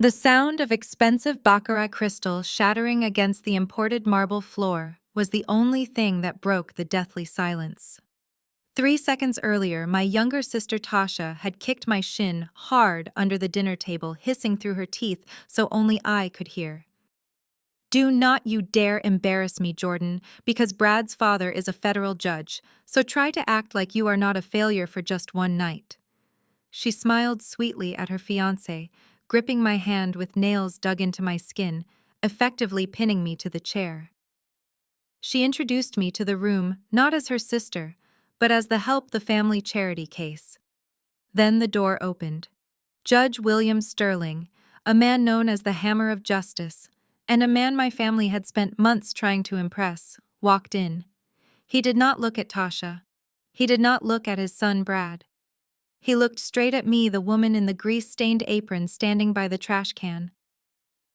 The sound of expensive Baccarat crystal shattering against the imported marble floor was the only thing that broke the deathly silence. 3 seconds earlier, my younger sister Tasha had kicked my shin hard under the dinner table, hissing through her teeth so only I could hear. "Do not you dare embarrass me, Jordan, because Brad's father is a federal judge, so try to act like you are not a failure for just one night." She smiled sweetly at her fiancé, gripping my hand with nails dug into my skin, effectively pinning me to the chair. She introduced me to the room not as her sister, but as the Help the Family charity case. Then the door opened. Judge William Sterling, a man known as the Hammer of Justice, and a man my family had spent months trying to impress, walked in. He did not look at Tasha. He did not look at his son Brad. He looked straight at me, the woman in the grease-stained apron standing by the trash can.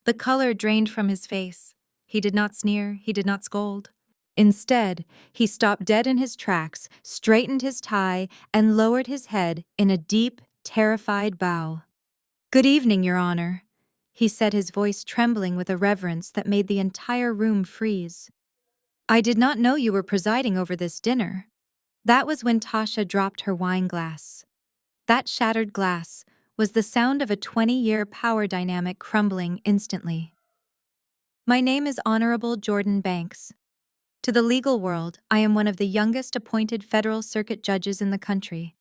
The color drained from his face. He did not sneer, he did not scold. Instead, he stopped dead in his tracks, straightened his tie, and lowered his head in a deep, terrified bow. "Good evening, Your Honor," he said, his voice trembling with a reverence that made the entire room freeze. "I did not know you were presiding over this dinner." That was when Tasha dropped her wine glass. That shattered glass was the sound of a 20-year power dynamic crumbling instantly. "My name is Honorable Jordan Banks. To the legal world, I am one of the youngest appointed federal circuit judges in the country.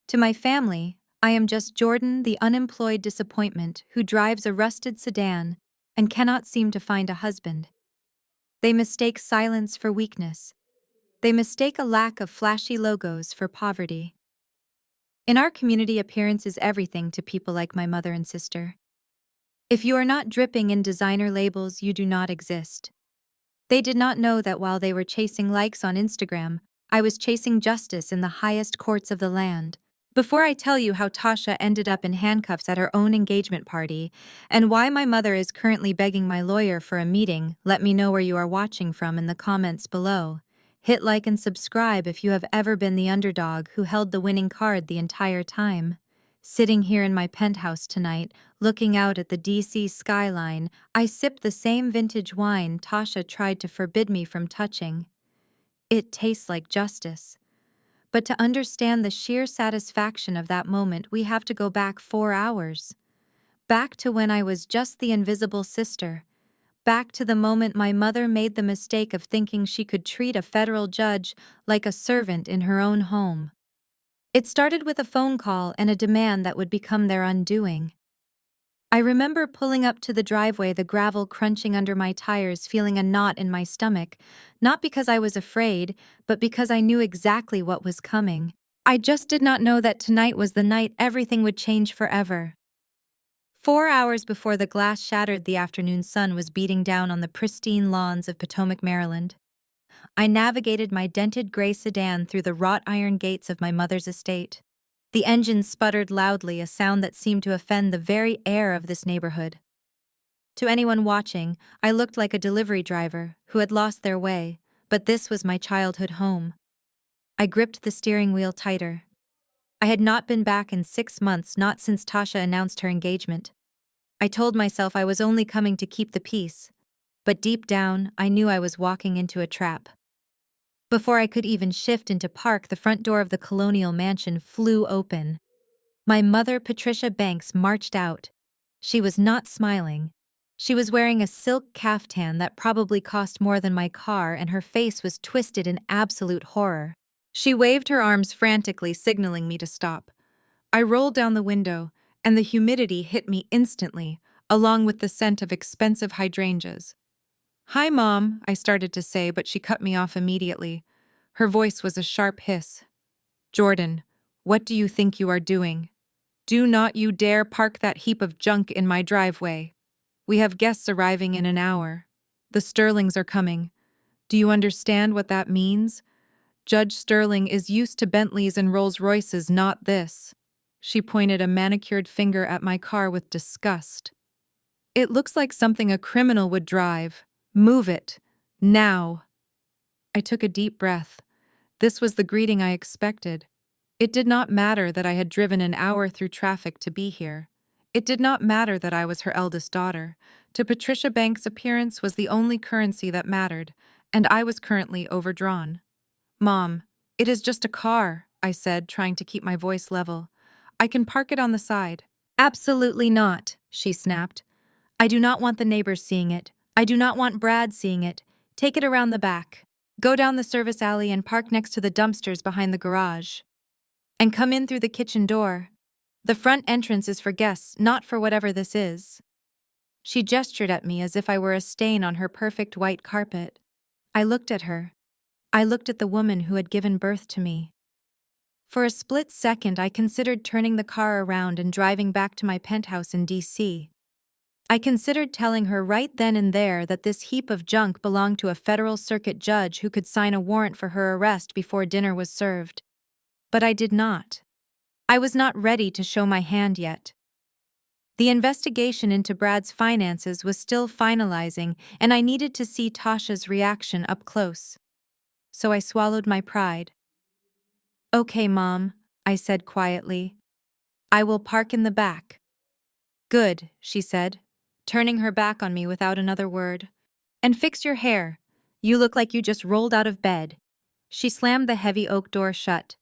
To my family, I am just Jordan, the unemployed disappointment who drives a rusted sedan and cannot seem to find a husband. They mistake silence for weakness. They mistake a lack of flashy logos for poverty. In our community, appearance is everything to people like my mother and sister. If you are not dripping in designer labels, you do not exist." They did not know that while they were chasing likes on Instagram, I was chasing justice in the highest courts of the land. Before I tell you how Tasha ended up in handcuffs at her own engagement party, and why my mother is currently begging my lawyer for a meeting, let me know where you are watching from in the comments below. Hit like and subscribe if you have ever been the underdog who held the winning card the entire time. Sitting here in my penthouse tonight, looking out at the DC skyline, I sip the same vintage wine Tasha tried to forbid me from touching. It tastes like justice. But to understand the sheer satisfaction of that moment, we have to go back 4 hours. Back to when I was just the invisible sister. Back to the moment my mother made the mistake of thinking she could treat a federal judge like a servant in her own home. It started with a phone call and a demand that would become their undoing. I remember pulling up to the driveway, the gravel crunching under my tires, feeling a knot in my stomach, not because I was afraid, but because I knew exactly what was coming. I just did not know that tonight was the night everything would change forever. 4 hours before the glass shattered, the afternoon sun was beating down on the pristine lawns of Potomac, Maryland. I navigated my dented gray sedan through the wrought iron gates of my mother's estate. The engine sputtered loudly, a sound that seemed to offend the very air of this neighborhood. To anyone watching, I looked like a delivery driver who had lost their way, but this was my childhood home. I gripped the steering wheel tighter. I had not been back in 6 months, not since Tasha announced her engagement. I told myself I was only coming to keep the peace, but deep down, I knew I was walking into a trap. Before I could even shift into park, the front door of the colonial mansion flew open. My mother, Patricia Banks, marched out. She was not smiling. She was wearing a silk caftan that probably cost more than my car, and her face was twisted in absolute horror. She waved her arms frantically, signaling me to stop. I rolled down the window, and the humidity hit me instantly, along with the scent of expensive hydrangeas. "Hi, Mom," I started to say, but she cut me off immediately. Her voice was a sharp hiss. "Jordan, what do you think you are doing? Do not you dare park that heap of junk in my driveway. We have guests arriving in an hour. The Sterlings are coming. Do you understand what that means? Judge Sterling is used to Bentleys and Rolls Royces, not this." She pointed a manicured finger at my car with disgust. "It looks like something a criminal would drive. Move it. Now." I took a deep breath. This was the greeting I expected. It did not matter that I had driven an hour through traffic to be here. It did not matter that I was her eldest daughter. To Patricia Banks' appearance was the only currency that mattered, and I was currently overdrawn. "Mom, it is just a car," I said, trying to keep my voice level. "I can park it on the side." "Absolutely not," she snapped. "I do not want the neighbors seeing it. I do not want Brad seeing it. Take it around the back. Go down the service alley and park next to the dumpsters behind the garage. And come in through the kitchen door. The front entrance is for guests, not for whatever this is." She gestured at me as if I were a stain on her perfect white carpet. I looked at her. I looked at the woman who had given birth to me. For a split second, I considered turning the car around and driving back to my penthouse in D.C. I considered telling her right then and there that this heap of junk belonged to a federal circuit judge who could sign a warrant for her arrest before dinner was served. But I did not. I was not ready to show my hand yet. The investigation into Brad's finances was still finalizing, and I needed to see Tasha's reaction up close. So I swallowed my pride. "Okay, Mom," I said quietly. "I will park in the back." "Good," she said, turning her back on me without another word. "And fix your hair. You look like you just rolled out of bed." She slammed the heavy oak door shut.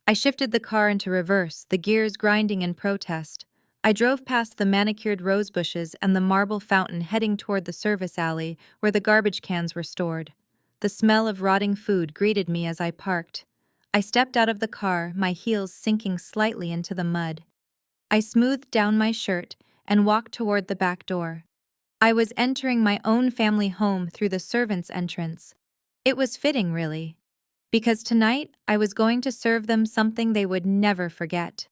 I shifted the car into reverse, the gears grinding in protest. I drove past the manicured rose bushes and the marble fountain, heading toward the service alley where the garbage cans were stored. The smell of rotting food greeted me as I parked. I stepped out of the car, my heels sinking slightly into the mud. I smoothed down my shirt and walked toward the back door. I was entering my own family home through the servants' entrance. It was fitting, really, because tonight I was going to serve them something they would never forget.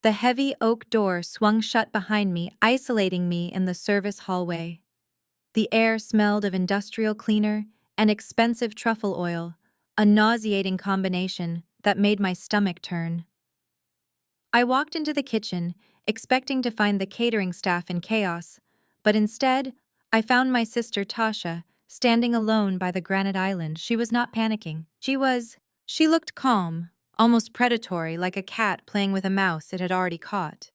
The heavy oak door swung shut behind me, isolating me in the service hallway. The air smelled of industrial cleaner and expensive truffle oil, a nauseating combination that made my stomach turn. I walked into the kitchen, expecting to find the catering staff in chaos, but instead, I found my sister Tasha standing alone by the granite island. She was not panicking. She looked calm, almost predatory, like a cat playing with a mouse it had already caught.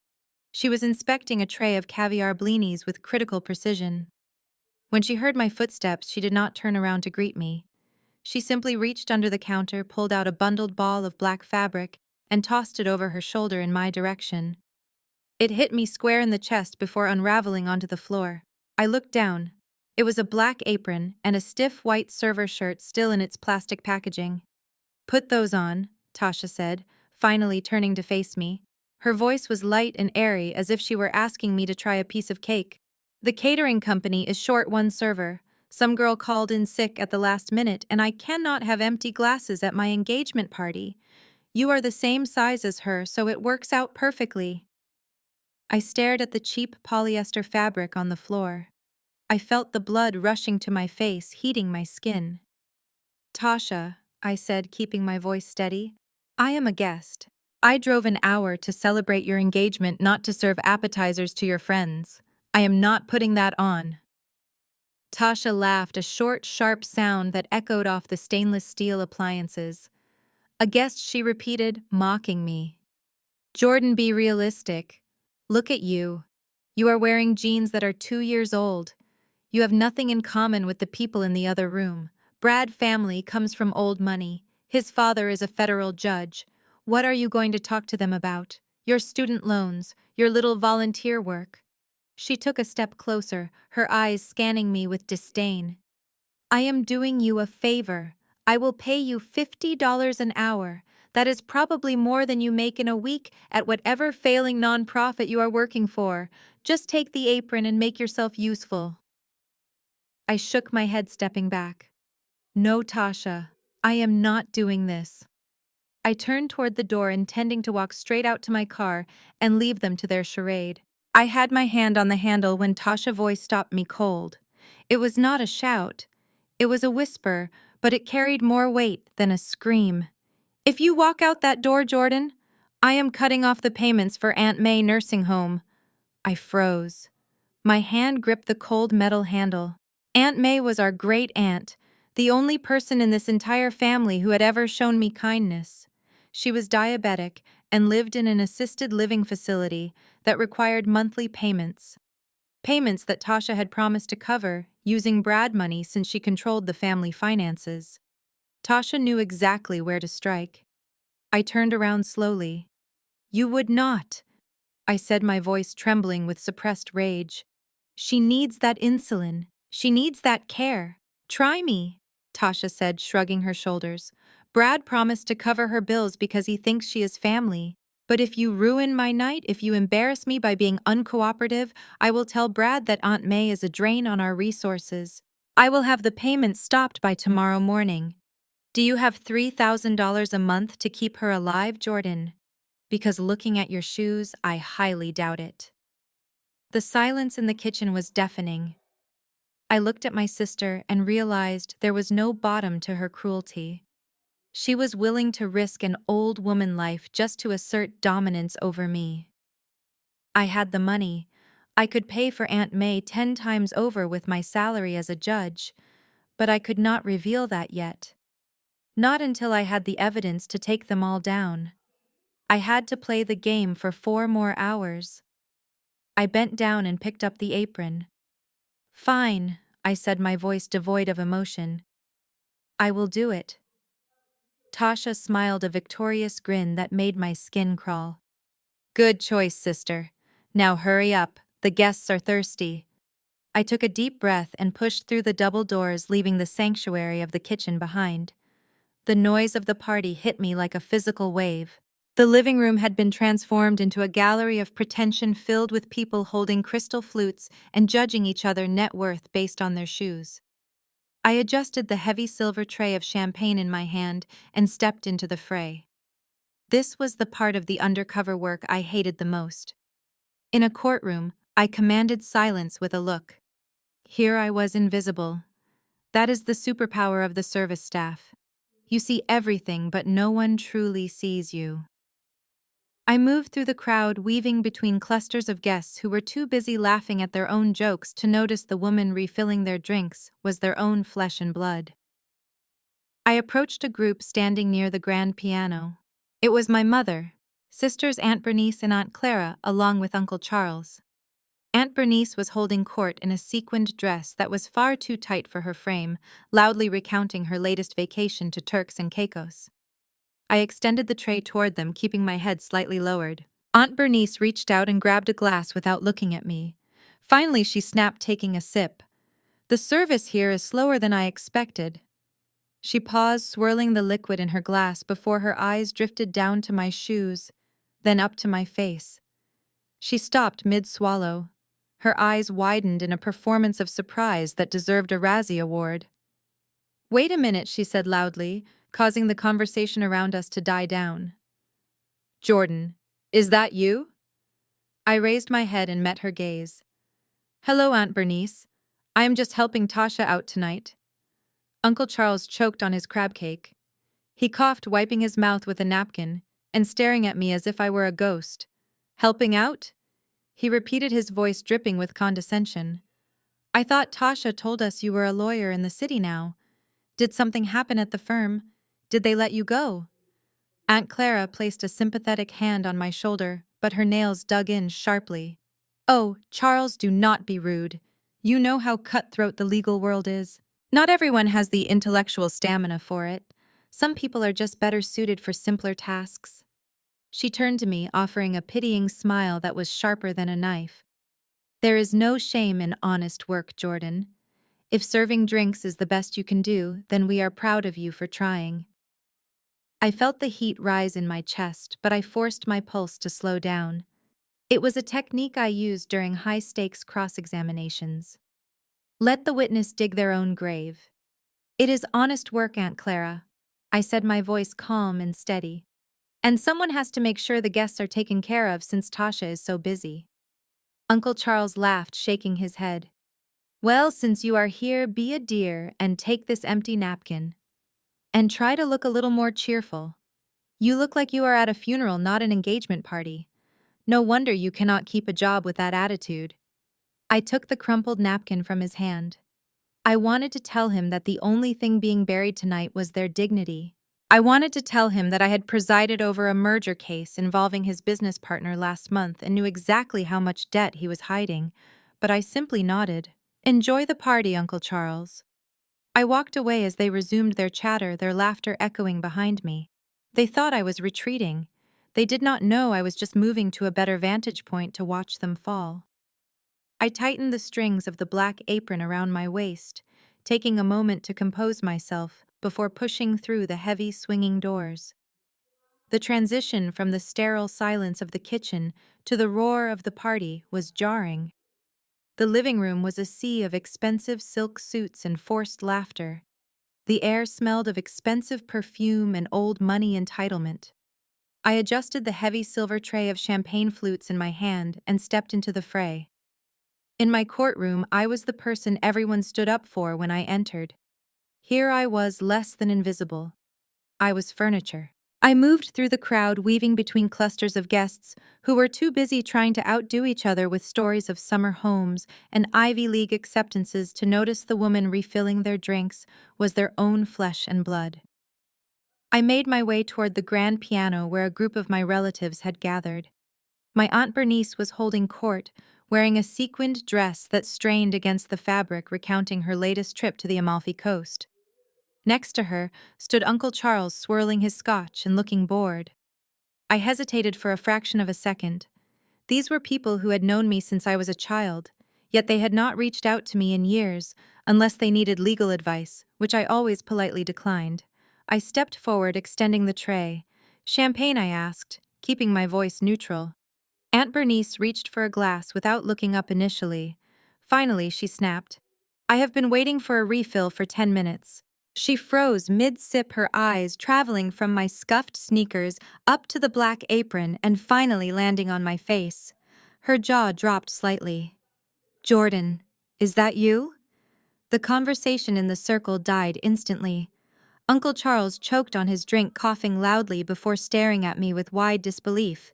She was inspecting a tray of caviar blinis with critical precision. When she heard my footsteps, she did not turn around to greet me. She simply reached under the counter, pulled out a bundled ball of black fabric, and tossed it over her shoulder in my direction. It hit me square in the chest before unraveling onto the floor. I looked down. It was a black apron and a stiff white server shirt still in its plastic packaging. "Put those on," Tasha said, finally turning to face me. Her voice was light and airy, as if she were asking me to try a piece of cake. "The catering company is short one server. Some girl called in sick at the last minute, and I cannot have empty glasses at my engagement party. You are the same size as her, so it works out perfectly." I stared at the cheap polyester fabric on the floor. I felt the blood rushing to my face, heating my skin. "Tasha," I said, keeping my voice steady, "I am a guest. I drove an hour to celebrate your engagement, not to serve appetizers to your friends. I am not putting that on." Tasha laughed, a short, sharp sound that echoed off the stainless steel appliances. "A guest," she repeated, mocking me. "Jordan, be realistic. Look at you. You are wearing jeans that are 2 years old. You have nothing in common with the people in the other room. Brad family comes from old money. His father is a federal judge. What are you going to talk to them about? Your student loans, your little volunteer work." She took a step closer, her eyes scanning me with disdain. "I am doing you a favor. I will pay you $50 an hour. That is probably more than you make in a week at whatever failing nonprofit you are working for. Just take the apron and make yourself useful." I shook my head, stepping back. "No, Tasha, I am not doing this." I turned toward the door, intending to walk straight out to my car and leave them to their charade. I had my hand on the handle when Tasha's voice stopped me cold. It was not a shout. It was a whisper, but it carried more weight than a scream. "If you walk out that door, Jordan, I am cutting off the payments for Aunt May nursing home." I froze. My hand gripped the cold metal handle. Aunt May was our great-aunt, the only person in this entire family who had ever shown me kindness. She was diabetic and lived in an assisted living facility that required monthly payments. Payments that Tasha had promised to cover using Brad money since she controlled the family finances. Tasha knew exactly where to strike. I turned around slowly. "You would not," I said, my voice trembling with suppressed rage. "She needs that insulin. She needs that care. Try me," Tasha said, shrugging her shoulders. "Brad promised to cover her bills because he thinks she is family. But if you ruin my night, if you embarrass me by being uncooperative, I will tell Brad that Aunt May is a drain on our resources. I will have the payments stopped by tomorrow morning. Do you have $3,000 a month to keep her alive, Jordan? Because looking at your shoes, I highly doubt it." The silence in the kitchen was deafening. I looked at my sister and realized there was no bottom to her cruelty. She was willing to risk an old woman life just to assert dominance over me. I had the money. I could pay for Aunt May 10 times over with my salary as a judge, but I could not reveal that yet. Not until I had the evidence to take them all down. I had to play the game for 4 more hours. I bent down and picked up the apron. "Fine," I said, my voice devoid of emotion. "I will do it." Tasha smiled a victorious grin that made my skin crawl. "Good choice, sister. Now hurry up, the guests are thirsty." I took a deep breath and pushed through the double doors, leaving the sanctuary of the kitchen behind. The noise of the party hit me like a physical wave. The living room had been transformed into a gallery of pretension filled with people holding crystal flutes and judging each other's net worth based on their shoes. I adjusted the heavy silver tray of champagne in my hand and stepped into the fray. This was the part of the undercover work I hated the most. In a courtroom, I commanded silence with a look. Here I was invisible. That is the superpower of the service staff. You see everything, but no one truly sees you. I moved through the crowd, weaving between clusters of guests who were too busy laughing at their own jokes to notice the woman refilling their drinks was their own flesh and blood. I approached a group standing near the grand piano. It was my mother, sisters Aunt Bernice and Aunt Clara, along with Uncle Charles. Aunt Bernice was holding court in a sequined dress that was far too tight for her frame, loudly recounting her latest vacation to Turks and Caicos. I extended the tray toward them, keeping my head slightly lowered. Aunt Bernice reached out and grabbed a glass without looking at me. Finally, she snapped, taking a sip. "The service here is slower than I expected." She paused, swirling the liquid in her glass before her eyes drifted down to my shoes, then up to my face. She stopped mid-swallow. Her eyes widened in a performance of surprise that deserved a Razzie Award. "Wait a minute," she said loudly, causing the conversation around us to die down. "Jordan, is that you?" I raised my head and met her gaze. "Hello, Aunt Bernice. I am just helping Tasha out tonight." Uncle Charles choked on his crab cake. He coughed, wiping his mouth with a napkin, and staring at me as if I were a ghost. "Helping out?" He repeated, his voice dripping with condescension. "I thought Tasha told us you were a lawyer in the city now. Did something happen at the firm? Did they let you go?" Aunt Clara placed a sympathetic hand on my shoulder, but her nails dug in sharply. "Oh, Charles, do not be rude. You know how cutthroat the legal world is. Not everyone has the intellectual stamina for it. Some people are just better suited for simpler tasks." She turned to me, offering a pitying smile that was sharper than a knife. "There is no shame in honest work, Jordan. If serving drinks is the best you can do, then we are proud of you for trying." I felt the heat rise in my chest, but I forced my pulse to slow down. It was a technique I used during high-stakes cross-examinations. Let the witness dig their own grave. "It is honest work, Aunt Clara," I said, my voice calm and steady. "And someone has to make sure the guests are taken care of since Tasha is so busy." Uncle Charles laughed, shaking his head. "Well, since you are here, be a dear and take this empty napkin. And try to look a little more cheerful. You look like you are at a funeral, not an engagement party. No wonder you cannot keep a job with that attitude." I took the crumpled napkin from his hand. I wanted to tell him that the only thing being buried tonight was their dignity. I wanted to tell him that I had presided over a merger case involving his business partner last month and knew exactly how much debt he was hiding, but I simply nodded. Enjoy the party, Uncle Charles. I walked away as they resumed their chatter, their laughter echoing behind me. They thought I was retreating. They did not know I was just moving to a better vantage point to watch them fall. I tightened the strings of the black apron around my waist, taking a moment to compose myself before pushing through the heavy swinging doors. The transition from the sterile silence of the kitchen to the roar of the party was jarring. The living room was a sea of expensive silk suits and forced laughter. The air smelled of expensive perfume and old money entitlement. I adjusted the heavy silver tray of champagne flutes in my hand and stepped into the fray. In my courtroom, I was the person everyone stood up for when I entered. Here I was, less than invisible. I was furniture. I moved through the crowd, weaving between clusters of guests who were too busy trying to outdo each other with stories of summer homes and Ivy League acceptances to notice the woman refilling their drinks was their own flesh and blood. I made my way toward the grand piano where a group of my relatives had gathered. My Aunt Bernice was holding court, wearing a sequined dress that strained against the fabric, recounting her latest trip to the Amalfi Coast. Next to her stood Uncle Charles, swirling his scotch and looking bored. I hesitated for a fraction of a second. These were people who had known me since I was a child, yet they had not reached out to me in years, unless they needed legal advice, which I always politely declined. I stepped forward, extending the tray. "Champagne?" I asked, keeping my voice neutral. Aunt Bernice reached for a glass without looking up initially. Finally, she snapped, "I have been waiting for a refill for 10 minutes. She froze mid-sip, her eyes traveling from my scuffed sneakers up to the black apron and finally landing on my face. Her jaw dropped slightly. "Jordan, is that you?" The conversation in the circle died instantly. Uncle Charles choked on his drink, coughing loudly before staring at me with wide disbelief.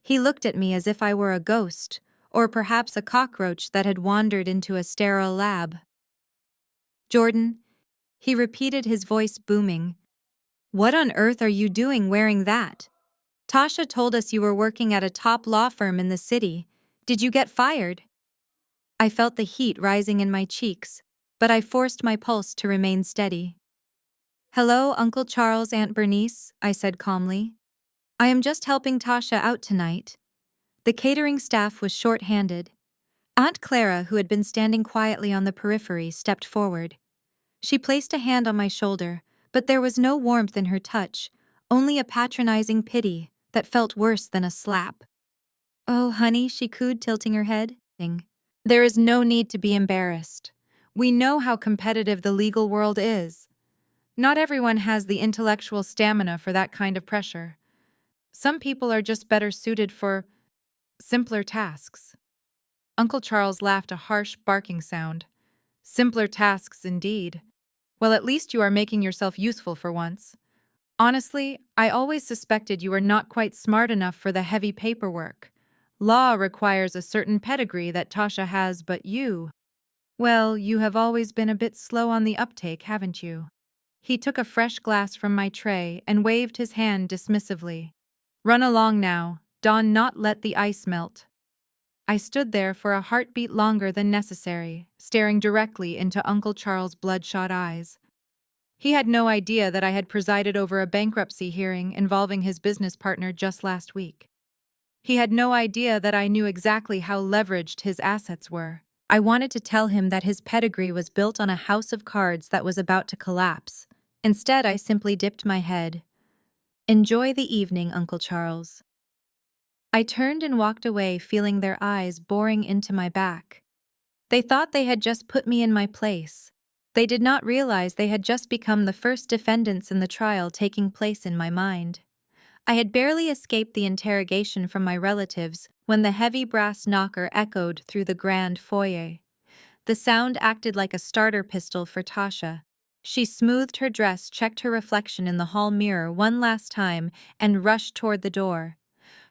He looked at me as if I were a ghost, or perhaps a cockroach that had wandered into a sterile lab. "Jordan," he repeated, his voice booming. "What on earth are you doing wearing that? Tasha told us you were working at a top law firm in the city. Did you get fired?" I felt the heat rising in my cheeks, but I forced my pulse to remain steady. "Hello, Uncle Charles, Aunt Bernice," I said calmly. "I am just helping Tasha out tonight." The catering staff was short-handed. Aunt Clara, who had been standing quietly on the periphery, stepped forward. She placed a hand on my shoulder, but there was no warmth in her touch, only a patronizing pity that felt worse than a slap. "Oh, honey," she cooed, tilting her head. "There is no need to be embarrassed. We know how competitive the legal world is. Not everyone has the intellectual stamina for that kind of pressure. Some people are just better suited for simpler tasks." Uncle Charles laughed, a harsh, barking sound. "Simpler tasks, indeed. Well, at least you are making yourself useful for once. Honestly, I always suspected you were not quite smart enough for the heavy paperwork. Law requires a certain pedigree that Tasha has, but well, you have always been a bit slow on the uptake, haven't you?" He took a fresh glass from my tray and waved his hand dismissively. "Run along now, Don, not let the ice melt." I stood there for a heartbeat longer than necessary, staring directly into Uncle Charles' bloodshot eyes. He had no idea that I had presided over a bankruptcy hearing involving his business partner just last week. He had no idea that I knew exactly how leveraged his assets were. I wanted to tell him that his pedigree was built on a house of cards that was about to collapse. Instead, I simply dipped my head. "Enjoy the evening, Uncle Charles." I turned and walked away, feeling their eyes boring into my back. They thought they had just put me in my place. They did not realize they had just become the first defendants in the trial taking place in my mind. I had barely escaped the interrogation from my relatives when the heavy brass knocker echoed through the grand foyer. The sound acted like a starter pistol for Tasha. She smoothed her dress, checked her reflection in the hall mirror one last time, and rushed toward the door.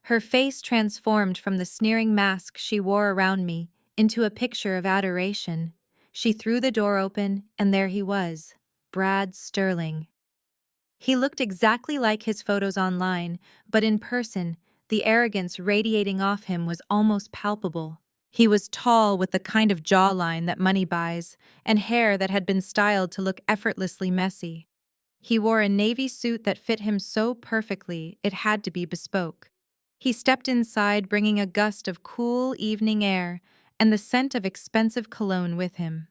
Her face transformed from the sneering mask she wore around me into a picture of adoration. She threw the door open, and there he was, Brad Sterling. He looked exactly like his photos online, but in person, the arrogance radiating off him was almost palpable. He was tall with the kind of jawline that money buys, and hair that had been styled to look effortlessly messy. He wore a navy suit that fit him so perfectly it had to be bespoke. He stepped inside bringing a gust of cool evening air and the scent of expensive cologne with him.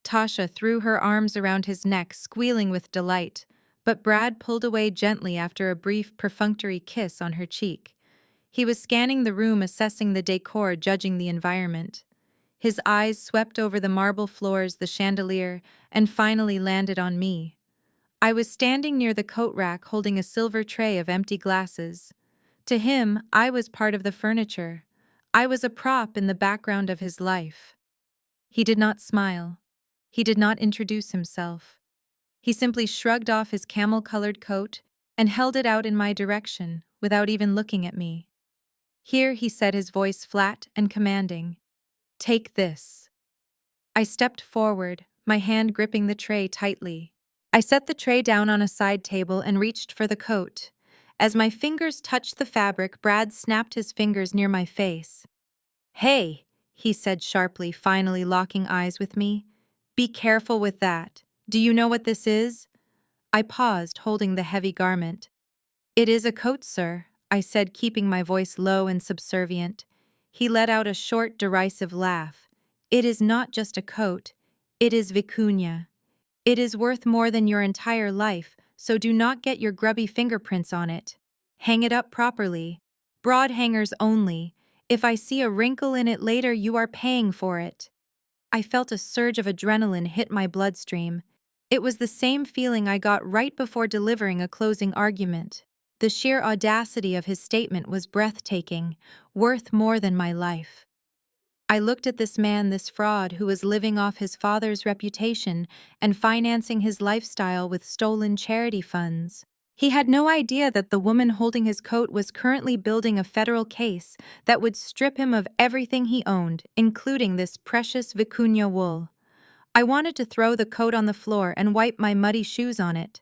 Tasha threw her arms around his neck, squealing with delight, but Brad pulled away gently after a brief perfunctory kiss on her cheek. He was scanning the room, assessing the decor, judging the environment. His eyes swept over the marble floors, the chandelier, and finally landed on me. I was standing near the coat rack holding a silver tray of empty glasses. To him, I was part of the furniture. I was a prop in the background of his life. He did not smile. He did not introduce himself. He simply shrugged off his camel-colored coat and held it out in my direction without even looking at me. Here, he said, his voice flat and commanding. Take this. I stepped forward, my hand gripping the tray tightly. I set the tray down on a side table and reached for the coat. As my fingers touched the fabric, Brad snapped his fingers near my face. Hey, he said sharply, finally locking eyes with me. Be careful with that. Do you know what this is? I paused, holding the heavy garment. It is a coat, sir, I said, keeping my voice low and subservient. He let out a short, derisive laugh. It is not just a coat. It is vicuña. It is worth more than your entire life, so do not get your grubby fingerprints on it. Hang it up properly. Broad hangers only. If I see a wrinkle in it later, you are paying for it. I felt a surge of adrenaline hit my bloodstream. It was the same feeling I got right before delivering a closing argument. The sheer audacity of his statement was breathtaking, worth more than my life. I looked at this man, this fraud, who was living off his father's reputation and financing his lifestyle with stolen charity funds. He had no idea that the woman holding his coat was currently building a federal case that would strip him of everything he owned, including this precious vicuña wool. I wanted to throw the coat on the floor and wipe my muddy shoes on it.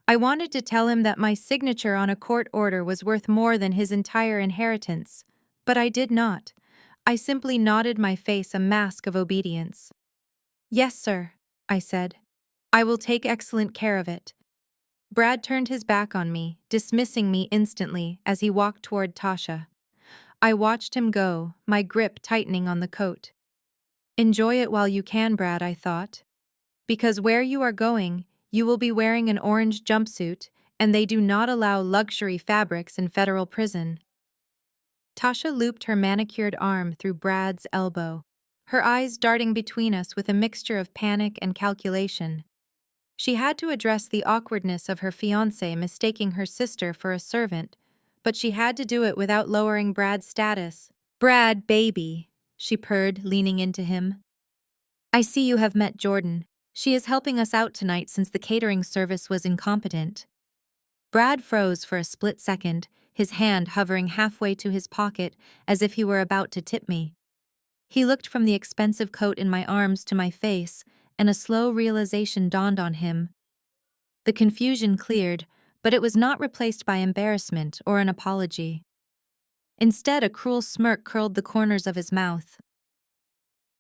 I wanted to tell him that my signature on a court order was worth more than his entire inheritance. But I did not. I simply nodded, my face a mask of obedience. Yes, sir, I said. I will take excellent care of it. Brad turned his back on me, dismissing me instantly as he walked toward Tasha. I watched him go, my grip tightening on the coat. Enjoy it while you can, Brad, I thought. Because where you are going, you will be wearing an orange jumpsuit, and they do not allow luxury fabrics in federal prison. Tasha looped her manicured arm through Brad's elbow, her eyes darting between us with a mixture of panic and calculation. She had to address the awkwardness of her fiancé mistaking her sister for a servant, but she had to do it without lowering Brad's status. Brad, baby, she purred, leaning into him. I see you have met Jordan. She is helping us out tonight since the catering service was incompetent. Brad froze for a split second, his hand hovering halfway to his pocket as if he were about to tip me. He looked from the expensive coat in my arms to my face, and a slow realization dawned on him. The confusion cleared, but it was not replaced by embarrassment or an apology. Instead, a cruel smirk curled the corners of his mouth.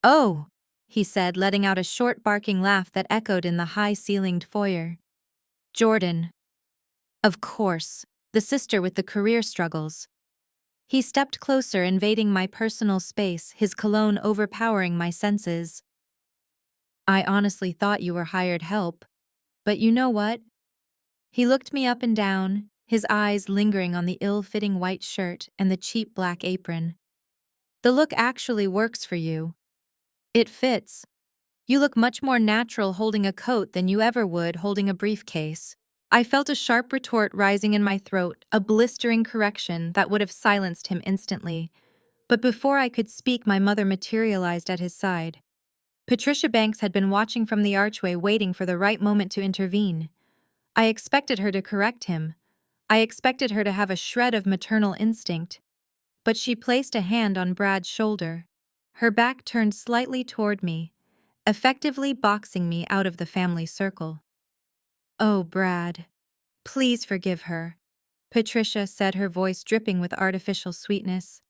Oh, he said, letting out a short barking laugh that echoed in the high-ceilinged foyer. Jordan. Of course, the sister with the career struggles. He stepped closer, invading my personal space, his cologne overpowering my senses. I honestly thought you were hired help. But you know what? He looked me up and down, his eyes lingering on the ill-fitting white shirt and the cheap black apron. The look actually works for you. It fits. You look much more natural holding a coat than you ever would holding a briefcase. I felt a sharp retort rising in my throat, a blistering correction that would have silenced him instantly. But before I could speak, my mother materialized at his side. Patricia Banks had been watching from the archway, waiting for the right moment to intervene. I expected her to correct him. I expected her to have a shred of maternal instinct. But she placed a hand on Brad's shoulder. Her back turned slightly toward me, effectively boxing me out of the family circle. Oh, Brad. Please forgive her, Patricia said, her voice dripping with artificial sweetness.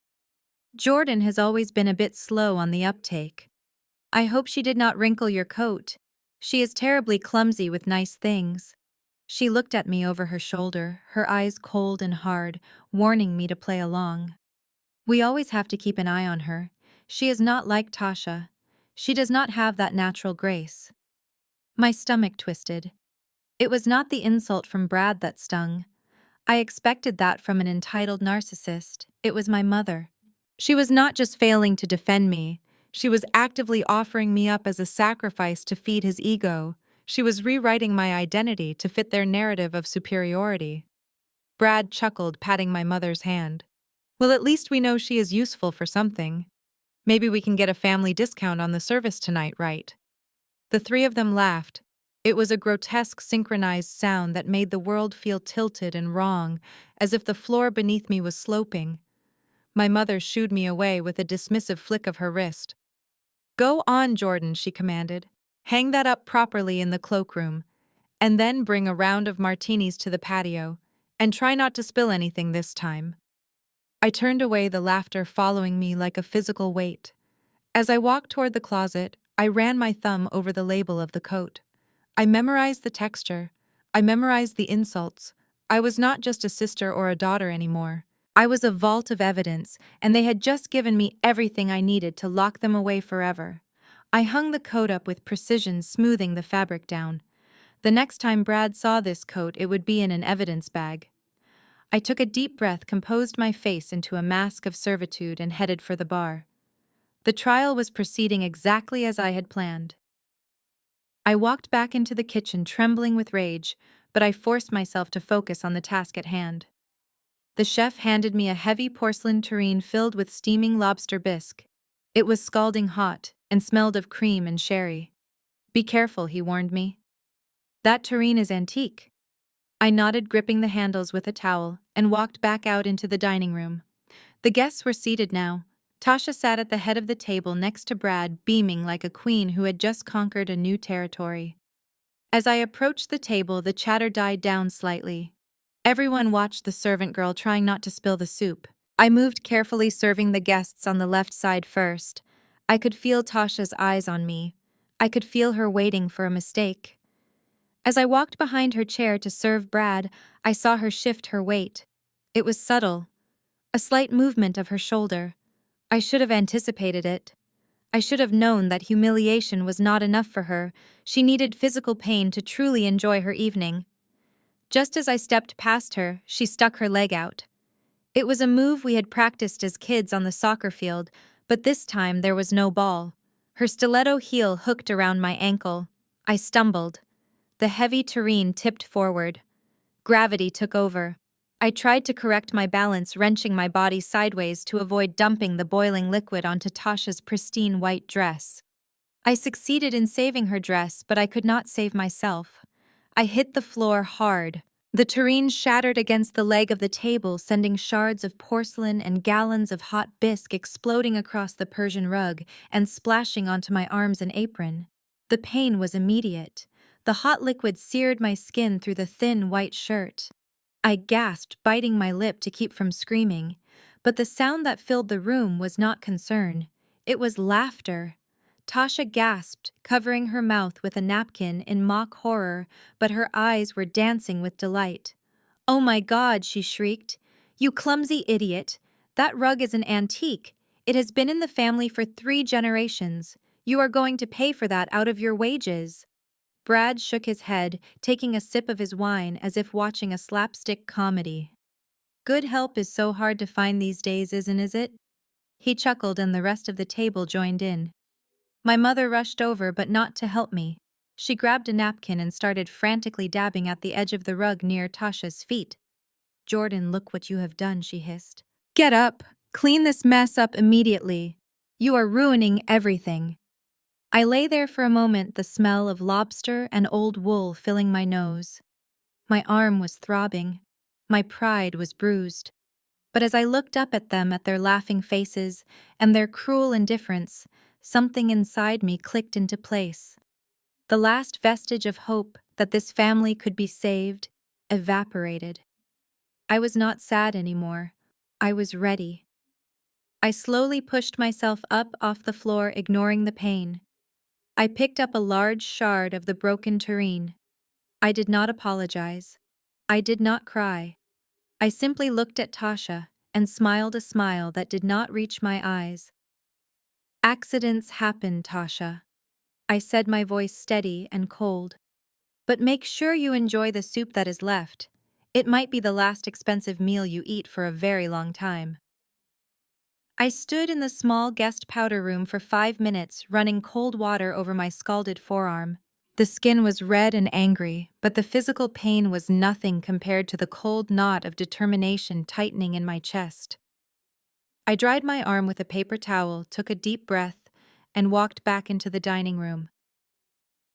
Jordan has always been a bit slow on the uptake. I hope she did not wrinkle your coat. She is terribly clumsy with nice things. She looked at me over her shoulder, her eyes cold and hard, warning me to play along. We always have to keep an eye on her. She is not like Tasha. She does not have that natural grace. My stomach twisted. It was not the insult from Brad that stung. I expected that from an entitled narcissist. It was my mother. She was not just failing to defend me. She was actively offering me up as a sacrifice to feed his ego. She was rewriting my identity to fit their narrative of superiority. Brad chuckled, patting my mother's hand. Well, at least we know she is useful for something. Maybe we can get a family discount on the service tonight, right? The three of them laughed. It was a grotesque, synchronized sound that made the world feel tilted and wrong, as if the floor beneath me was sloping. My mother shooed me away with a dismissive flick of her wrist. Go on, Jordan, she commanded. Hang that up properly in the cloakroom, and then bring a round of martinis to the patio, and try not to spill anything this time. I turned away, the laughter following me like a physical weight. As I walked toward the closet, I ran my thumb over the label of the coat. I memorized the texture. I memorized the insults. I was not just a sister or a daughter anymore. I was a vault of evidence, and they had just given me everything I needed to lock them away forever. I hung the coat up with precision, smoothing the fabric down. The next time Brad saw this coat, it would be in an evidence bag. I took a deep breath, composed my face into a mask of servitude, and headed for the bar. The trial was proceeding exactly as I had planned. I walked back into the kitchen, trembling with rage, but I forced myself to focus on the task at hand. The chef handed me a heavy porcelain tureen filled with steaming lobster bisque. It was scalding hot and smelled of cream and sherry. Be careful, he warned me. That tureen is antique. I nodded, gripping the handles with a towel, and walked back out into the dining room. The guests were seated now. Tasha sat at the head of the table next to Brad, beaming like a queen who had just conquered a new territory. As I approached the table, the chatter died down slightly. Everyone watched the servant girl, trying not to spill the soup. I moved carefully, serving the guests on the left side first. I could feel Tasha's eyes on me. I could feel her waiting for a mistake. As I walked behind her chair to serve Brad, I saw her shift her weight. It was subtle, a slight movement of her shoulder. I should have anticipated it. I should have known that humiliation was not enough for her. She needed physical pain to truly enjoy her evening. Just as I stepped past her, she stuck her leg out. It was a move we had practiced as kids on the soccer field, but this time there was no ball. Her stiletto heel hooked around my ankle. I stumbled. The heavy tureen tipped forward. Gravity took over. I tried to correct my balance, wrenching my body sideways to avoid dumping the boiling liquid onto Tasha's pristine white dress. I succeeded in saving her dress, but I could not save myself. I hit the floor hard. The tureen shattered against the leg of the table, sending shards of porcelain and gallons of hot bisque exploding across the Persian rug and splashing onto my arms and apron. The pain was immediate. The hot liquid seared my skin through the thin white shirt. I gasped, biting my lip to keep from screaming, but the sound that filled the room was not concern. It was laughter. Tasha gasped, covering her mouth with a napkin in mock horror, but her eyes were dancing with delight. "Oh my God," she shrieked. "You clumsy idiot! That rug is an antique. It has been in the family for 3 generations. You are going to pay for that out of your wages." Brad shook his head, taking a sip of his wine as if watching a slapstick comedy. "Good help is so hard to find these days, isn't it?" He chuckled, and the rest of the table joined in. My mother rushed over, but not to help me. She grabbed a napkin and started frantically dabbing at the edge of the rug near Tasha's feet. "Jordan, look what you have done," she hissed. "Get up! Clean this mess up immediately! You are ruining everything." I lay there for a moment, the smell of lobster and old wool filling my nose. My arm was throbbing. My pride was bruised. But as I looked up at them, at their laughing faces and their cruel indifference, something inside me clicked into place. The last vestige of hope that this family could be saved, evaporated. I was not sad anymore. I was ready. I slowly pushed myself up off the floor, ignoring the pain. I picked up a large shard of the broken tureen. I did not apologize. I did not cry. I simply looked at Tasha and smiled a smile that did not reach my eyes. Accidents happen, Tasha. I said, my voice steady and cold. But make sure you enjoy the soup that is left. It might be the last expensive meal you eat for a very long time. I stood in the small guest powder room for 5 minutes, running cold water over my scalded forearm. The skin was red and angry, but the physical pain was nothing compared to the cold knot of determination tightening in my chest. I dried my arm with a paper towel, took a deep breath, and walked back into the dining room.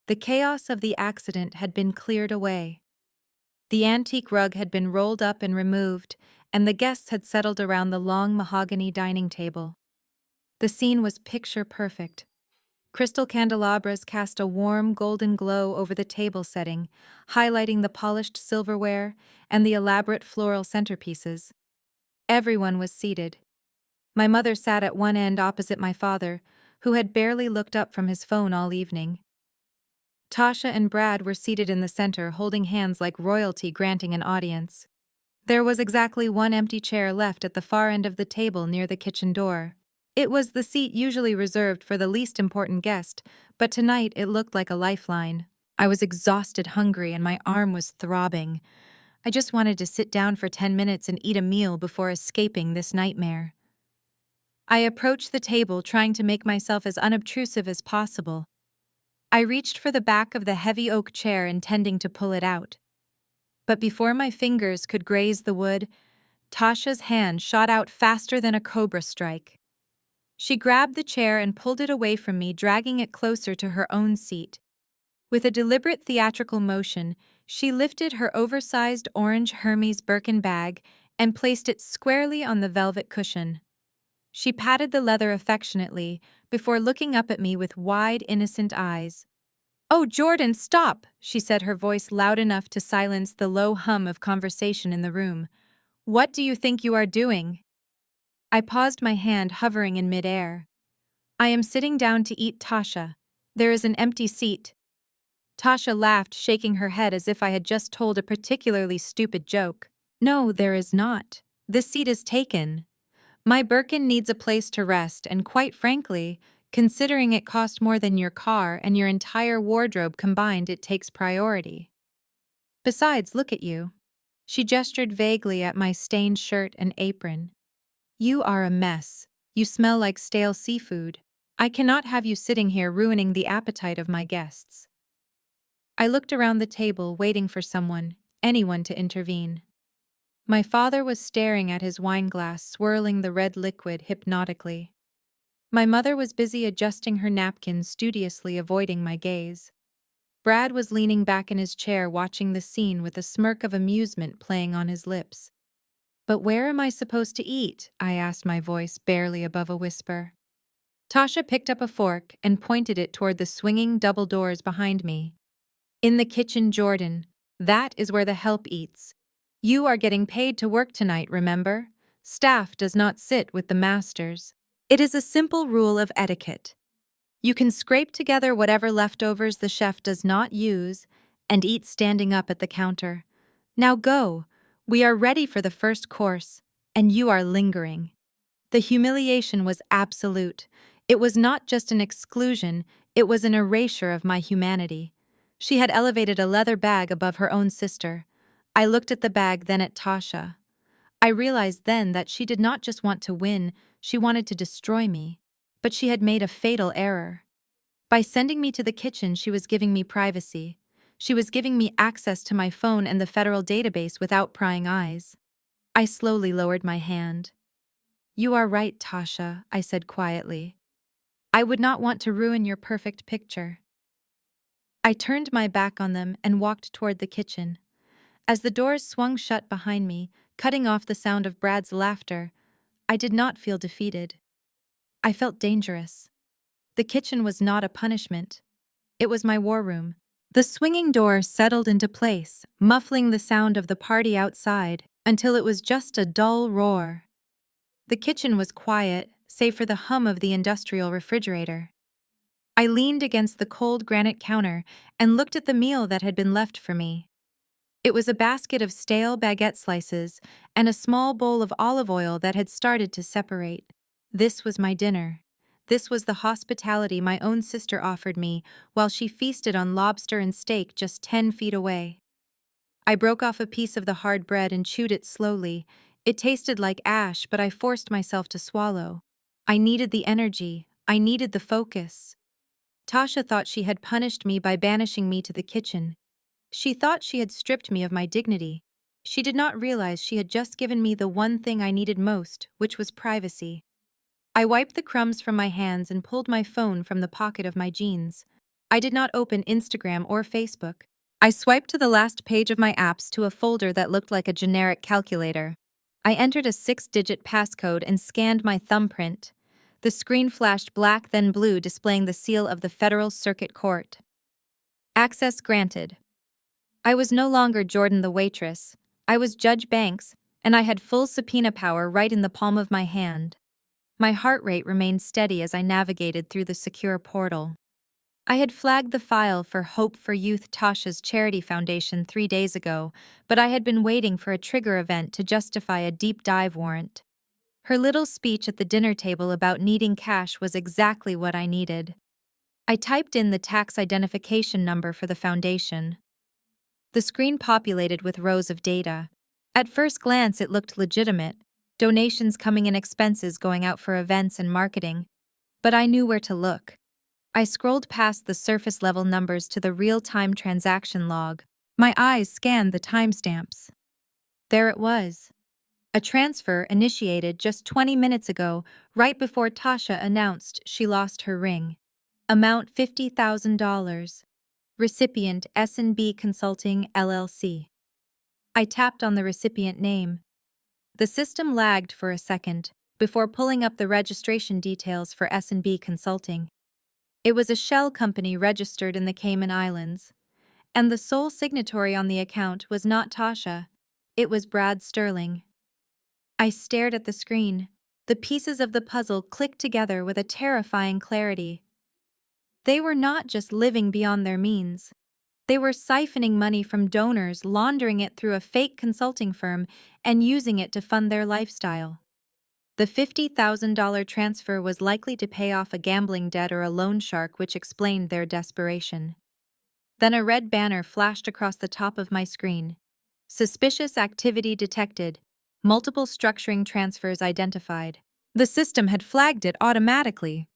The chaos of the accident had been cleared away. The antique rug had been rolled up and removed, and the guests had settled around the long mahogany dining table. The scene was picture perfect. Crystal candelabras cast a warm golden glow over the table setting, highlighting the polished silverware and the elaborate floral centerpieces. Everyone was seated. My mother sat at one end opposite my father, who had barely looked up from his phone all evening. Tasha and Brad were seated in the center, holding hands like royalty granting an audience. There was exactly one empty chair left at the far end of the table near the kitchen door. It was the seat usually reserved for the least important guest, but tonight it looked like a lifeline. I was exhausted, hungry, and my arm was throbbing. I just wanted to sit down for 10 minutes and eat a meal before escaping this nightmare. I approached the table, trying to make myself as unobtrusive as possible. I reached for the back of the heavy oak chair, intending to pull it out. But before my fingers could graze the wood, Tasha's hand shot out faster than a cobra strike. She grabbed the chair and pulled it away from me, dragging it closer to her own seat. With a deliberate theatrical motion, she lifted her oversized orange Hermes Birkin bag and placed it squarely on the velvet cushion. She patted the leather affectionately before looking up at me with wide, innocent eyes. "Oh, Jordan, stop!" she said, her voice loud enough to silence the low hum of conversation in the room. "What do you think you are doing?" I paused, my hand hovering in midair. "I am sitting down to eat, Tasha. There is an empty seat." Tasha laughed, shaking her head as if I had just told a particularly stupid joke. "No, there is not. This seat is taken. My Birkin needs a place to rest, and quite frankly, considering it cost more than your car and your entire wardrobe combined, it takes priority. Besides, look at you." She gestured vaguely at my stained shirt and apron. "You are a mess. You smell like stale seafood. I cannot have you sitting here ruining the appetite of my guests." I looked around the table, waiting for someone, anyone, to intervene. My father was staring at his wineglass, swirling the red liquid hypnotically. My mother was busy adjusting her napkin, studiously avoiding my gaze. Brad was leaning back in his chair, watching the scene with a smirk of amusement playing on his lips. "But where am I supposed to eat?" I asked, my voice barely above a whisper. Tasha picked up a fork and pointed it toward the swinging double doors behind me. "In the kitchen, Jordan. That is where the help eats. You are getting paid to work tonight, remember? Staff does not sit with the masters. It is a simple rule of etiquette. You can scrape together whatever leftovers the chef does not use and eat standing up at the counter. Now go. We are ready for the first course, and you are lingering." The humiliation was absolute. It was not just an exclusion, it was an erasure of my humanity. She had elevated a leather bag above her own sister. I looked at the bag, then at Tasha. I realized then that she did not just want to win, she wanted to destroy me. But she had made a fatal error. By sending me to the kitchen, she was giving me privacy. She was giving me access to my phone and the federal database without prying eyes. I slowly lowered my hand. "You are right, Tasha," I said quietly. "I would not want to ruin your perfect picture." I turned my back on them and walked toward the kitchen. As the doors swung shut behind me, cutting off the sound of Brad's laughter, I did not feel defeated. I felt dangerous. The kitchen was not a punishment. It was my war room. The swinging door settled into place, muffling the sound of the party outside, until it was just a dull roar. The kitchen was quiet, save for the hum of the industrial refrigerator. I leaned against the cold granite counter and looked at the meal that had been left for me. It was a basket of stale baguette slices and a small bowl of olive oil that had started to separate. This was my dinner. This was the hospitality my own sister offered me while she feasted on lobster and steak just 10 feet away. I broke off a piece of the hard bread and chewed it slowly. It tasted like ash, but I forced myself to swallow. I needed the energy. I needed the focus. Tasha thought she had punished me by banishing me to the kitchen. She thought she had stripped me of my dignity. She did not realize she had just given me the one thing I needed most, which was privacy. I wiped the crumbs from my hands and pulled my phone from the pocket of my jeans. I did not open Instagram or Facebook. I swiped to the last page of my apps to a folder that looked like a generic calculator. I entered a 6-digit passcode and scanned my thumbprint. The screen flashed black then blue, displaying the seal of the Federal Circuit Court. Access granted. I was no longer Jordan the waitress. I was Judge Banks, and I had full subpoena power right in the palm of my hand. My heart rate remained steady as I navigated through the secure portal. I had flagged the file for Hope for Youth Tasha's charity foundation 3 days ago, but I had been waiting for a trigger event to justify a deep dive warrant. Her little speech at the dinner table about needing cash was exactly what I needed. I typed in the tax identification number for the foundation. The screen populated with rows of data. At first glance, it looked legitimate, donations coming in, expenses going out for events and marketing. But I knew where to look. I scrolled past the surface-level numbers to the real-time transaction log. My eyes scanned the timestamps. There it was. A transfer initiated just 20 minutes ago, right before Tasha announced she lost her ring. Amount $50,000. Recipient S&B Consulting, LLC. I tapped on the recipient name. The system lagged for a second before pulling up the registration details for S&B Consulting. It was a shell company registered in the Cayman Islands, and the sole signatory on the account was not Tasha. It was Brad Sterling. I stared at the screen. The pieces of the puzzle clicked together with a terrifying clarity. They were not just living beyond their means. They were siphoning money from donors, laundering it through a fake consulting firm, and using it to fund their lifestyle. The $50,000 transfer was likely to pay off a gambling debt or a loan shark, which explained their desperation. Then a red banner flashed across the top of my screen. Suspicious activity detected. Multiple structuring transfers identified. The system had flagged it automatically.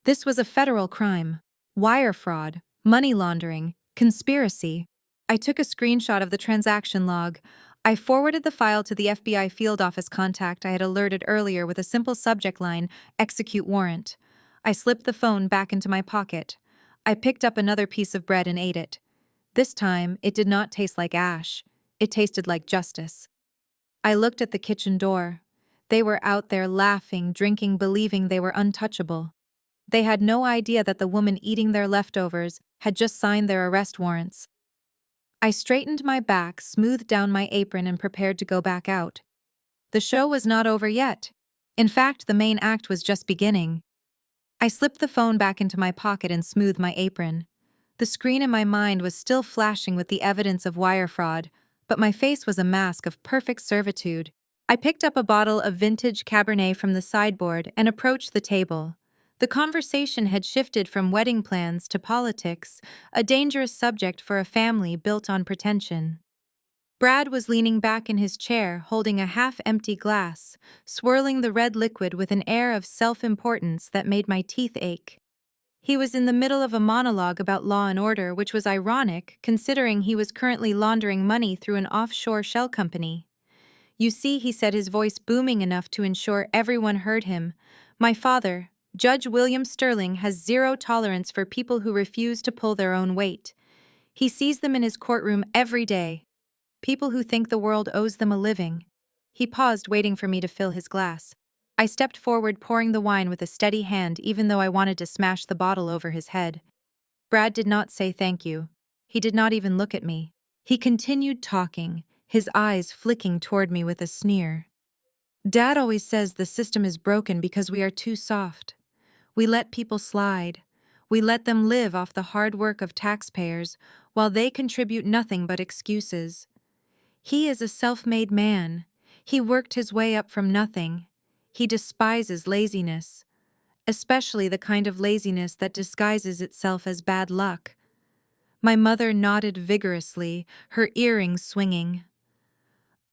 This was a federal crime. Wire fraud, money laundering, conspiracy. I took a screenshot of the transaction log. I forwarded the file to the FBI field office contact I had alerted earlier with a simple subject line, "Execute warrant." I slipped the phone back into my pocket. I picked up another piece of bread and ate it. This time, it did not taste like ash. It tasted like justice. I looked at the kitchen door. They were out there laughing, drinking, believing they were untouchable. They had no idea that the woman eating their leftovers had just signed their arrest warrants. I straightened my back, smoothed down my apron, and prepared to go back out. The show was not over yet. In fact, the main act was just beginning. I slipped the phone back into my pocket and smoothed my apron. The screen in my mind was still flashing with the evidence of wire fraud, but my face was a mask of perfect servitude. I picked up a bottle of vintage Cabernet from the sideboard and approached the table. The conversation had shifted from wedding plans to politics, a dangerous subject for a family built on pretension. Brad was leaning back in his chair, holding a half-empty glass, swirling the red liquid with an air of self-importance that made my teeth ache. He was in the middle of a monologue about law and order, which was ironic, considering he was currently laundering money through an offshore shell company. "You see," he said, his voice booming enough to ensure everyone heard him, "my father, Judge William Sterling, has zero tolerance for people who refuse to pull their own weight. He sees them in his courtroom every day. People who think the world owes them a living." He paused, waiting for me to fill his glass. I stepped forward, pouring the wine with a steady hand, even though I wanted to smash the bottle over his head. Brad did not say thank you. He did not even look at me. He continued talking, his eyes flicking toward me with a sneer. Dad always says the system is broken because we are too soft. We let people slide. We let them live off the hard work of taxpayers while they contribute nothing but excuses. He is a self-made man. He worked his way up from nothing. He despises laziness, especially the kind of laziness that disguises itself as bad luck. My mother nodded vigorously, her earrings swinging.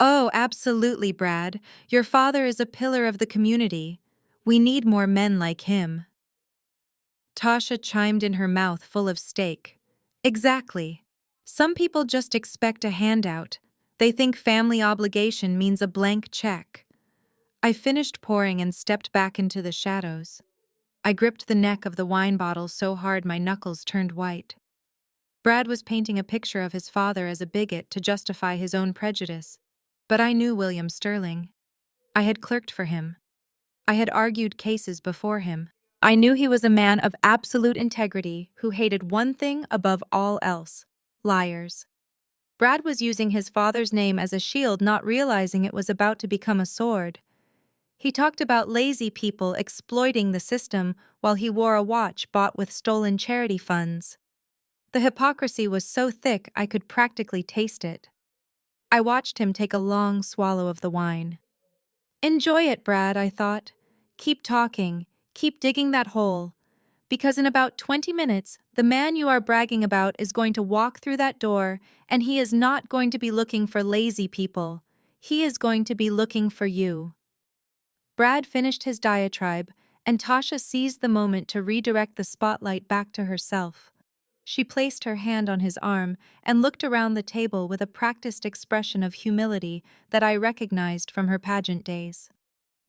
Oh, absolutely, Brad. Your father is a pillar of the community. We need more men like him. Tasha chimed in, her mouth full of steak. Exactly. Some people just expect a handout. They think family obligation means a blank check. I finished pouring and stepped back into the shadows. I gripped the neck of the wine bottle so hard my knuckles turned white. Brad was painting a picture of his father as a bigot to justify his own prejudice. But I knew William Sterling. I had clerked for him. I had argued cases before him. I knew he was a man of absolute integrity who hated one thing above all else: liars. Brad was using his father's name as a shield, not realizing it was about to become a sword. He talked about lazy people exploiting the system while he wore a watch bought with stolen charity funds. The hypocrisy was so thick I could practically taste it. I watched him take a long swallow of the wine. Enjoy it, Brad, I thought. Keep talking, keep digging that hole. Because in about 20 minutes, the man you are bragging about is going to walk through that door, and he is not going to be looking for lazy people. He is going to be looking for you. Brad finished his diatribe, and Tasha seized the moment to redirect the spotlight back to herself. She placed her hand on his arm and looked around the table with a practiced expression of humility that I recognized from her pageant days.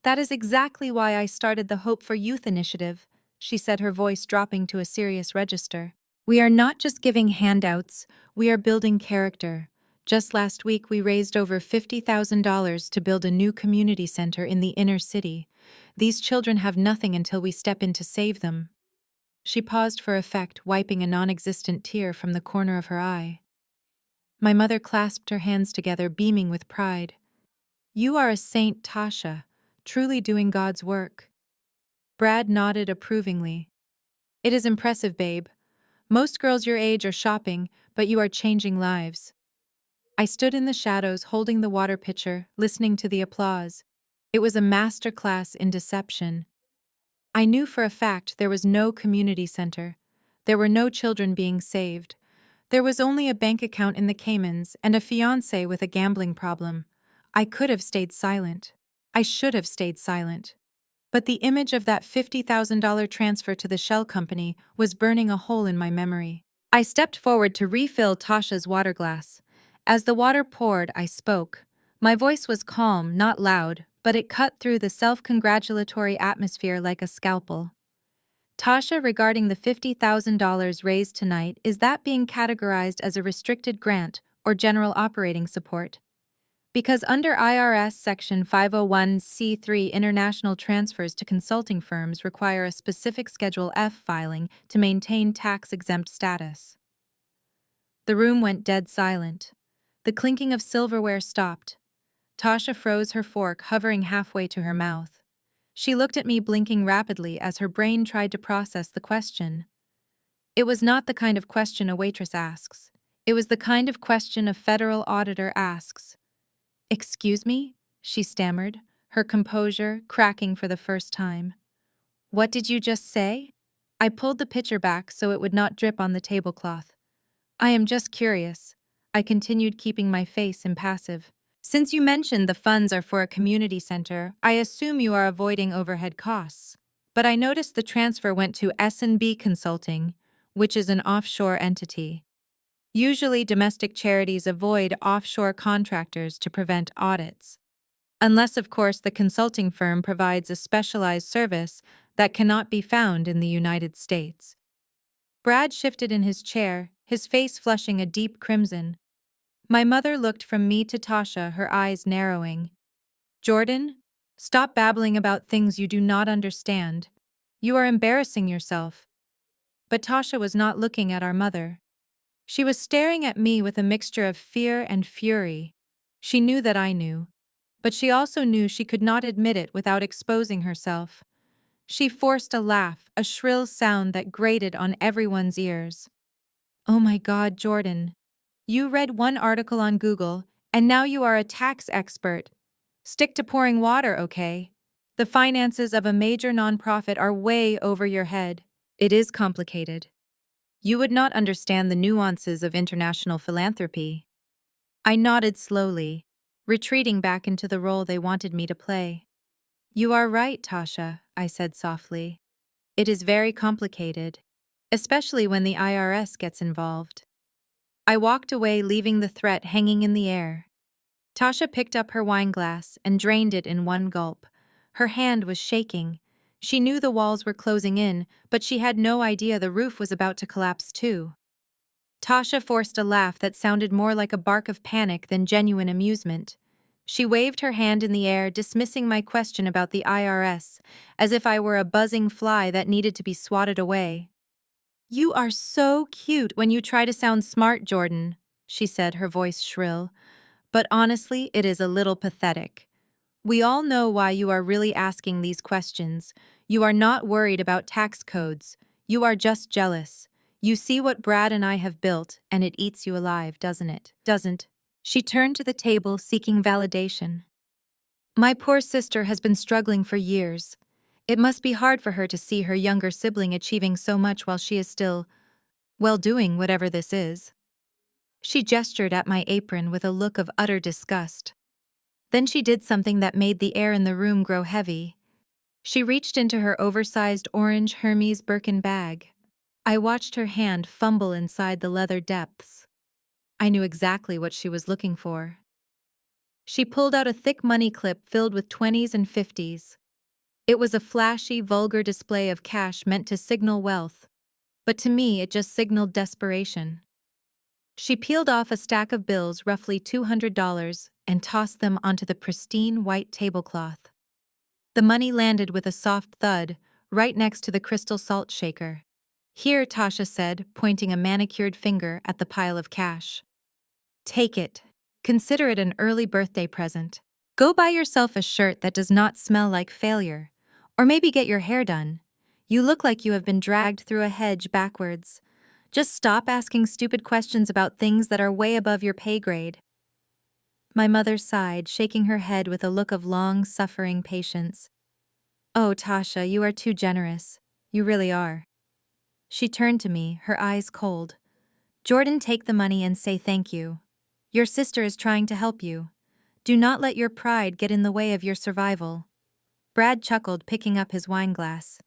That is exactly why I started the Hope for Youth initiative, she said, her voice dropping to a serious register. We are not just giving handouts, we are building character. Just last week we raised over $50,000 to build a new community center in the inner city. These children have nothing until we step in to save them. She paused for effect, wiping a non-existent tear from the corner of her eye. My mother clasped her hands together, beaming with pride. You are a saint, Tasha, truly doing God's work. Brad nodded approvingly. It is impressive, babe. Most girls your age are shopping, but you are changing lives. I stood in the shadows holding the water pitcher, listening to the applause. It was a master class in deception. I knew for a fact there was no community center. There were no children being saved. There was only a bank account in the Caymans and a fiancé with a gambling problem. I could have stayed silent. I should have stayed silent. But the image of that $50,000 transfer to the shell company was burning a hole in my memory. I stepped forward to refill Tasha's water glass. As the water poured, I spoke. My voice was calm, not loud, but it cut through the self-congratulatory atmosphere like a scalpel. Tasha, regarding the $50,000 raised tonight, is that being categorized as a restricted grant or general operating support? Because under IRS Section 501c3, international transfers to consulting firms require a specific Schedule F filing to maintain tax-exempt status. The room went dead silent. The clinking of silverware stopped. Tasha froze, her fork hovering halfway to her mouth. She looked at me, blinking rapidly as her brain tried to process the question. It was not the kind of question a waitress asks. It was the kind of question a federal auditor asks. Excuse me? She stammered, her composure cracking for the first time. What did you just say? I pulled the pitcher back so it would not drip on the tablecloth. I am just curious. I continued, keeping my face impassive. Since you mentioned the funds are for a community center, I assume you are avoiding overhead costs. But I noticed the transfer went to S&B Consulting, which is an offshore entity. Usually, domestic charities avoid offshore contractors to prevent audits. Unless, of course, the consulting firm provides a specialized service that cannot be found in the United States. Brad shifted in his chair, his face flushing a deep crimson. My mother looked from me to Tasha, her eyes narrowing. Jordan, stop babbling about things you do not understand. You are embarrassing yourself. But Tasha was not looking at our mother. She was staring at me with a mixture of fear and fury. She knew that I knew, but she also knew she could not admit it without exposing herself. She forced a laugh, a shrill sound that grated on everyone's ears. Oh my God, Jordan. You read one article on Google, and now you are a tax expert. Stick to pouring water, okay? The finances of a major nonprofit are way over your head. It is complicated. You would not understand the nuances of international philanthropy. I nodded slowly, retreating back into the role they wanted me to play. You are right, Tasha, I said softly. It is very complicated, especially when the IRS gets involved. I walked away, leaving the threat hanging in the air. Tasha picked up her wineglass and drained it in one gulp. Her hand was shaking. She knew the walls were closing in, but she had no idea the roof was about to collapse too. Tasha forced a laugh that sounded more like a bark of panic than genuine amusement. She waved her hand in the air, dismissing my question about the IRS, as if I were a buzzing fly that needed to be swatted away. You are so cute when you try to sound smart, Jordan, she said, her voice shrill. But honestly, it is a little pathetic. We all know why you are really asking these questions. You are not worried about tax codes. You are just jealous. You see what Brad and I have built, and it eats you alive, doesn't it? Doesn't? She turned to the table, seeking validation. My poor sister has been struggling for years. It must be hard for her to see her younger sibling achieving so much while she is still, well, doing whatever this is. She gestured at my apron with a look of utter disgust. Then she did something that made the air in the room grow heavy. She reached into her oversized orange Hermes Birkin bag. I watched her hand fumble inside the leather depths. I knew exactly what she was looking for. She pulled out a thick money clip filled with 20s and 50s. It was a flashy, vulgar display of cash meant to signal wealth, but to me it just signaled desperation. She peeled off a stack of bills, roughly $200, and tossed them onto the pristine white tablecloth. The money landed with a soft thud, right next to the crystal salt shaker. Here, Tasha said, pointing a manicured finger at the pile of cash. Take it. Consider it an early birthday present. Go buy yourself a shirt that does not smell like failure. Or maybe get your hair done. You look like you have been dragged through a hedge backwards. Just stop asking stupid questions about things that are way above your pay grade. My mother sighed, shaking her head with a look of long-suffering patience. Oh, Tasha, you are too generous. You really are. She turned to me, her eyes cold. Jordan, take the money and say thank you. Your sister is trying to help you. Do not let your pride get in the way of your survival. Brad chuckled, picking up his wineglass.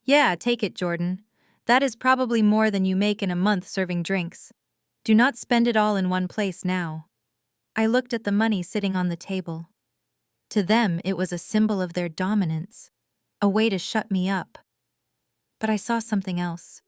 Yeah, take it, Jordan. That is probably more than you make in a month serving drinks. Do not spend it all in one place now. I looked at the money sitting on the table. To them, it was a symbol of their dominance, a way to shut me up. But I saw something else.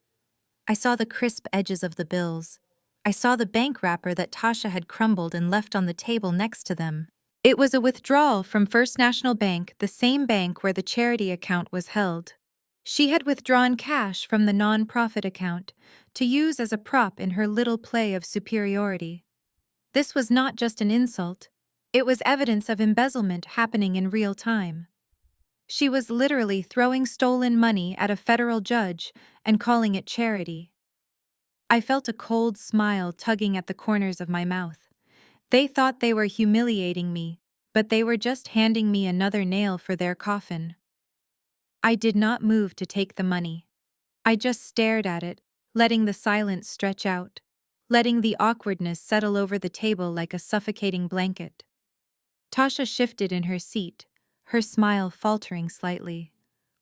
I saw the crisp edges of the bills. I saw the bank wrapper that Tasha had crumbled and left on the table next to them. It was a withdrawal from First National Bank, the same bank where the charity account was held. She had withdrawn cash from the non-profit account to use as a prop in her little play of superiority. This was not just an insult. It was evidence of embezzlement happening in real time. She was literally throwing stolen money at a federal judge and calling it charity. I felt a cold smile tugging at the corners of my mouth. They thought they were humiliating me, but they were just handing me another nail for their coffin. I did not move to take the money. I just stared at it, letting the silence stretch out, letting the awkwardness settle over the table like a suffocating blanket. Tasha shifted in her seat, her smile faltering slightly.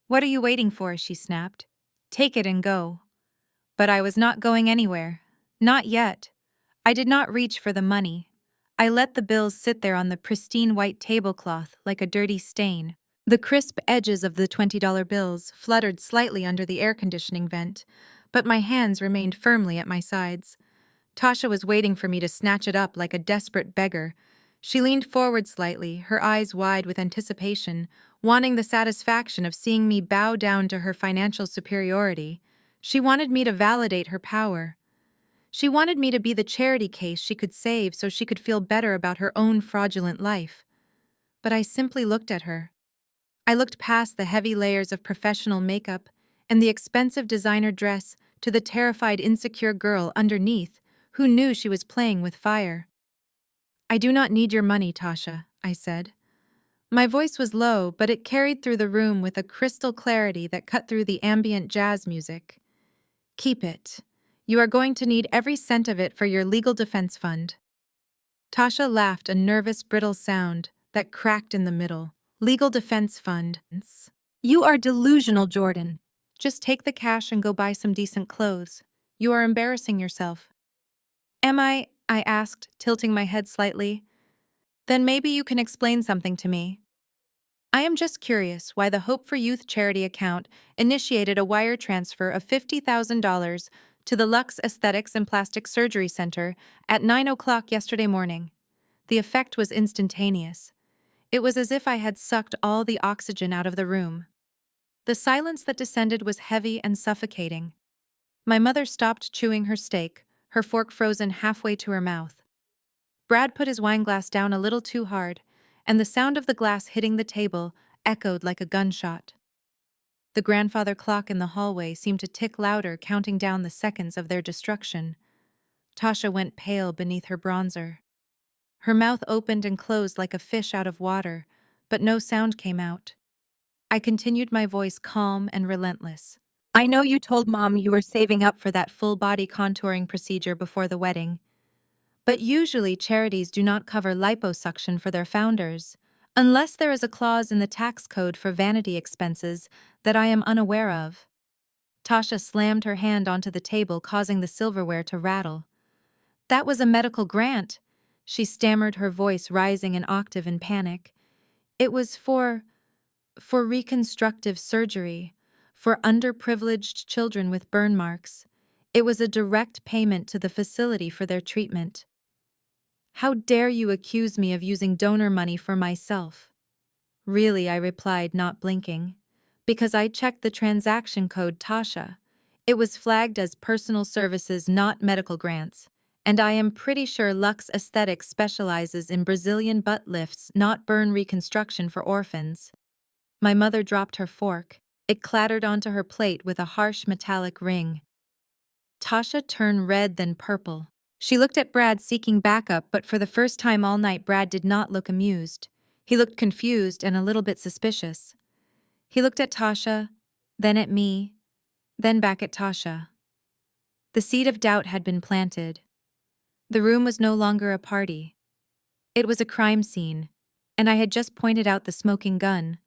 What are you waiting for? She snapped. Take it and go. But I was not going anywhere. Not yet. I did not reach for the money. I let the bills sit there on the pristine white tablecloth like a dirty stain. The crisp edges of the $20 bills fluttered slightly under the air conditioning vent, but my hands remained firmly at my sides. Tasha was waiting for me to snatch it up like a desperate beggar. She leaned forward slightly, her eyes wide with anticipation, wanting the satisfaction of seeing me bow down to her financial superiority. She wanted me to validate her power. She wanted me to be the charity case she could save so she could feel better about her own fraudulent life. But I simply looked at her. I looked past the heavy layers of professional makeup and the expensive designer dress to the terrified, insecure girl underneath who knew she was playing with fire. "I do not need your money, Tasha," I said. My voice was low, but it carried through the room with a crystal clarity that cut through the ambient jazz music. "Keep it. You are going to need every cent of it for your legal defense fund." Tasha laughed, a nervous, brittle sound that cracked in the middle. "Legal defense fund. You are delusional, Jordan. Just take the cash and go buy some decent clothes. You are embarrassing yourself." "Am I?" I asked, tilting my head slightly. "Then maybe you can explain something to me." "I am just curious why the Hope for Youth charity account initiated a wire transfer of $50,000 to the Lux Aesthetics and Plastic Surgery Center at 9 o'clock yesterday morning. The effect was instantaneous. It was as if I had sucked all the oxygen out of the room. The silence that descended was heavy and suffocating. My mother stopped chewing her steak, her fork frozen halfway to her mouth. Brad put his wineglass down a little too hard, and the sound of the glass hitting the table echoed like a gunshot. The grandfather clock in the hallway seemed to tick louder, counting down the seconds of their destruction. Tasha went pale beneath her bronzer. Her mouth opened and closed like a fish out of water, but no sound came out. I continued, my voice calm and relentless. "I know you told Mom you were saving up for that full-body contouring procedure before the wedding. But usually charities do not cover liposuction for their founders, unless there is a clause in the tax code for vanity expenses that I am unaware of." Tasha slammed her hand onto the table, causing the silverware to rattle. "That was a medical grant," she stammered, her voice rising an octave in panic. "It was for reconstructive surgery, for underprivileged children with burn marks. It was a direct payment to the facility for their treatment." "How dare you accuse me of using donor money for myself?" "Really," I replied, not blinking. "Because I checked the transaction code, Tasha. It was flagged as personal services, not medical grants. And I am pretty sure Lux Aesthetics specializes in Brazilian butt lifts, not burn reconstruction for orphans." My mother dropped her fork. It clattered onto her plate with a harsh metallic ring. Tasha turned red, then purple. She looked at Brad, seeking backup, but for the first time all night Brad did not look amused. He looked confused and a little bit suspicious. He looked at Tasha, then at me, then back at Tasha. The seed of doubt had been planted. The room was no longer a party. It was a crime scene, and I had just pointed out the smoking gun.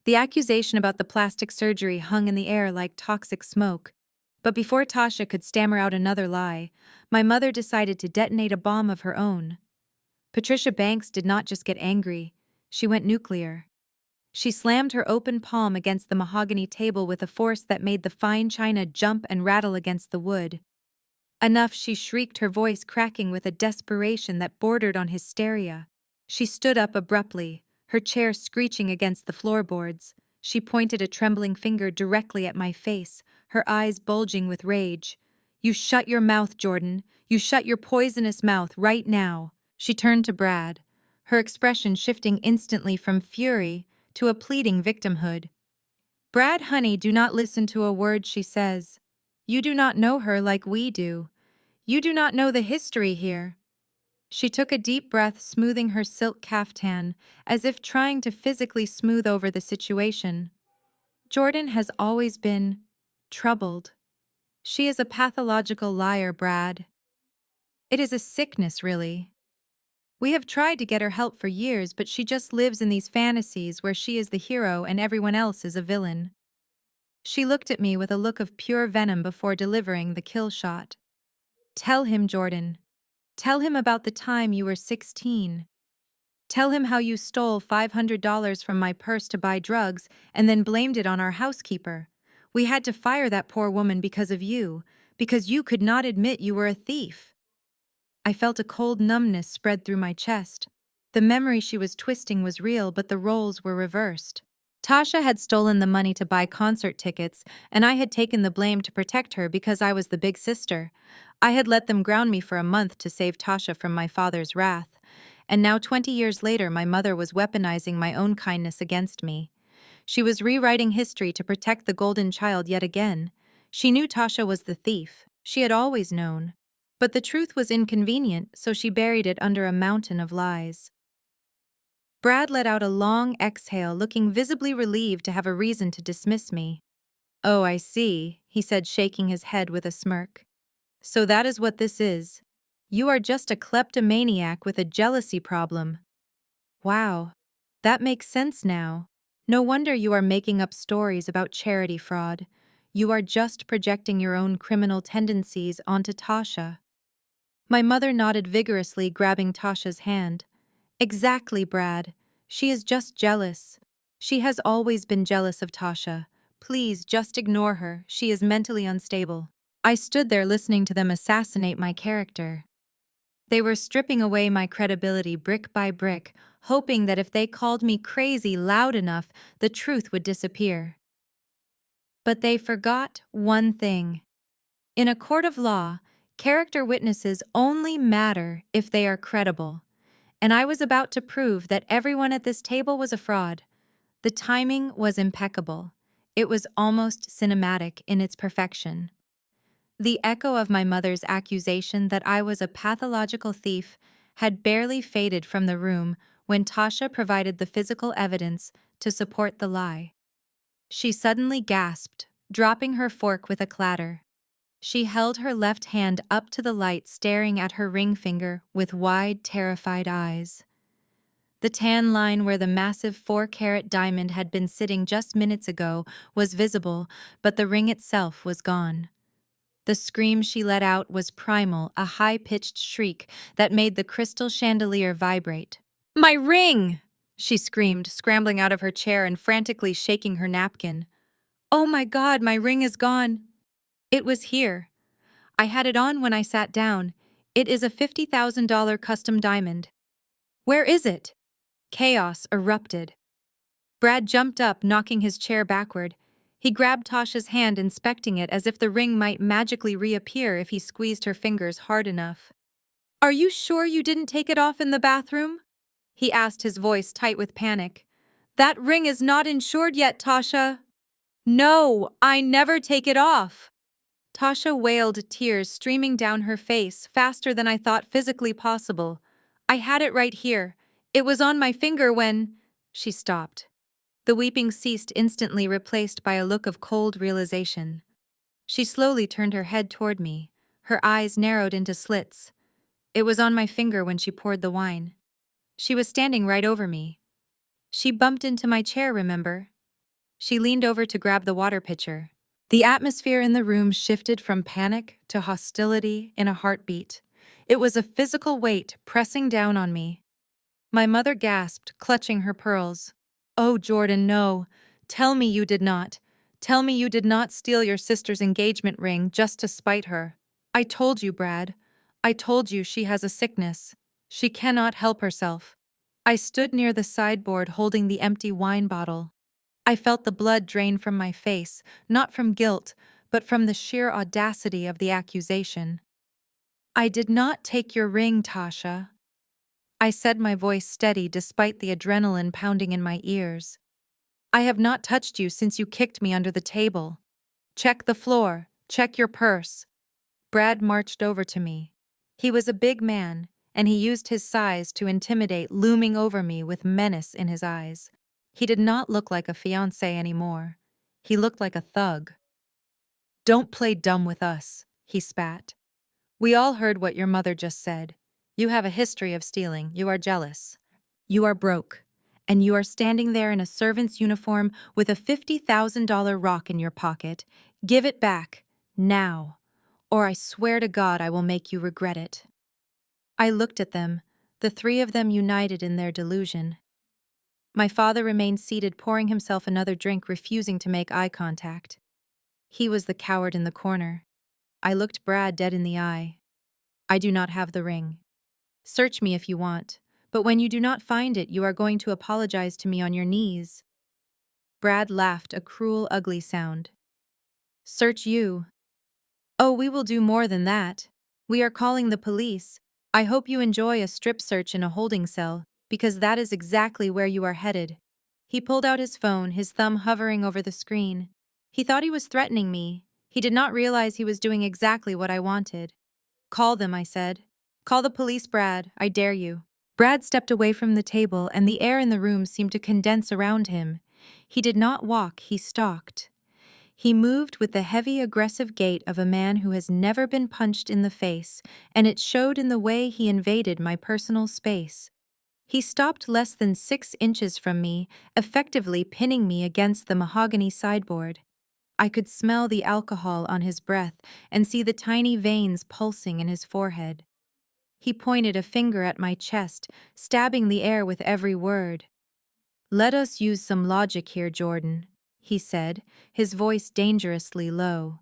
The accusation about the plastic surgery hung in the air like toxic smoke. But before Tasha could stammer out another lie, my mother decided to detonate a bomb of her own. Patricia Banks did not just get angry, she went nuclear. She slammed her open palm against the mahogany table with a force that made the fine china jump and rattle against the wood. "Enough," she shrieked, her voice cracking with a desperation that bordered on hysteria. She stood up abruptly, her chair screeching against the floorboards. She pointed a trembling finger directly at my face, her eyes bulging with rage. "You shut your mouth, Jordan. You shut your poisonous mouth right now." She turned to Brad, her expression shifting instantly from fury to a pleading victimhood. "Brad, honey, do not listen to a word she says. You do not know her like we do. You do not know the history here." She took a deep breath, smoothing her silk caftan, as if trying to physically smooth over the situation. "Jordan has always been troubled. She is a pathological liar, Brad. It is a sickness, really. We have tried to get her help for years, but she just lives in these fantasies where she is the hero and everyone else is a villain." She looked at me with a look of pure venom before delivering the kill shot. "Tell him, Jordan. Tell him about the time you were 16. Tell him how you stole $500 from my purse to buy drugs and then blamed it on our housekeeper. We had to fire that poor woman because of you, because you could not admit you were a thief." I felt a cold numbness spread through my chest. The memory she was twisting was real, but the roles were reversed. Tasha had stolen the money to buy concert tickets, and I had taken the blame to protect her because I was the big sister. I had let them ground me for a month to save Tasha from my father's wrath, and now 20 years later my mother was weaponizing my own kindness against me. She was rewriting history to protect the golden child yet again. She knew Tasha was the thief. She had always known. But the truth was inconvenient, so she buried it under a mountain of lies. Brad let out a long exhale, looking visibly relieved to have a reason to dismiss me. "Oh, I see," he said, shaking his head with a smirk. "So that is what this is. You are just a kleptomaniac with a jealousy problem." Wow. That makes sense now. No wonder you are making up stories about charity fraud. You are just projecting your own criminal tendencies onto Tasha. My mother nodded vigorously, grabbing Tasha's hand. "Exactly, Brad. She is just jealous. She has always been jealous of Tasha. Please, just ignore her. She is mentally unstable." I stood there listening to them assassinate my character. They were stripping away my credibility brick by brick, hoping that if they called me crazy loud enough, the truth would disappear. But they forgot one thing. In a court of law, character witnesses only matter if they are credible. And I was about to prove that everyone at this table was a fraud. The timing was impeccable. It was almost cinematic in its perfection. The echo of my mother's accusation that I was a pathological thief had barely faded from the room when Tasha provided the physical evidence to support the lie. She suddenly gasped, dropping her fork with a clatter. She held her left hand up to the light, staring at her ring finger with wide, terrified eyes. The tan line where the massive 4-carat diamond had been sitting just minutes ago was visible, but the ring itself was gone. The scream she let out was primal, a high-pitched shriek that made the crystal chandelier vibrate. "My ring!" she screamed, scrambling out of her chair and frantically shaking her napkin. "Oh my God, my ring is gone!" "It was here. I had it on when I sat down. It is a $50,000 custom diamond." "Where is it?" Chaos erupted. Brad jumped up, knocking his chair backward. He grabbed Tasha's hand, inspecting it as if the ring might magically reappear if he squeezed her fingers hard enough. "Are you sure you didn't take it off in the bathroom?" he asked, his voice tight with panic. "That ring is not insured yet, Tasha." "No, I never take it off." Tasha wailed, tears streaming down her face faster than I thought physically possible. "I had it right here. It was on my finger when—" She stopped. The weeping ceased instantly, replaced by a look of cold realization. She slowly turned her head toward me, her eyes narrowed into slits. "It was on my finger when she poured the wine. She was standing right over me. She bumped into my chair, remember?" She leaned over to grab the water pitcher. The atmosphere in the room shifted from panic to hostility in a heartbeat. It was a physical weight pressing down on me. My mother gasped, clutching her pearls. "Oh, Jordan, no. Tell me you did not. Tell me you did not steal your sister's engagement ring just to spite her." "I told you, Brad. I told you she has a sickness. She cannot help herself." I stood near the sideboard holding the empty wine bottle. I felt the blood drain from my face, not from guilt, but from the sheer audacity of the accusation. "I did not take your ring, Tasha," I said, my voice steady despite the adrenaline pounding in my ears. "I have not touched you since you kicked me under the table. Check the floor, check your purse." Brad marched over to me. He was a big man, and he used his size to intimidate, looming over me with menace in his eyes. He did not look like a fiancé anymore. He looked like a thug. "Don't play dumb with us," he spat. "We all heard what your mother just said. You have a history of stealing. You are jealous. You are broke. And you are standing there in a servant's uniform with a $50,000 rock in your pocket. Give it back, now, or I swear to God I will make you regret it." I looked at them, the three of them united in their delusion. My father remained seated, pouring himself another drink, refusing to make eye contact. He was the coward in the corner. I looked Brad dead in the eye. "I do not have the ring. Search me if you want, but when you do not find it, you are going to apologize to me on your knees." Brad laughed, a cruel, ugly sound. "Search you. Oh, we will do more than that. We are calling the police. I hope you enjoy a strip search in a holding cell, because that is exactly where you are headed. He pulled out his phone, his thumb hovering over the screen. He thought he was threatening me. He did not realize he was doing exactly what I wanted. Call them, I said. Call the police, Brad. I dare you. Brad stepped away from the table, and the air in the room seemed to condense around him. He did not walk, he stalked. He moved with the heavy, aggressive gait of a man who has never been punched in the face, and it showed in the way he invaded my personal space. He stopped less than 6 inches from me, effectively pinning me against the mahogany sideboard. I could smell the alcohol on his breath and see the tiny veins pulsing in his forehead. He pointed a finger at my chest, stabbing the air with every word. "Let us use some logic here, Jordan," he said, his voice dangerously low.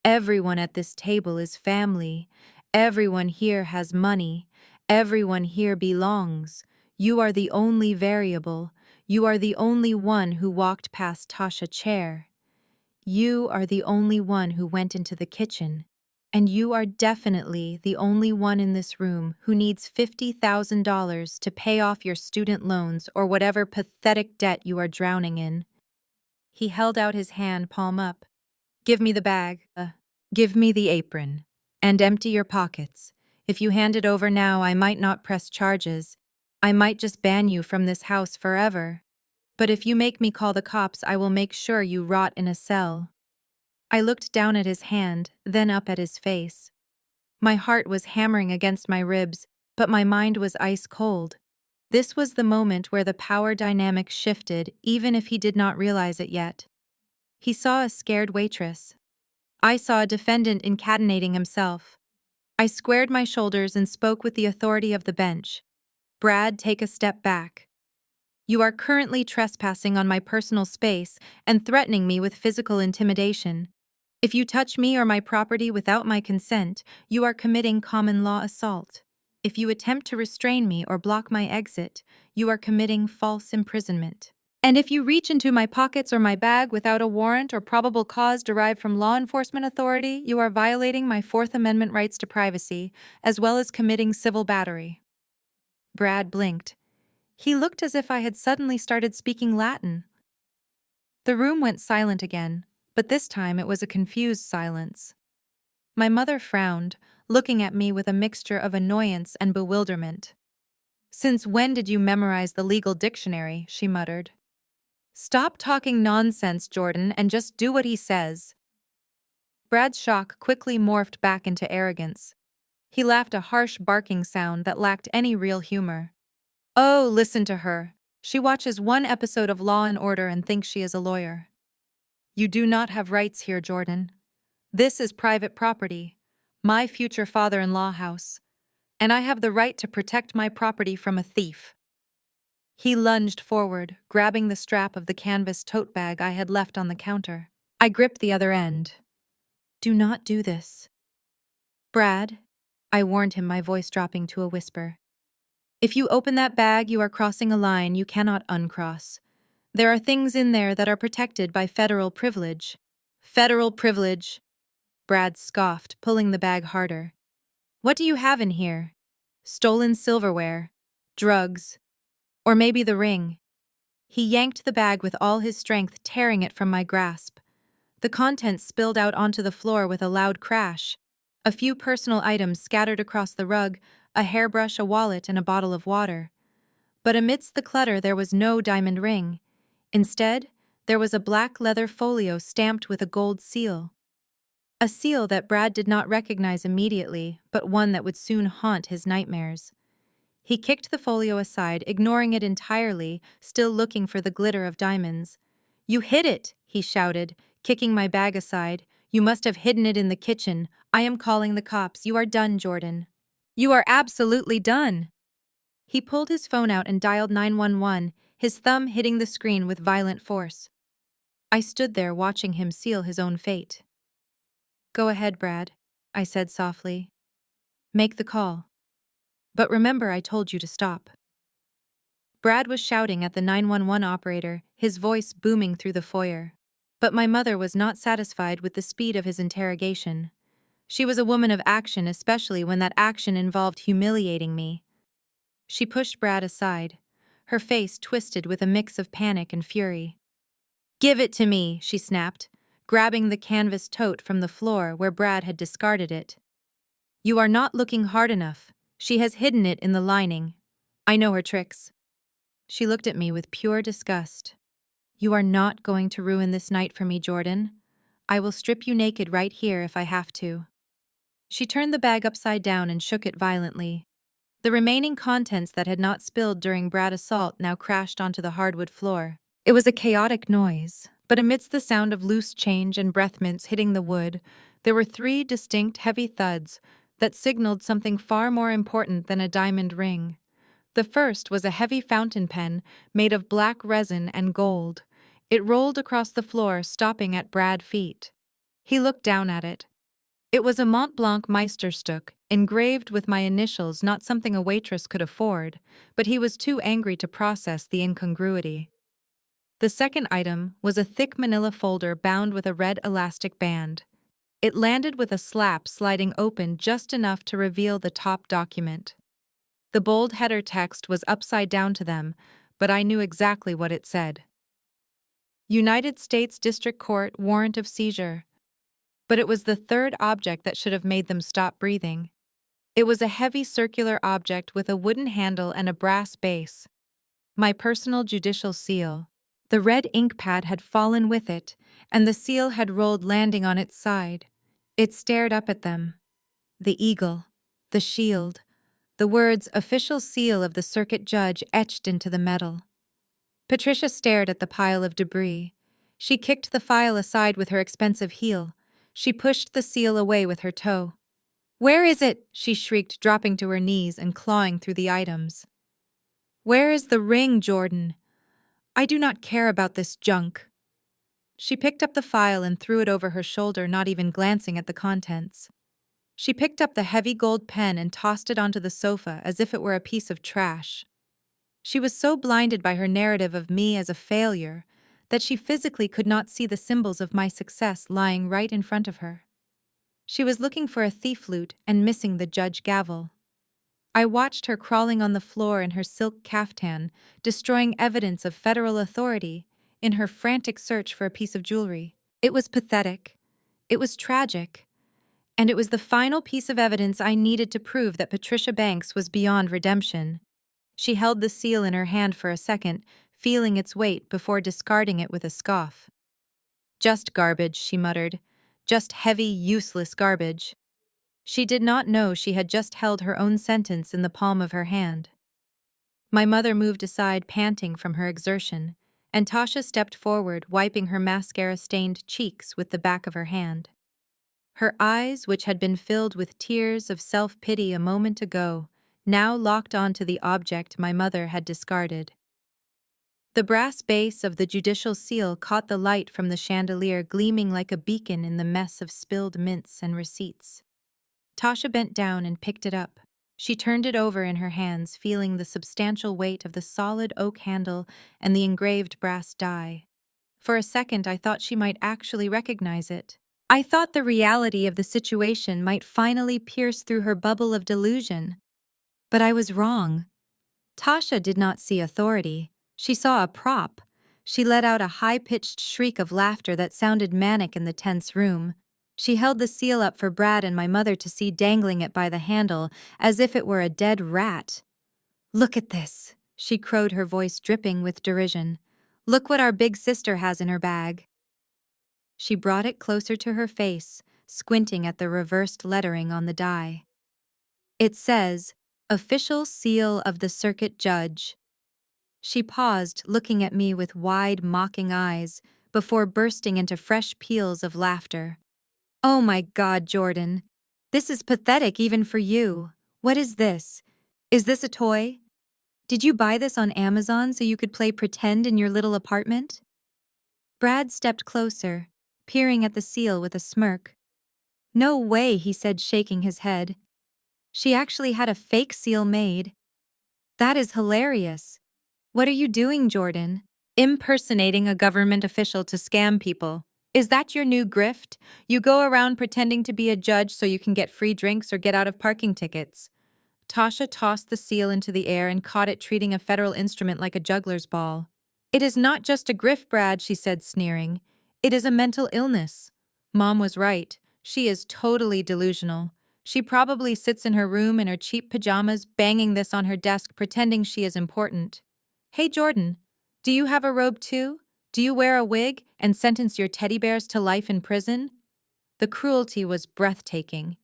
"Everyone at this table is family. Everyone here has money. Everyone here belongs. You are the only variable. You are the only one who walked past Tasha's chair. You are the only one who went into the kitchen. And you are definitely the only one in this room who needs $50,000 to pay off your student loans or whatever pathetic debt you are drowning in." He held out his hand, palm up. "Give me the bag. Give me the apron. And empty your pockets. If you hand it over now, I might not press charges. I might just ban you from this house forever. But if you make me call the cops, I will make sure you rot in a cell." I looked down at his hand, then up at his face. My heart was hammering against my ribs, but my mind was ice cold. This was the moment where the power dynamic shifted, even if he did not realize it yet. He saw a scared waitress. I saw a defendant incatenating himself. I squared my shoulders and spoke with the authority of the bench. "Brad, take a step back. You are currently trespassing on my personal space and threatening me with physical intimidation. If you touch me or my property without my consent, you are committing common law assault. If you attempt to restrain me or block my exit, you are committing false imprisonment. And if you reach into my pockets or my bag without a warrant or probable cause derived from law enforcement authority, you are violating my Fourth Amendment rights to privacy, as well as committing civil battery." Brad blinked. He looked as if I had suddenly started speaking Latin. The room went silent again, but this time it was a confused silence. My mother frowned, looking at me with a mixture of annoyance and bewilderment. "Since when did you memorize the legal dictionary?" she muttered. "Stop talking nonsense, Jordan, and just do what he says." Brad's shock quickly morphed back into arrogance. He laughed a harsh barking sound that lacked any real humor. "Oh, listen to her. She watches one episode of Law and Order and thinks she is a lawyer. You do not have rights here, Jordan. This is private property, my future father-in-law house, and I have the right to protect my property from a thief." He lunged forward, grabbing the strap of the canvas tote bag I had left on the counter. I gripped the other end. "Do not do this." "Brad," I warned him, my voice dropping to a whisper. "If you open that bag, you are crossing a line you cannot uncross. There are things in there that are protected by federal privilege." "Federal privilege," Brad scoffed, pulling the bag harder. "What do you have in here? Stolen silverware, drugs, or maybe the ring?" He yanked the bag with all his strength, tearing it from my grasp. The contents spilled out onto the floor with a loud crash. A few personal items scattered across the rug, a hairbrush, a wallet, and a bottle of water. But amidst the clutter there was no diamond ring. Instead, there was a black leather folio stamped with a gold seal. A seal that Brad did not recognize immediately, but one that would soon haunt his nightmares. He kicked the folio aside, ignoring it entirely, still looking for the glitter of diamonds. "You hid it," he shouted, kicking my bag aside. "You must have hidden it in the kitchen. I am calling the cops. You are done, Jordan. You are absolutely done." He pulled his phone out and dialed 911, his thumb hitting the screen with violent force. I stood there watching him seal his own fate. "Go ahead, Brad," I said softly. "Make the call. But remember, I told you to stop." Brad was shouting at the 911 operator, his voice booming through the foyer. But my mother was not satisfied with the speed of his interrogation. She was a woman of action, especially when that action involved humiliating me. She pushed Brad aside, her face twisted with a mix of panic and fury. "Give it to me," she snapped, grabbing the canvas tote from the floor where Brad had discarded it. "You are not looking hard enough. She has hidden it in the lining. I know her tricks." She looked at me with pure disgust. "You are not going to ruin this night for me, Jordan. I will strip you naked right here if I have to." She turned the bag upside down and shook it violently. The remaining contents that had not spilled during Brad's assault now crashed onto the hardwood floor. It was a chaotic noise, but amidst the sound of loose change and breath mints hitting the wood, there were three distinct heavy thuds that signaled something far more important than a diamond ring. The first was a heavy fountain pen made of black resin and gold. It rolled across the floor, stopping at Brad's feet. He looked down at it. It was a Mont Blanc Meisterstück, engraved with my initials, not something a waitress could afford, but he was too angry to process the incongruity. The second item was a thick manila folder bound with a red elastic band. It landed with a slap, sliding open just enough to reveal the top document. The bold header text was upside down to them, but I knew exactly what it said. United States District Court warrant of seizure. But it was the third object that should have made them stop breathing. It was a heavy circular object with a wooden handle and a brass base. My personal judicial seal. The red ink pad had fallen with it, and the seal had rolled, landing on its side. It stared up at them. The eagle, the shield, the words "official seal of the circuit judge" etched into the metal. Patricia stared at the pile of debris. She kicked the file aside with her expensive heel. She pushed the seal away with her toe. "Where is it?" she shrieked, dropping to her knees and clawing through the items. "Where is the ring, Jordan? I do not care about this junk." She picked up the file and threw it over her shoulder, not even glancing at the contents. She picked up the heavy gold pen and tossed it onto the sofa as if it were a piece of trash. She was so blinded by her narrative of me as a failure that she physically could not see the symbols of my success lying right in front of her. She was looking for a thief loot and missing the judge gavel. I watched her crawling on the floor in her silk caftan, destroying evidence of federal authority in her frantic search for a piece of jewelry. It was pathetic. It was tragic. And it was the final piece of evidence I needed to prove that Patricia Banks was beyond redemption. She held the seal in her hand for a second, feeling its weight before discarding it with a scoff. "Just garbage," she muttered. "Just heavy, useless garbage." She did not know she had just held her own sentence in the palm of her hand. My mother moved aside, panting from her exertion, and Tasha stepped forward, wiping her mascara-stained cheeks with the back of her hand. Her eyes, which had been filled with tears of self-pity a moment ago, now locked onto the object my mother had discarded. The brass base of the judicial seal caught the light from the chandelier, gleaming like a beacon in the mess of spilled mints and receipts. Tasha bent down and picked it up. She turned it over in her hands, feeling the substantial weight of the solid oak handle and the engraved brass die. For a second, I thought she might actually recognize it. I thought the reality of the situation might finally pierce through her bubble of delusion. But I was wrong. Tasha did not see authority. She saw a prop. She let out a high-pitched shriek of laughter that sounded manic in the tense room. She held the seal up for Brad and my mother to see, dangling it by the handle, as if it were a dead rat. "Look at this," she crowed, her voice dripping with derision. "Look what our big sister has in her bag." She brought it closer to her face, squinting at the reversed lettering on the die. "It says, 'Official Seal of the Circuit Judge.'" She paused, looking at me with wide, mocking eyes, before bursting into fresh peals of laughter. "Oh my God, Jordan. This is pathetic even for you. What is this? Is this a toy? Did you buy this on Amazon so you could play pretend in your little apartment?" Brad stepped closer, peering at the seal with a smirk. "No way," he said, shaking his head. "She actually had a fake seal made. That is hilarious. What are you doing, Jordan?" "Impersonating a government official to scam people." Is that your new grift? You go around pretending to be a judge so you can get free drinks or get out of parking tickets. Tasha tossed the seal into the air and caught it, treating a federal instrument like a juggler's ball. It is not just a grift, Brad, she said, sneering. It is a mental illness. Mom was right. She is totally delusional. She probably sits in her room in her cheap pajamas, banging this on her desk, pretending she is important. Hey, Jordan, do you have a robe too? Do you wear a wig and sentence your teddy bears to life in prison? The cruelty was breathtaking.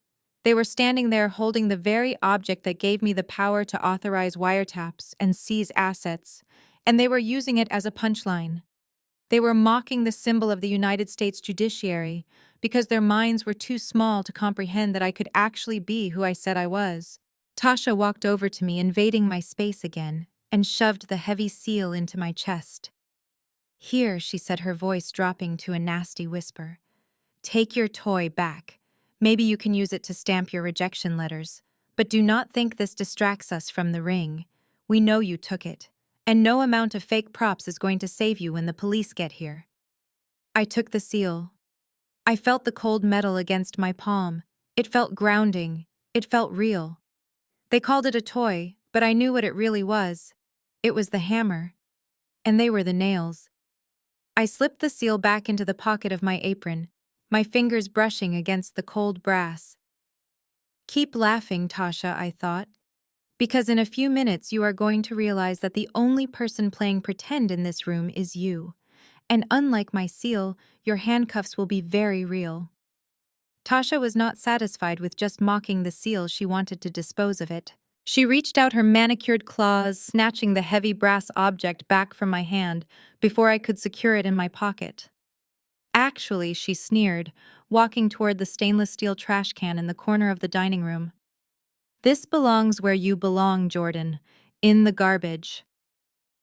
They were standing there holding the very object that gave me the power to authorize wiretaps and seize assets, and they were using it as a punchline. They were mocking the symbol of the United States judiciary because their minds were too small to comprehend that I could actually be who I said I was. Tasha walked over to me, invading my space again, and shoved the heavy seal into my chest. Here, she said, her voice dropping to a nasty whisper. Take your toy back. Maybe you can use it to stamp your rejection letters. But do not think this distracts us from the ring. We know you took it. And no amount of fake props is going to save you when the police get here. I took the seal. I felt the cold metal against my palm. It felt grounding. It felt real. They called it a toy, but I knew what it really was. It was the hammer. And they were the nails. I slipped the seal back into the pocket of my apron, my fingers brushing against the cold brass. Keep laughing, Tasha, I thought, because in a few minutes you are going to realize that the only person playing pretend in this room is you. And unlike my seal, your handcuffs will be very real. Tasha was not satisfied with just mocking the seal. She wanted to dispose of it. She reached out her manicured claws, snatching the heavy brass object back from my hand before I could secure it in my pocket. Actually, she sneered, walking toward the stainless steel trash can in the corner of the dining room. This belongs where you belong, Jordan, in the garbage.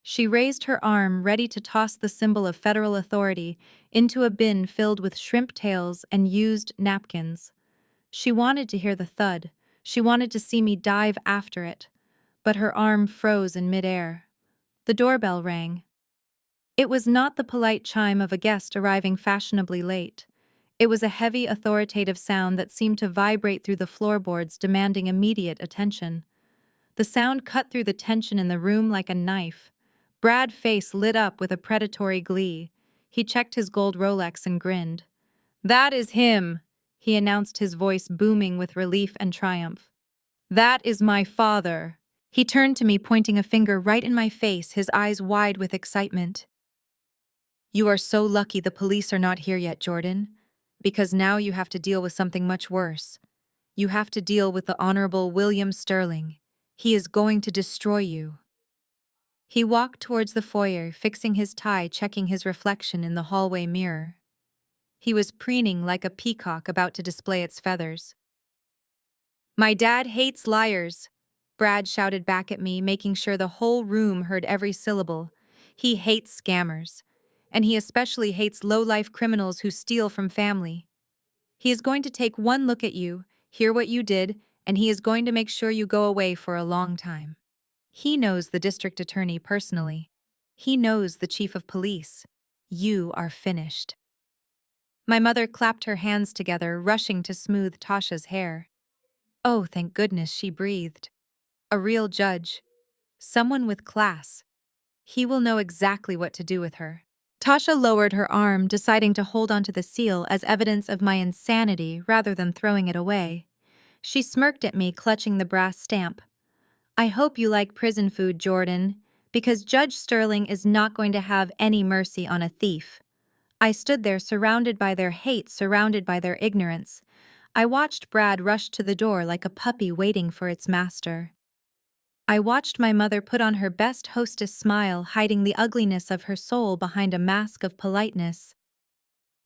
She raised her arm, ready to toss the symbol of federal authority into a bin filled with shrimp tails and used napkins. She wanted to hear the thud. She wanted to see me dive after it. But her arm froze in midair. The doorbell rang. It was not the polite chime of a guest arriving fashionably late. It was a heavy, authoritative sound that seemed to vibrate through the floorboards, demanding immediate attention. The sound cut through the tension in the room like a knife. Brad's face lit up with a predatory glee. He checked his gold Rolex and grinned. "That is him," he announced, his voice booming with relief and triumph. "That is my father." He turned to me, pointing a finger right in my face, his eyes wide with excitement. "You are so lucky the police are not here yet, Jordan, because now you have to deal with something much worse. You have to deal with the Honorable William Sterling. He is going to destroy you." He walked towards the foyer, fixing his tie, checking his reflection in the hallway mirror. He was preening like a peacock about to display its feathers. "My dad hates liars," Brad shouted back at me, making sure the whole room heard every syllable. "He hates scammers. And he especially hates low-life criminals who steal from family. He is going to take one look at you, hear what you did, and he is going to make sure you go away for a long time. He knows the district attorney personally. He knows the chief of police. You are finished." My mother clapped her hands together, rushing to smooth Tasha's hair. "Oh, thank goodness," she breathed. "A real judge. Someone with class. He will know exactly what to do with her." Tasha lowered her arm, deciding to hold onto the seal as evidence of my insanity rather than throwing it away. She smirked at me, clutching the brass stamp. "I hope you like prison food, Jordan, because Judge Sterling is not going to have any mercy on a thief." I stood there, surrounded by their hate, surrounded by their ignorance. I watched Brad rush to the door like a puppy waiting for its master. I watched my mother put on her best hostess smile, hiding the ugliness of her soul behind a mask of politeness.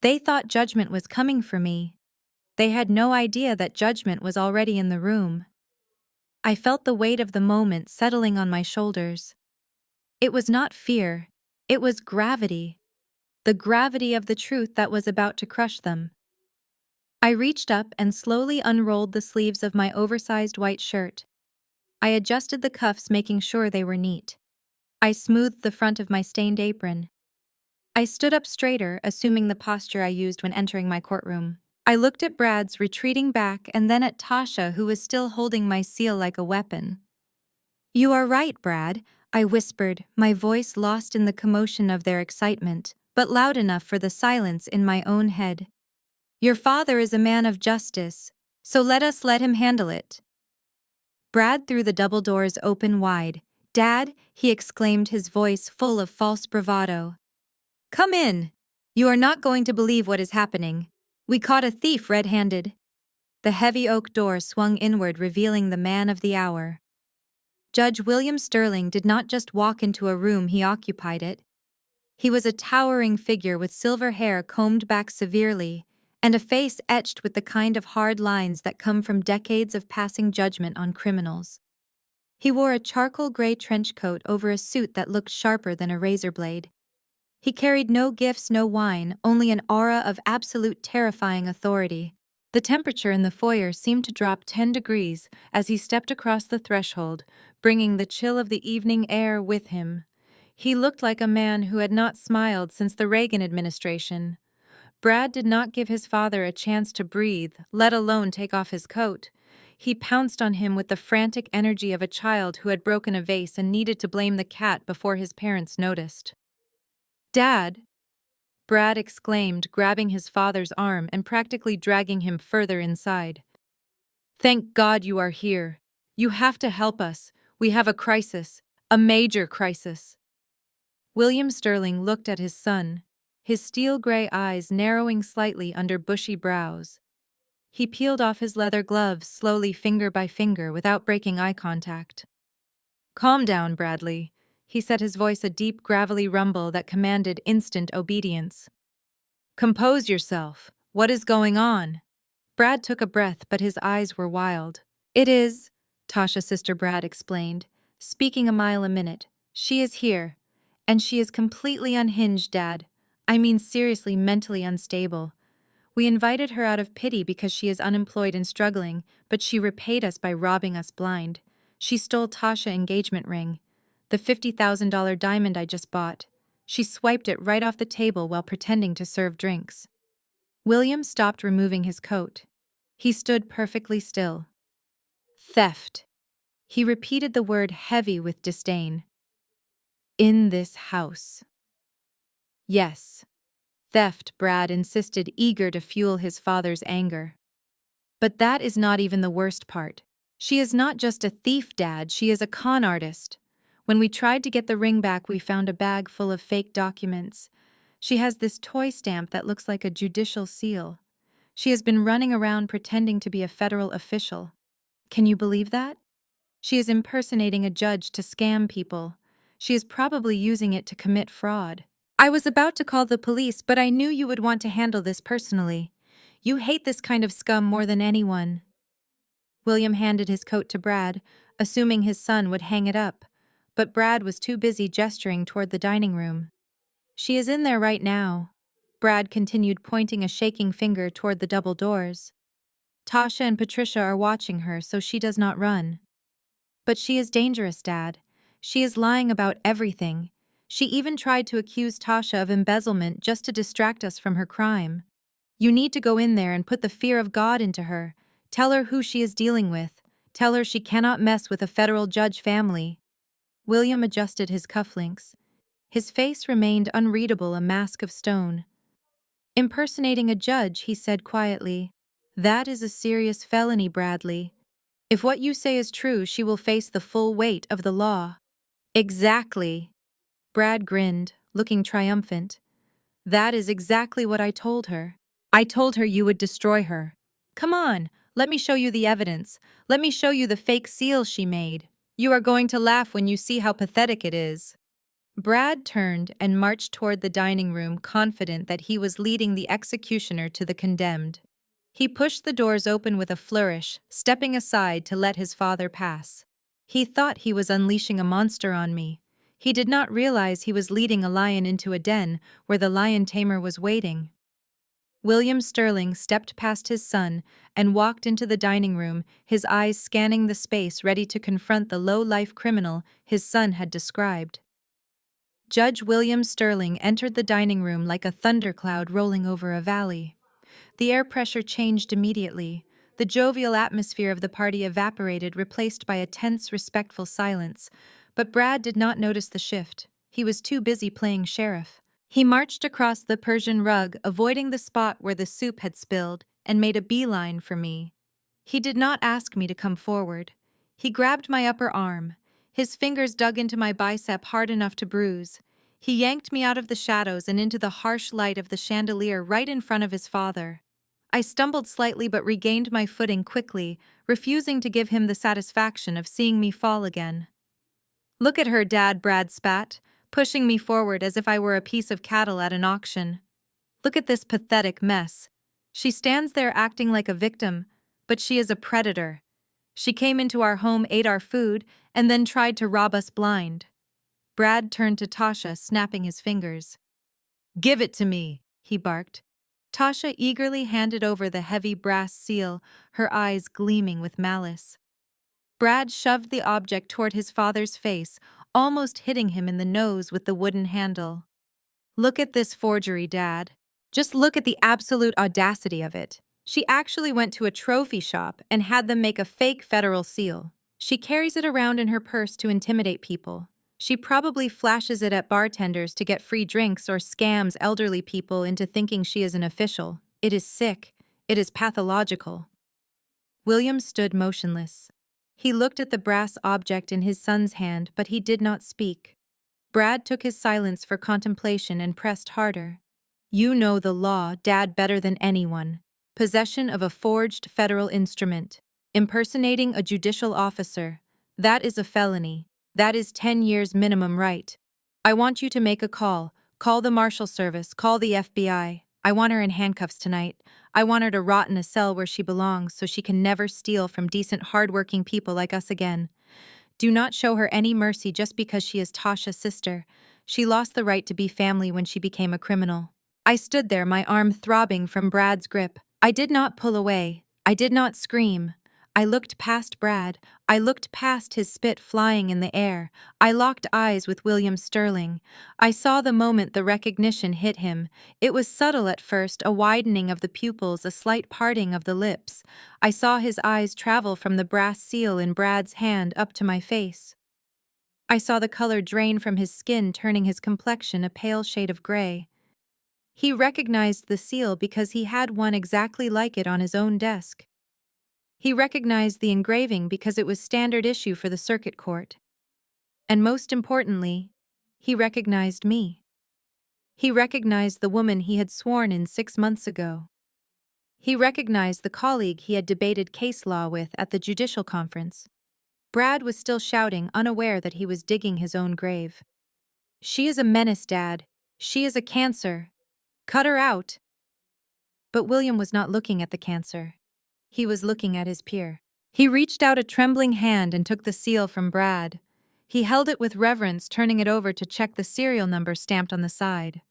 They thought judgment was coming for me. They had no idea that judgment was already in the room. I felt the weight of the moment settling on my shoulders. It was not fear, it was gravity. The gravity of the truth that was about to crush them. I reached up and slowly unrolled the sleeves of my oversized white shirt. I adjusted the cuffs, making sure they were neat. I smoothed the front of my stained apron. I stood up straighter, assuming the posture I used when entering my courtroom. I looked at Brad's retreating back and then at Tasha, who was still holding my seal like a weapon. "You are right, Brad," I whispered, my voice lost in the commotion of their excitement, but loud enough for the silence in my own head. "Your father is a man of justice, so let him handle it." Brad threw the double doors open wide. "Dad," he exclaimed, his voice full of false bravado. "Come in. You are not going to believe what is happening. We caught a thief red-handed." The heavy oak door swung inward, revealing the man of the hour. Judge William Sterling did not just walk into a room, he occupied it. He was a towering figure with silver hair combed back severely, and a face etched with the kind of hard lines that come from decades of passing judgment on criminals. He wore a charcoal gray trench coat over a suit that looked sharper than a razor blade. He carried no gifts, no wine, only an aura of absolute terrifying authority. The temperature in the foyer seemed to drop 10 degrees as he stepped across the threshold, bringing the chill of the evening air with him. He looked like a man who had not smiled since the Reagan administration. Brad did not give his father a chance to breathe, let alone take off his coat. He pounced on him with the frantic energy of a child who had broken a vase and needed to blame the cat before his parents noticed. "Dad!" Brad exclaimed, grabbing his father's arm and practically dragging him further inside. "Thank God you are here. You have to help us. We have a crisis. A major crisis." William Sterling looked at his son, his steel-gray eyes narrowing slightly under bushy brows. He peeled off his leather gloves slowly, finger by finger, without breaking eye contact. "Calm down, Bradley," he said, his voice a deep, gravelly rumble that commanded instant obedience. "Compose yourself. What is going on?" Brad took a breath, but his eyes were wild. "It is," Tasha, sister Brad explained, speaking a mile a minute. "She is here. And she is completely unhinged, Dad. I mean seriously mentally unstable. We invited her out of pity because she is unemployed and struggling, but she repaid us by robbing us blind. She stole Tasha's engagement ring, the $50,000 diamond I just bought. She swiped it right off the table while pretending to serve drinks." William stopped removing his coat. He stood perfectly still. "Theft." He repeated the word, heavy with disdain. "In this house." "Yes. Theft," Brad insisted, eager to fuel his father's anger. "But that is not even the worst part. She is not just a thief, Dad, she is a con artist. When we tried to get the ring back, we found a bag full of fake documents. She has this toy stamp that looks like a judicial seal. She has been running around pretending to be a federal official. Can you believe that? She is impersonating a judge to scam people. She is probably using it to commit fraud. I was about to call the police, but I knew you would want to handle this personally. You hate this kind of scum more than anyone." William handed his coat to Brad, assuming his son would hang it up, but Brad was too busy gesturing toward the dining room. "She is in there right now," Brad continued, pointing a shaking finger toward the double doors. "Tasha and Patricia are watching her so she does not run." "But she is dangerous, Dad. She is lying about everything. She even tried to accuse Tasha of embezzlement just to distract us from her crime. You need to go in there and put the fear of God into her. Tell her who she is dealing with. Tell her she cannot mess with a federal judge family." William adjusted his cufflinks. His face remained unreadable, a mask of stone. "Impersonating a judge," he said quietly. "That is a serious felony, Bradley. If what you say is true, she will face the full weight of the law." "Exactly." Brad grinned, looking triumphant. "That is exactly what I told her. I told her you would destroy her. Come on, let me show you the evidence. Let me show you the fake seal she made. You are going to laugh when you see how pathetic it is." Brad turned and marched toward the dining room, confident that he was leading the executioner to the condemned. He pushed the doors open with a flourish, stepping aside to let his father pass. He thought he was unleashing a monster on me. He did not realize he was leading a lion into a den where the lion tamer was waiting. William Sterling stepped past his son and walked into the dining room, his eyes scanning the space, ready to confront the low-life criminal his son had described. Judge William Sterling entered the dining room like a thundercloud rolling over a valley. The air pressure changed immediately. The jovial atmosphere of the party evaporated, replaced by a tense, respectful silence. But Brad did not notice the shift. He was too busy playing sheriff. He marched across the Persian rug, avoiding the spot where the soup had spilled, and made a beeline for me. He did not ask me to come forward. He grabbed my upper arm. His fingers dug into my bicep hard enough to bruise. He yanked me out of the shadows and into the harsh light of the chandelier right in front of his father. I stumbled slightly but regained my footing quickly, refusing to give him the satisfaction of seeing me fall again. "Look at her, Dad," Brad spat, pushing me forward as if I were a piece of cattle at an auction. "Look at this pathetic mess. She stands there acting like a victim, but she is a predator. She came into our home, ate our food, and then tried to rob us blind." Brad turned to Tasha, snapping his fingers. "Give it to me," he barked. Tasha eagerly handed over the heavy brass seal, her eyes gleaming with malice. Brad shoved the object toward his father's face, almost hitting him in the nose with the wooden handle. "Look at this forgery, Dad. Just look at the absolute audacity of it. She actually went to a trophy shop and had them make a fake federal seal. She carries it around in her purse to intimidate people. She probably flashes it at bartenders to get free drinks or scams elderly people into thinking she is an official. It is sick. It is pathological." William stood motionless. He looked at the brass object in his son's hand, but he did not speak. Brad took his silence for contemplation and pressed harder. "You know the law, Dad, better than anyone. Possession of a forged federal instrument, impersonating a judicial officer, that is a felony. That is 10 years minimum, right? I want you to make a call. Call the Marshal Service, call the FBI. I want her in handcuffs tonight. I want her to rot in a cell where she belongs so she can never steal from decent, hard-working people like us again. Do not show her any mercy just because she is Tasha's sister. She lost the right to be family when she became a criminal." I stood there, my arm throbbing from Brad's grip. I did not pull away. I did not scream. I looked past Brad. I looked past his spit flying in the air. I locked eyes with William Sterling. I saw the moment the recognition hit him. It was subtle at first, a widening of the pupils, a slight parting of the lips. I saw his eyes travel from the brass seal in Brad's hand up to my face. I saw the color drain from his skin, turning his complexion a pale shade of gray. He recognized the seal because he had one exactly like it on his own desk. He recognized the engraving because it was standard issue for the circuit court. And most importantly, he recognized me. He recognized the woman he had sworn in 6 months ago. He recognized the colleague he had debated case law with at the judicial conference. Brad was still shouting, unaware that he was digging his own grave. "She is a menace, Dad. She is a cancer. Cut her out." But William was not looking at the cancer. He was looking at his peer. He reached out a trembling hand and took the seal from Brad. He held it with reverence, turning it over to check the serial number stamped on the side.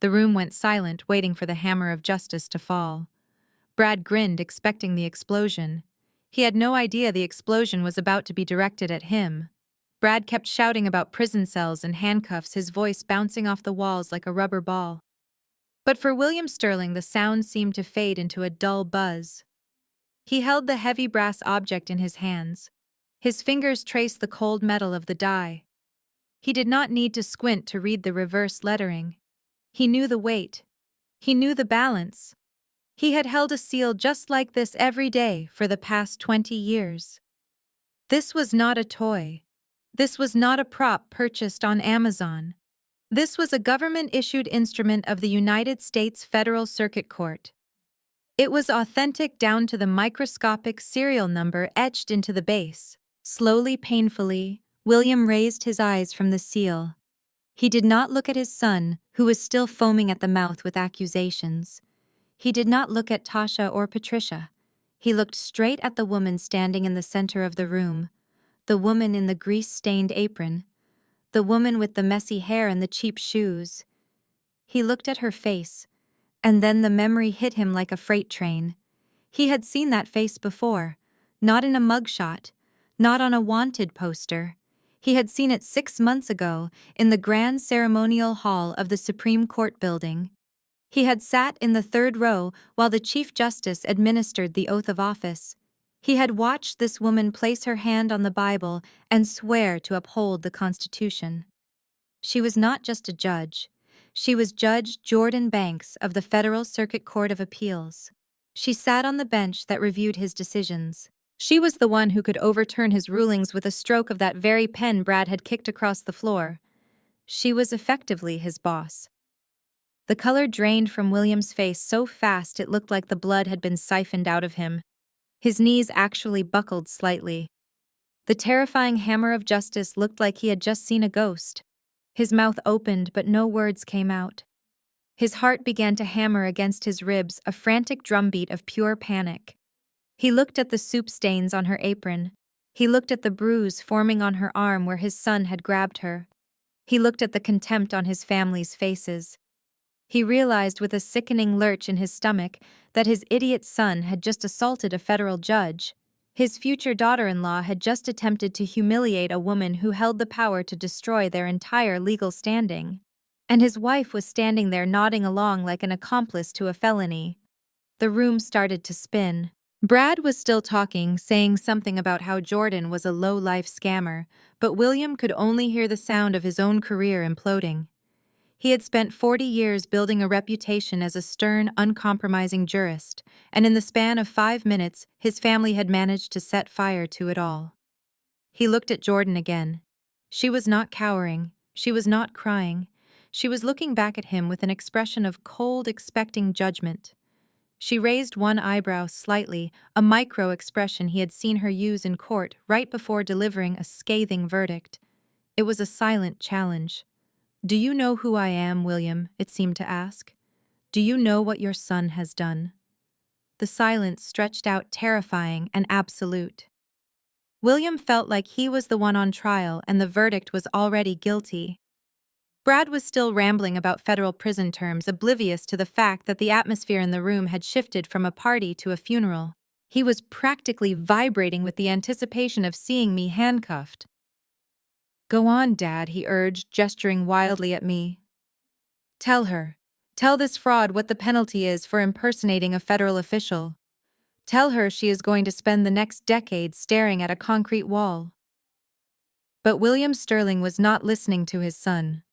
The room went silent, waiting for the hammer of justice to fall. Brad grinned, expecting the explosion. He had no idea the explosion was about to be directed at him. Brad kept shouting about prison cells and handcuffs, his voice bouncing off the walls like a rubber ball. But for William Sterling, the sound seemed to fade into a dull buzz. He held the heavy brass object in his hands. His fingers traced the cold metal of the die. He did not need to squint to read the reverse lettering. He knew the weight. He knew the balance. He had held a seal just like this every day for the past 20 years. This was not a toy. This was not a prop purchased on Amazon. This was a government-issued instrument of the United States Federal Circuit Court. It was authentic down to the microscopic serial number etched into the base. Slowly, painfully, William raised his eyes from the seal. He did not look at his son, who was still foaming at the mouth with accusations. He did not look at Tasha or Patricia. He looked straight at the woman standing in the center of the room, the woman in the grease-stained apron, the woman with the messy hair and the cheap shoes. He looked at her face, and then the memory hit him like a freight train. He had seen that face before, not in a mugshot, not on a wanted poster. He had seen it 6 months ago in the grand ceremonial hall of the Supreme Court building. He had sat in the third row while the Chief Justice administered the oath of office. He had watched this woman place her hand on the Bible and swear to uphold the Constitution. She was not just a judge. She was Judge Jordan Banks of the Federal Circuit Court of Appeals. She sat on the bench that reviewed his decisions. She was the one who could overturn his rulings with a stroke of that very pen Brad had kicked across the floor. She was effectively his boss. The color drained from William's face so fast it looked like the blood had been siphoned out of him. His knees actually buckled slightly. The terrifying hammer of justice looked like he had just seen a ghost. His mouth opened, but no words came out. His heart began to hammer against his ribs, a frantic drumbeat of pure panic. He looked at the soup stains on her apron. He looked at the bruise forming on her arm where his son had grabbed her. He looked at the contempt on his family's faces. He realized with a sickening lurch in his stomach that his idiot son had just assaulted a federal judge. His future daughter-in-law had just attempted to humiliate a woman who held the power to destroy their entire legal standing. And his wife was standing there nodding along like an accomplice to a felony. The room started to spin. Brad was still talking, saying something about how Jordan was a low-life scammer, but William could only hear the sound of his own career imploding. He had spent 40 years building a reputation as a stern, uncompromising jurist, and in the span of 5 minutes, his family had managed to set fire to it all. He looked at Jordan again. She was not cowering. She was not crying. She was looking back at him with an expression of cold, expecting judgment. She raised one eyebrow slightly, a micro-expression he had seen her use in court right before delivering a scathing verdict. It was a silent challenge. "Do you know who I am, William?" it seemed to ask. "Do you know what your son has done?" The silence stretched out terrifying and absolute. William felt like he was the one on trial and the verdict was already guilty. Brad was still rambling about federal prison terms, oblivious to the fact that the atmosphere in the room had shifted from a party to a funeral. He was practically vibrating with the anticipation of seeing me handcuffed. "Go on, Dad," he urged, gesturing wildly at me. "Tell her. Tell this fraud what the penalty is for impersonating a federal official. Tell her she is going to spend the next decade staring at a concrete wall." But William Sterling was not listening to his son.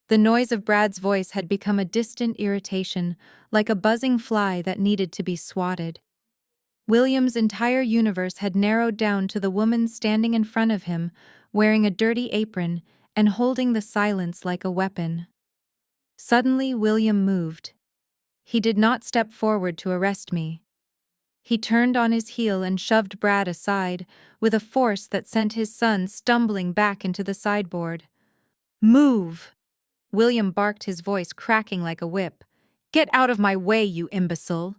The noise of Brad's voice had become a distant irritation, like a buzzing fly that needed to be swatted. William's entire universe had narrowed down to the woman standing in front of him, wearing a dirty apron and holding the silence like a weapon. Suddenly, William moved. He did not step forward to arrest me. He turned on his heel and shoved Brad aside, with a force that sent his son stumbling back into the sideboard. "Move!" William barked, his voice cracking like a whip. "Get out of my way, you imbecile!"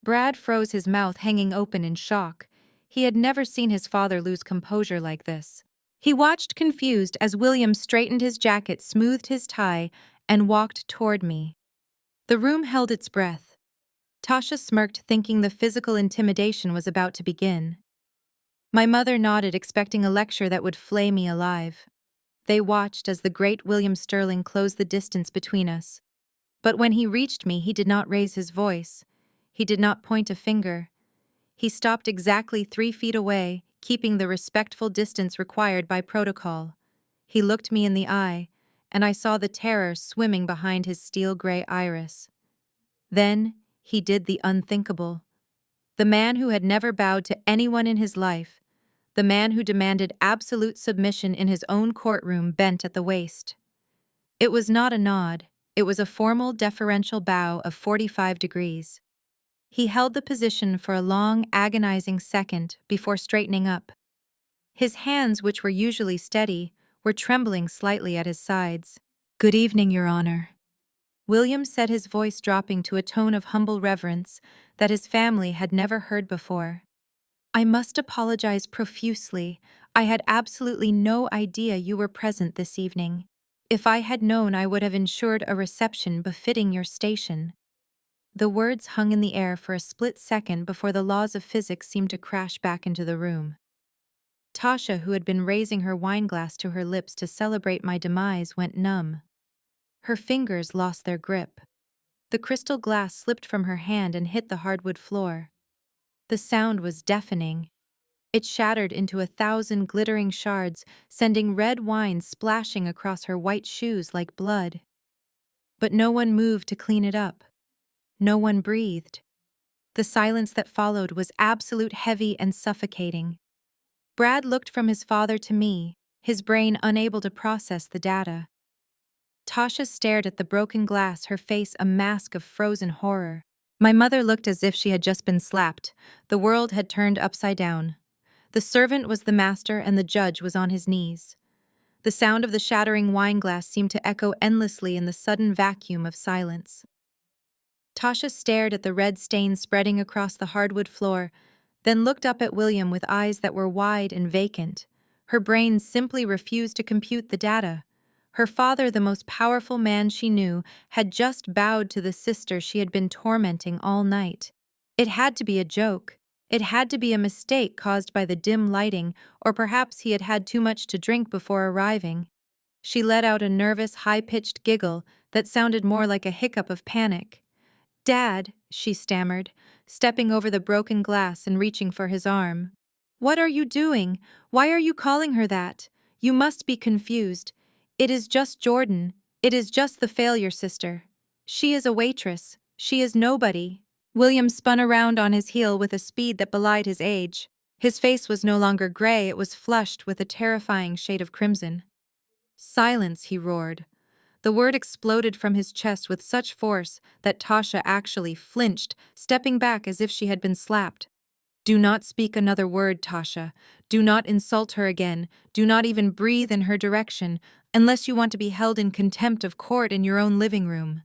Brad froze, his mouth hanging open in shock. He had never seen his father lose composure like this. He watched confused as William straightened his jacket, smoothed his tie, and walked toward me. The room held its breath. Tasha smirked, thinking the physical intimidation was about to begin. My mother nodded, expecting a lecture that would flay me alive. They watched as the great William Sterling closed the distance between us. But when he reached me, he did not raise his voice. He did not point a finger. He stopped exactly 3 feet away, keeping the respectful distance required by protocol. He looked me in the eye, and I saw the terror swimming behind his steel-gray iris. Then he did the unthinkable. The man who had never bowed to anyone in his life, the man who demanded absolute submission in his own courtroom, bent at the waist. It was not a nod, it was a formal, deferential bow of 45 degrees. He held the position for a long, agonizing second before straightening up. His hands, which were usually steady, were trembling slightly at his sides. "Good evening, Your Honor." William said, his voice dropping to a tone of humble reverence that his family had never heard before. "I must apologize profusely. I had absolutely no idea you were present this evening. If I had known, I would have ensured a reception befitting your station." The words hung in the air for a split second before the laws of physics seemed to crash back into the room. Tasha, who had been raising her wineglass to her lips to celebrate my demise, went numb. Her fingers lost their grip. The crystal glass slipped from her hand and hit the hardwood floor. The sound was deafening. It shattered into 1,000 glittering shards, sending red wine splashing across her white shoes like blood. But no one moved to clean it up. No one breathed. The silence that followed was absolute, heavy, and suffocating. Brad looked from his father to me, his brain unable to process the data. Tasha stared at the broken glass, her face a mask of frozen horror. My mother looked as if she had just been slapped. The world had turned upside down. The servant was the master and the judge was on his knees. The sound of the shattering wineglass seemed to echo endlessly in the sudden vacuum of silence. Tasha stared at the red stains spreading across the hardwood floor, then looked up at William with eyes that were wide and vacant. Her brain simply refused to compute the data. Her father, the most powerful man she knew, had just bowed to the sister she had been tormenting all night. It had to be a joke. It had to be a mistake caused by the dim lighting, or perhaps he had had too much to drink before arriving. She let out a nervous, high-pitched giggle that sounded more like a hiccup of panic. "Dad," she stammered, stepping over the broken glass and reaching for his arm. "What are you doing? Why are you calling her that? You must be confused. It is just Jordan. It is just the failure sister. She is a waitress. She is nobody." William spun around on his heel with a speed that belied his age. His face was no longer gray, it was flushed with a terrifying shade of crimson. "Silence," he roared. The word exploded from his chest with such force that Tasha actually flinched, stepping back as if she had been slapped. "Do not speak another word, Tasha. Do not insult her again. Do not even breathe in her direction, unless you want to be held in contempt of court in your own living room."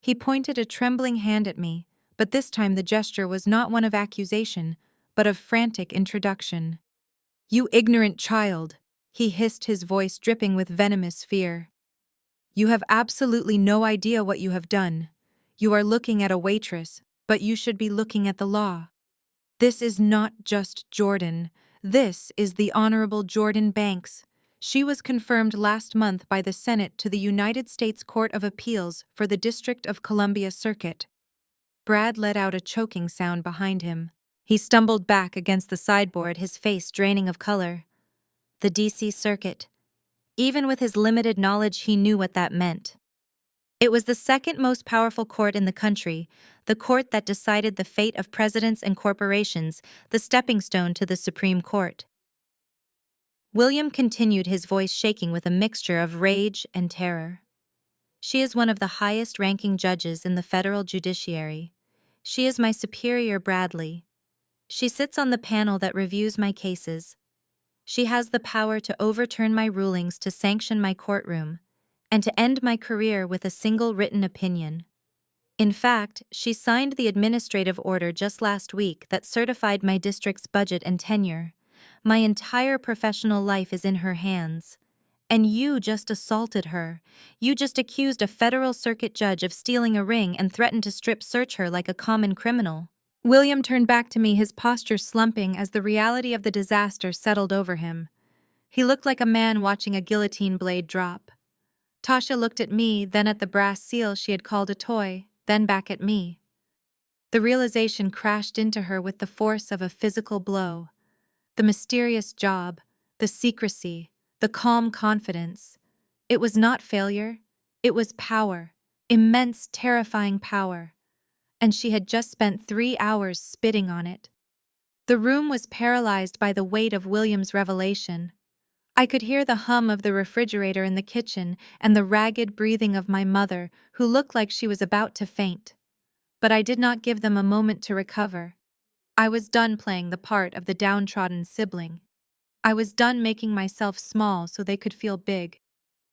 He pointed a trembling hand at me, but this time the gesture was not one of accusation, but of frantic introduction. "You ignorant child," he hissed, his voice dripping with venomous fear. "You have absolutely no idea what you have done. You are looking at a waitress, but you should be looking at the law. This is not just Jordan. This is the Honorable Jordan Banks. She was confirmed last month by the Senate to the United States Court of Appeals for the District of Columbia Circuit." Brad let out a choking sound behind him. He stumbled back against the sideboard, his face draining of color. The D.C. Circuit. Even with his limited knowledge, he knew what that meant. It was the second most powerful court in the country, the court that decided the fate of presidents and corporations, the stepping stone to the Supreme Court. William continued, his voice shaking with a mixture of rage and terror. "She is one of the highest-ranking judges in the federal judiciary. She is my superior, Bradley. She sits on the panel that reviews my cases. She has the power to overturn my rulings, to sanction my courtroom, and to end my career with a single written opinion. In fact, she signed the administrative order just last week that certified my district's budget and tenure. My entire professional life is in her hands. And you just assaulted her. You just accused a federal circuit judge of stealing a ring and threatened to strip search her like a common criminal." William turned back to me, his posture slumping as the reality of the disaster settled over him. He looked like a man watching a guillotine blade drop. Tasha looked at me, then at the brass seal she had called a toy, then back at me. The realization crashed into her with the force of a physical blow. The mysterious job, the secrecy, the calm confidence. It was not failure. It was power. Immense, terrifying power. And she had just spent 3 hours spitting on it. The room was paralyzed by the weight of William's revelation. I could hear the hum of the refrigerator in the kitchen and the ragged breathing of my mother, who looked like she was about to faint. But I did not give them a moment to recover. I was done playing the part of the downtrodden sibling. I was done making myself small so they could feel big.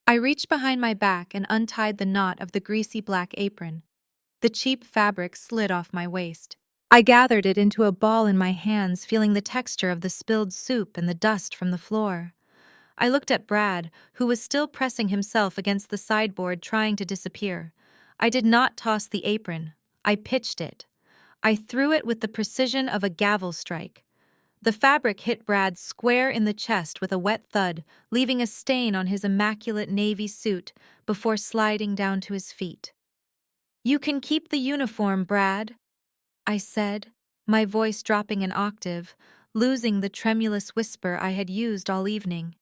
I reached behind my back and untied the knot of the greasy black apron. The cheap fabric slid off my waist. I gathered it into a ball in my hands, feeling the texture of the spilled soup and the dust from the floor. I looked at Brad, who was still pressing himself against the sideboard, trying to disappear. I did not toss the apron. I pitched it. I threw it with the precision of a gavel strike. The fabric hit Brad square in the chest with a wet thud, leaving a stain on his immaculate navy suit before sliding down to his feet. "You can keep the uniform, Brad," I said, my voice dropping an octave, losing the tremulous whisper I had used all evening.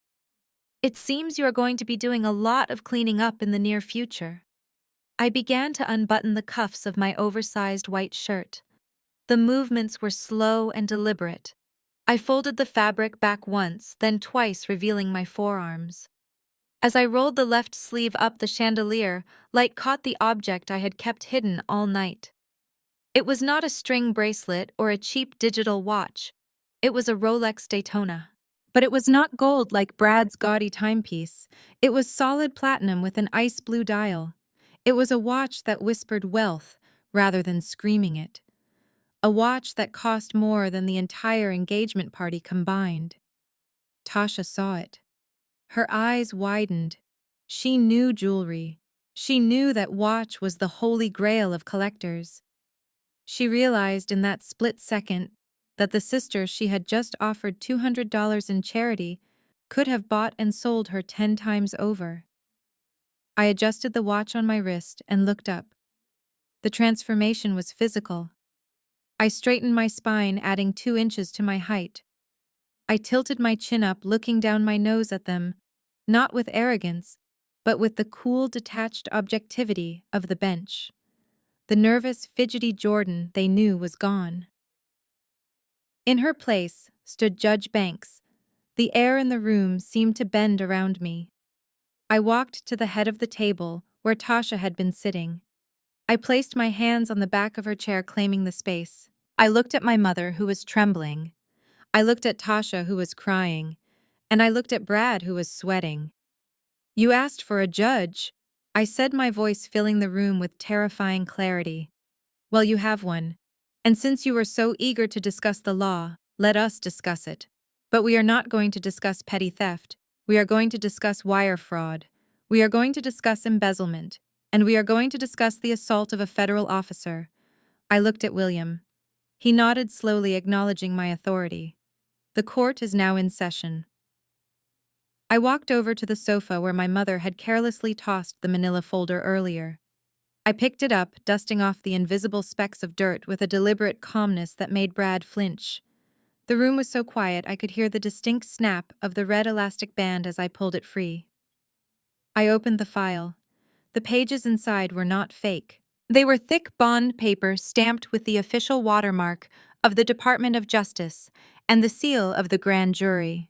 "It seems you are going to be doing a lot of cleaning up in the near future." I began to unbutton the cuffs of my oversized white shirt. The movements were slow and deliberate. I folded the fabric back once, then twice, revealing my forearms. As I rolled the left sleeve up the chandelier, light caught the object I had kept hidden all night. It was not a string bracelet or a cheap digital watch. It was a Rolex Daytona. But it was not gold like Brad's gaudy timepiece. It was solid platinum with an ice blue dial. It was a watch that whispered wealth rather than screaming it. A watch that cost more than the entire engagement party combined. Tasha saw it. Her eyes widened. She knew jewelry. She knew that watch was the holy grail of collectors. She realized in that split second that the sister she had just offered $200 in charity could have bought and sold her 10 times over. I adjusted the watch on my wrist and looked up. The transformation was physical. I straightened my spine, adding 2 inches to my height. I tilted my chin up, looking down my nose at them, not with arrogance, but with the cool, detached objectivity of the bench. The nervous, fidgety Jordan they knew was gone. In her place stood Judge Banks. The air in the room seemed to bend around me. I walked to the head of the table where Tasha had been sitting. I placed my hands on the back of her chair, claiming the space. I looked at my mother, who was trembling. I looked at Tasha, who was crying. And I looked at Brad, who was sweating. "You asked for a judge," I said, my voice filling the room with terrifying clarity. "Well, you have one. And since you were so eager to discuss the law, let us discuss it. But we are not going to discuss petty theft. We are going to discuss wire fraud. We are going to discuss embezzlement. And we are going to discuss the assault of a federal officer." I looked at William. He nodded slowly, acknowledging my authority. The court is now in session. I walked over to the sofa where my mother had carelessly tossed the manila folder earlier. I picked it up, dusting off the invisible specks of dirt with a deliberate calmness that made Brad flinch. The room was so quiet I could hear the distinct snap of the red elastic band as I pulled it free. I opened the file. The pages inside were not fake. They were thick bond paper stamped with the official watermark of the Department of Justice and the seal of the grand jury.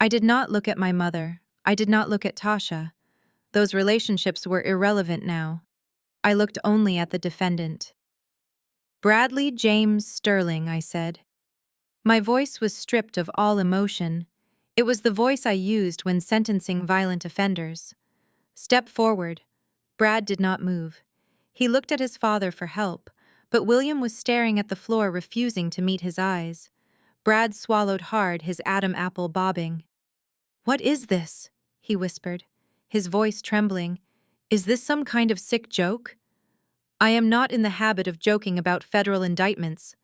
I did not look at my mother. I did not look at Tasha. Those relationships were irrelevant now. I looked only at the defendant. "Bradley James Sterling," I said. My voice was stripped of all emotion. It was the voice I used when sentencing violent offenders. "Step forward." Brad did not move. He looked at his father for help, but William was staring at the floor, refusing to meet his eyes. Brad swallowed hard, his Adam apple bobbing. "What is this?" he whispered, his voice trembling. "Is this some kind of sick joke?" "I am not in the habit of joking about federal indictments,"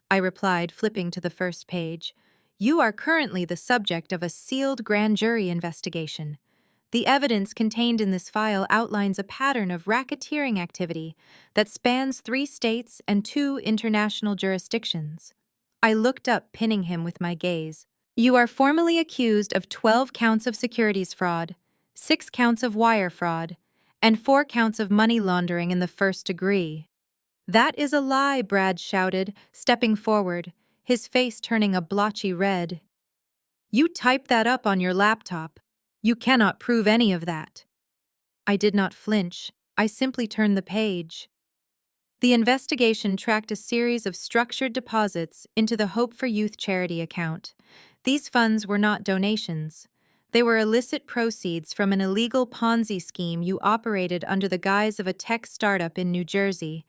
I replied, flipping to the first page. "You are currently the subject of a sealed grand jury investigation. The evidence contained in this file outlines a pattern of racketeering activity that spans 3 states and 2 international jurisdictions." I looked up, pinning him with my gaze. "You are formally accused of 12 counts of securities fraud, 6 counts of wire fraud, and 4 counts of money laundering in the first degree." "That is a lie," Brad shouted, stepping forward, his face turning a blotchy red. "You typed that up on your laptop. You cannot prove any of that." I did not flinch. I simply turned the page. The investigation tracked a series of structured deposits into the Hope for Youth charity account. These funds were not donations. They were illicit proceeds from an illegal Ponzi scheme you operated under the guise of a tech startup in New Jersey.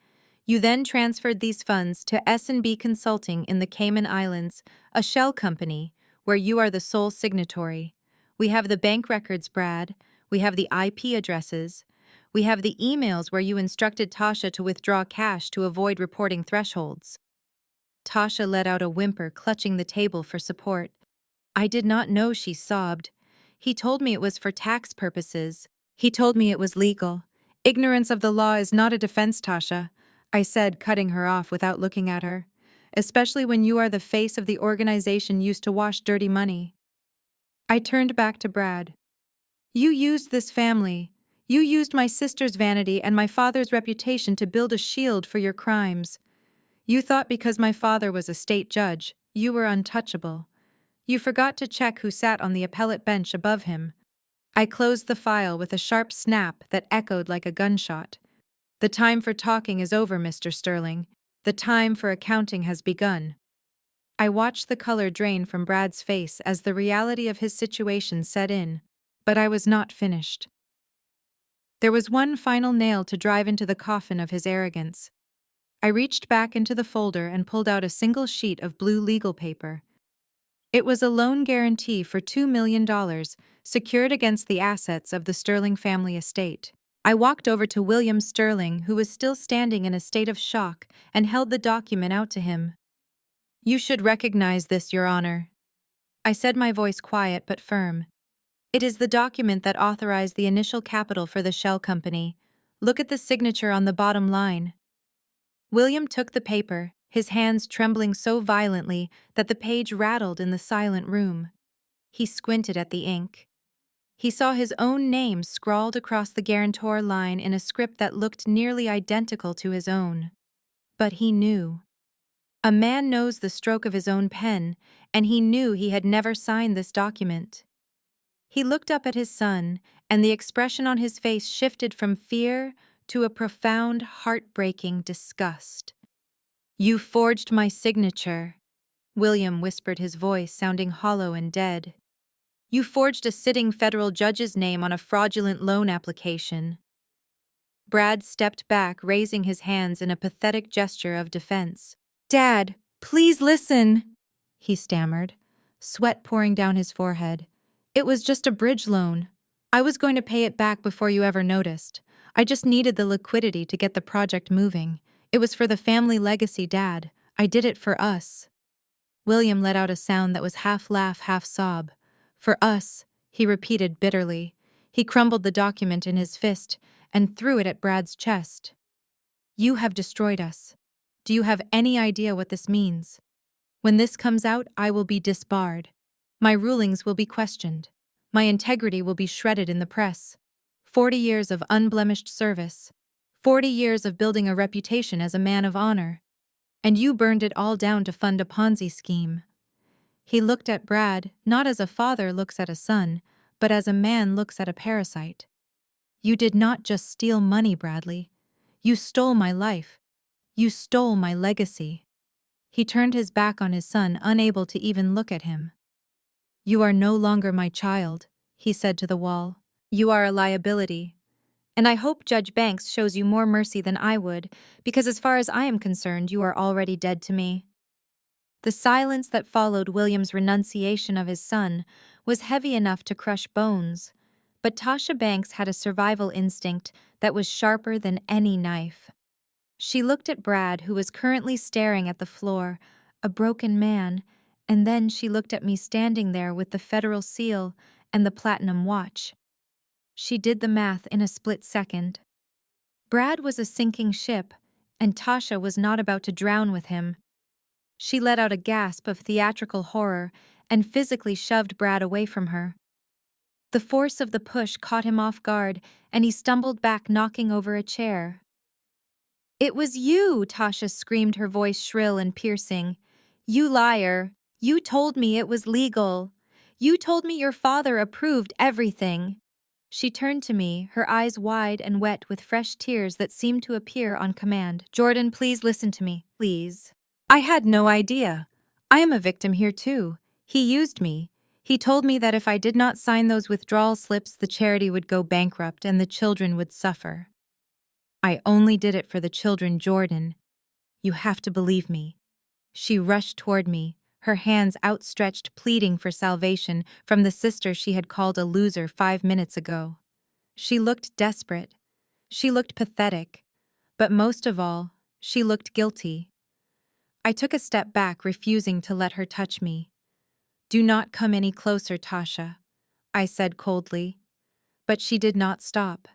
You then transferred these funds to S&B Consulting in the Cayman Islands, a shell company, where you are the sole signatory. We have the bank records, Brad. We have the IP addresses. We have the emails where you instructed Tasha to withdraw cash to avoid reporting thresholds. Tasha let out a whimper, clutching the table for support. I did not know, she sobbed. He told me it was for tax purposes. He told me it was legal. Ignorance of the law is not a defense, Tasha, I said, cutting her off without looking at her. Especially when you are the face of the organization used to wash dirty money. I turned back to Brad. You used this family. You used my sister's vanity and my father's reputation to build a shield for your crimes. You thought because my father was a state judge, you were untouchable. You forgot to check who sat on the appellate bench above him. I closed the file with a sharp snap that echoed like a gunshot. The time for talking is over, Mr. Sterling. The time for accounting has begun. I watched the color drain from Brad's face as the reality of his situation set in, but I was not finished. There was one final nail to drive into the coffin of his arrogance. I reached back into the folder and pulled out a single sheet of blue legal paper. It was a loan guarantee for $2 million, secured against the assets of the Sterling family estate. I walked over to William Sterling, who was still standing in a state of shock, and held the document out to him. You should recognize this, Your Honor. I said, my voice quiet but firm. It is the document that authorized the initial capital for the shell company. Look at the signature on the bottom line. William took the paper, his hands trembling so violently that the page rattled in the silent room. He squinted at the ink. He saw his own name scrawled across the guarantor line in a script that looked nearly identical to his own. But he knew. A man knows the stroke of his own pen, and he knew he had never signed this document. He looked up at his son, and the expression on his face shifted from fear to a profound, heartbreaking disgust. You forged my signature, William whispered, his voice sounding hollow and dead. You forged a sitting federal judge's name on a fraudulent loan application. Brad stepped back, raising his hands in a pathetic gesture of defense. Dad, please listen, he stammered, sweat pouring down his forehead. It was just a bridge loan. I was going to pay it back before you ever noticed. I just needed the liquidity to get the project moving. It was for the family legacy, Dad. I did it for us. William let out a sound that was half laugh, half sob. For us, he repeated bitterly. He crumbled the document in his fist and threw it at Brad's chest. You have destroyed us. Do you have any idea what this means? When this comes out, I will be disbarred. My rulings will be questioned. My integrity will be shredded in the press. 40 years of unblemished service. 40 years of building a reputation as a man of honor. And you burned it all down to fund a Ponzi scheme. He looked at Brad, not as a father looks at a son, but as a man looks at a parasite. You did not just steal money, Bradley. You stole my life. You stole my legacy. He turned his back on his son, unable to even look at him. You are no longer my child, he said to the wall. You are a liability. And I hope Judge Banks shows you more mercy than I would, because as far as I am concerned, you are already dead to me. The silence that followed William's renunciation of his son was heavy enough to crush bones, but Tasha Banks had a survival instinct that was sharper than any knife. She looked at Brad, who was currently staring at the floor, a broken man, and then she looked at me standing there with the federal seal and the platinum watch. She did the math in a split second. Brad was a sinking ship, and Tasha was not about to drown with him. She let out a gasp of theatrical horror and physically shoved Brad away from her. The force of the push caught him off guard, and he stumbled back, knocking over a chair. It was you, Tasha screamed, her voice shrill and piercing. You liar. You told me it was legal. You told me your father approved everything. She turned to me, her eyes wide and wet with fresh tears that seemed to appear on command. Jordan, please listen to me, please. I had no idea. I am a victim here too. He used me. He told me that if I did not sign those withdrawal slips, the charity would go bankrupt and the children would suffer. I only did it for the children, Jordan. You have to believe me. She rushed toward me, her hands outstretched, pleading for salvation from the sister she had called a loser 5 minutes ago. She looked desperate. She looked pathetic. But most of all, she looked guilty. I took a step back, refusing to let her touch me. "Do not come any closer, Tasha," I said coldly. But she did not stop.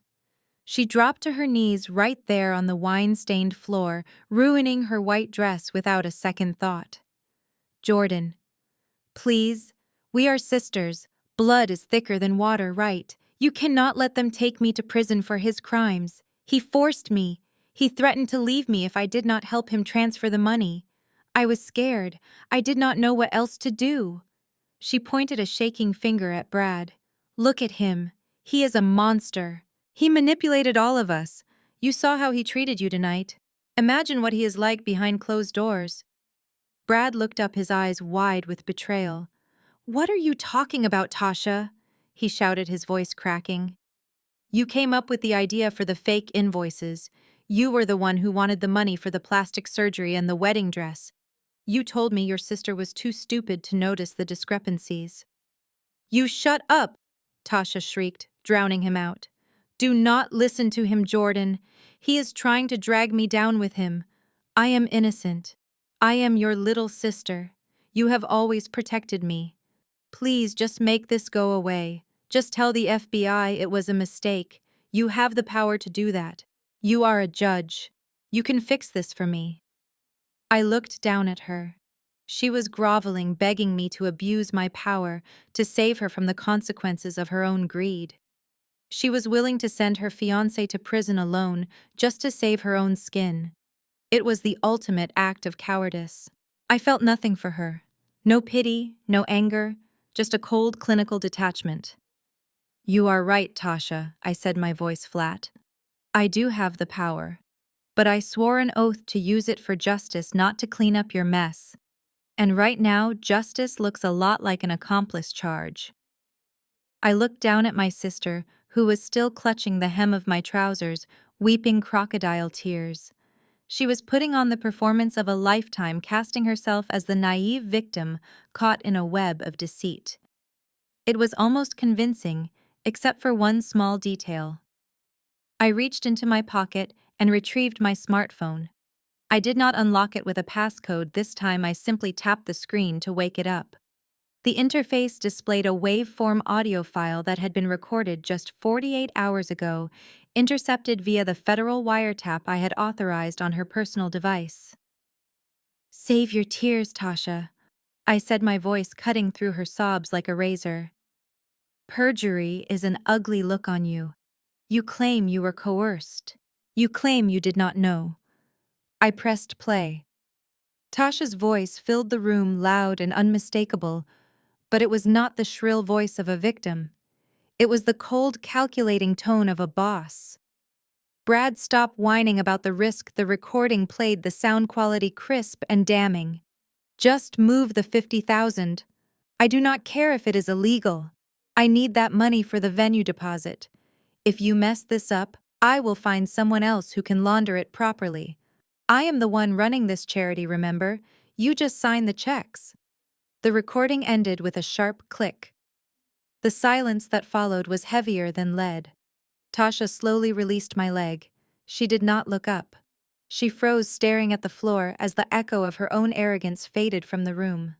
She dropped to her knees right there on the wine-stained floor, ruining her white dress without a second thought. "Jordan, please, we are sisters. Blood is thicker than water, right? You cannot let them take me to prison for his crimes. He forced me. He threatened to leave me if I did not help him transfer the money. I was scared. I did not know what else to do." She pointed a shaking finger at Brad. "Look at him. He is a monster. He manipulated all of us. You saw how he treated you tonight. Imagine what he is like behind closed doors." Brad looked up, his eyes wide with betrayal. "What are you talking about, Tasha?" he shouted, his voice cracking. "You came up with the idea for the fake invoices. You were the one who wanted the money for the plastic surgery and the wedding dress. You told me your sister was too stupid to notice the discrepancies." "You shut up!" Tasha shrieked, drowning him out. "Do not listen to him, Jordan. He is trying to drag me down with him. I am innocent. I am your little sister. You have always protected me. Please just make this go away. Just tell the FBI it was a mistake. You have the power to do that. You are a judge. You can fix this for me." I looked down at her. She was groveling, begging me to abuse my power to save her from the consequences of her own greed. She was willing to send her fiancé to prison alone just to save her own skin. It was the ultimate act of cowardice. I felt nothing for her. No pity, no anger, just a cold clinical detachment. "You are right, Tasha," I said, my voice flat. "I do have the power. But I swore an oath to use it for justice, not to clean up your mess. And right now, justice looks a lot like an accomplice charge." I looked down at my sister, who was still clutching the hem of my trousers, weeping crocodile tears. She was putting on the performance of a lifetime, casting herself as the naive victim caught in a web of deceit. It was almost convincing, except for one small detail. I reached into my pocket and retrieved my smartphone. I did not unlock it with a passcode this time. I simply tapped the screen to wake it up. The interface displayed a waveform audio file that had been recorded just 48 hours ago, intercepted via the federal wiretap I had authorized on her personal device. "Save your tears, Tasha," I said, my voice cutting through her sobs like a razor. "Perjury is an ugly look on you. You claim you were coerced. You claim you did not know." I pressed play. Tasha's voice filled the room, loud and unmistakable, but it was not the shrill voice of a victim. It was the cold, calculating tone of a boss. Brad stopped whining about the risk. The recording played, the sound quality crisp and damning. "Just move the 50,000. I do not care if it is illegal. I need that money for the venue deposit. If you mess this up, I will find someone else who can launder it properly. I am the one running this charity, remember? You just sign the checks." The recording ended with a sharp click. The silence that followed was heavier than lead. Tasha slowly released my leg. She did not look up. She froze, staring at the floor as the echo of her own arrogance faded from the room.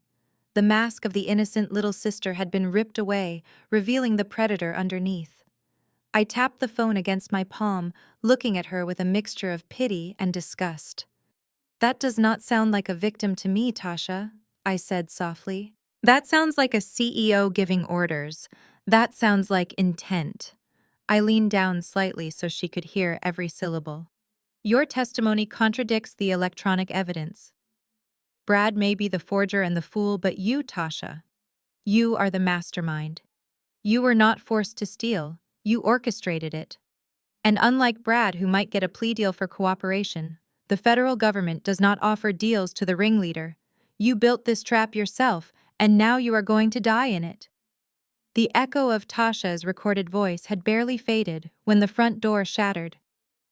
The mask of the innocent little sister had been ripped away, revealing the predator underneath. I tapped the phone against my palm, looking at her with a mixture of pity and disgust. "That does not sound like a victim to me, Tasha," I said softly. "That sounds like a CEO giving orders. That sounds like intent." I leaned down slightly so she could hear every syllable. "Your testimony contradicts the electronic evidence. Brad may be the forger and the fool, but you, Tasha, you are the mastermind. You were not forced to steal. You orchestrated it. And unlike Brad, who might get a plea deal for cooperation, the federal government does not offer deals to the ringleader. You built this trap yourself, and now you are going to die in it." The echo of Tasha's recorded voice had barely faded when the front door shattered.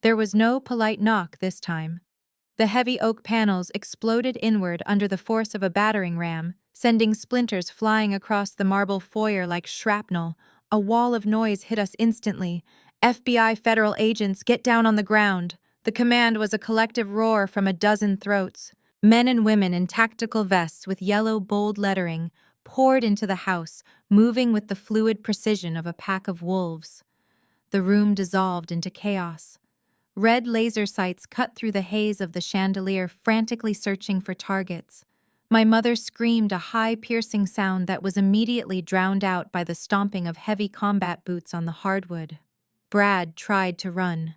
There was no polite knock this time. The heavy oak panels exploded inward under the force of a battering ram, sending splinters flying across the marble foyer like shrapnel. A wall of noise hit us instantly. "FBI federal agents, get down on the ground." The command was a collective roar from a dozen throats. Men and women in tactical vests with yellow bold lettering poured into the house, moving with the fluid precision of a pack of wolves. The room dissolved into chaos. Red laser sights cut through the haze of the chandelier, frantically searching for targets. My mother screamed a high, piercing sound that was immediately drowned out by the stomping of heavy combat boots on the hardwood. Brad tried to run.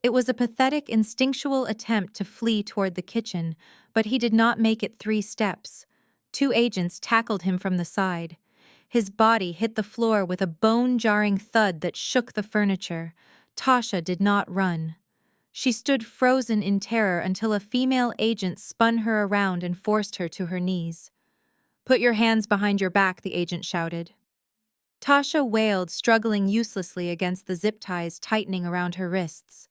It was a pathetic, instinctual attempt to flee toward the kitchen, but he did not make it 3 steps. 2 agents tackled him from the side. His body hit the floor with a bone-jarring thud that shook the furniture. Tasha did not run. She stood frozen in terror until a female agent spun her around and forced her to her knees. "Put your hands behind your back," the agent shouted. Tasha wailed, struggling uselessly against the zip ties tightening around her wrists.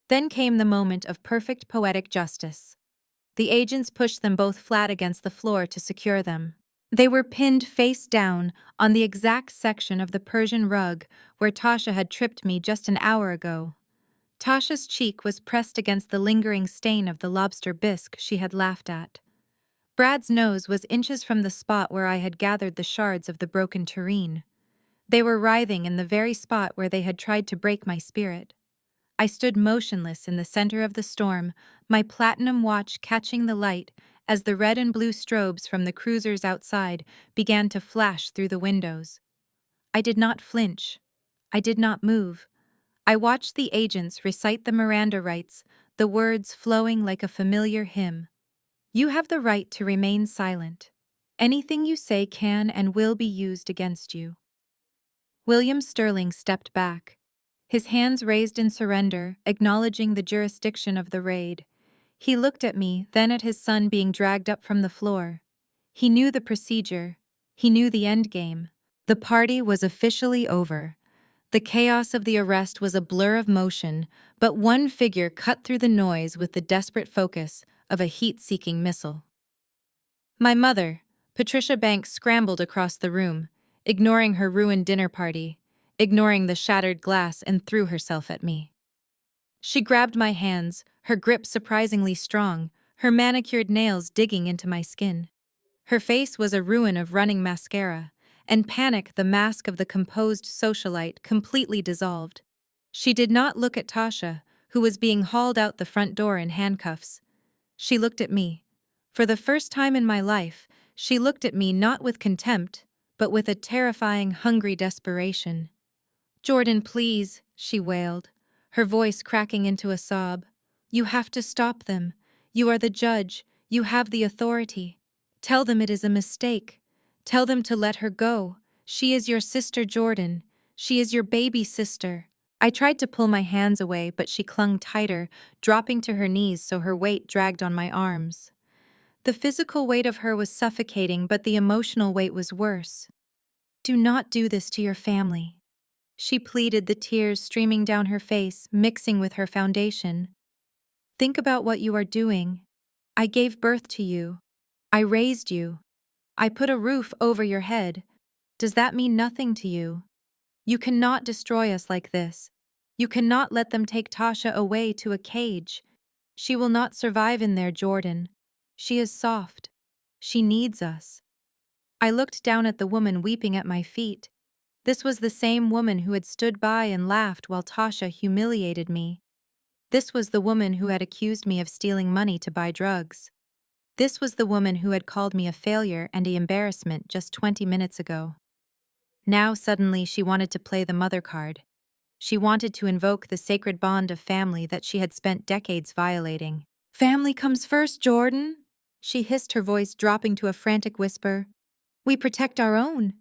Then came the moment of perfect poetic justice. The agents pushed them both flat against the floor to secure them. They were pinned face down on the exact section of the Persian rug where Tasha had tripped me just an hour ago. Tasha's cheek was pressed against the lingering stain of the lobster bisque she had laughed at. Brad's nose was inches from the spot where I had gathered the shards of the broken tureen. They were writhing in the very spot where they had tried to break my spirit. I stood motionless in the center of the storm, my platinum watch catching the light as the red and blue strobes from the cruisers outside began to flash through the windows. I did not flinch. I did not move. I watched the agents recite the Miranda rights, the words flowing like a familiar hymn. "You have the right to remain silent. Anything you say can and will be used against you." William Sterling stepped back, his hands raised in surrender, acknowledging the jurisdiction of the raid. He looked at me, then at his son being dragged up from the floor. He knew the procedure. He knew the end game. The party was officially over. The chaos of the arrest was a blur of motion, but one figure cut through the noise with the desperate focus of a heat-seeking missile. My mother, Patricia Banks, scrambled across the room, ignoring her ruined dinner party, ignoring the shattered glass, and threw herself at me. She grabbed my hands, her grip surprisingly strong, her manicured nails digging into my skin. Her face was a ruin of running mascara, and panic, the mask of the composed socialite, completely dissolved. She did not look at Tasha, who was being hauled out the front door in handcuffs. She looked at me. For the first time in my life, she looked at me not with contempt, but with a terrifying, hungry desperation. "Jordan, please," she wailed, her voice cracking into a sob. "You have to stop them. You are the judge. You have the authority. Tell them it is a mistake. Tell them to let her go. She is your sister, Jordan. She is your baby sister." I tried to pull my hands away, but she clung tighter, dropping to her knees so her weight dragged on my arms. The physical weight of her was suffocating, but the emotional weight was worse. "Do not do this to your family," she pleaded, the tears streaming down her face, mixing with her foundation. "Think about what you are doing. I gave birth to you. I raised you. I put a roof over your head. Does that mean nothing to you? You cannot destroy us like this. You cannot let them take Tasha away to a cage. She will not survive in there, Jordan. She is soft. She needs us." I looked down at the woman weeping at my feet. This was the same woman who had stood by and laughed while Tasha humiliated me. This was the woman who had accused me of stealing money to buy drugs. This was the woman who had called me a failure and an embarrassment just 20 minutes ago. Now suddenly she wanted to play the mother card. She wanted to invoke the sacred bond of family that she had spent decades violating. "Family comes first, Jordan," she hissed, her voice dropping to a frantic whisper. "We protect our own.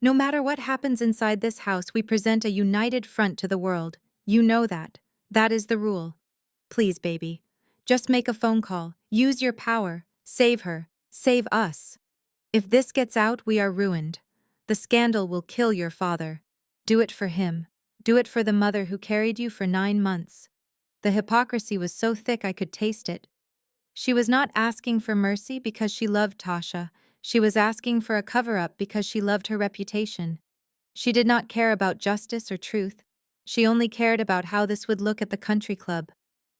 No matter what happens inside this house, we present a united front to the world. You know that. That is the rule. Please, baby. Just make a phone call. Use your power. Save her. Save us. If this gets out, we are ruined. The scandal will kill your father. Do it for him. Do it for the mother who carried you for 9 months." The hypocrisy was so thick I could taste it. She was not asking for mercy because she loved Tasha. She was asking for a cover-up because she loved her reputation. She did not care about justice or truth. She only cared about how this would look at the country club.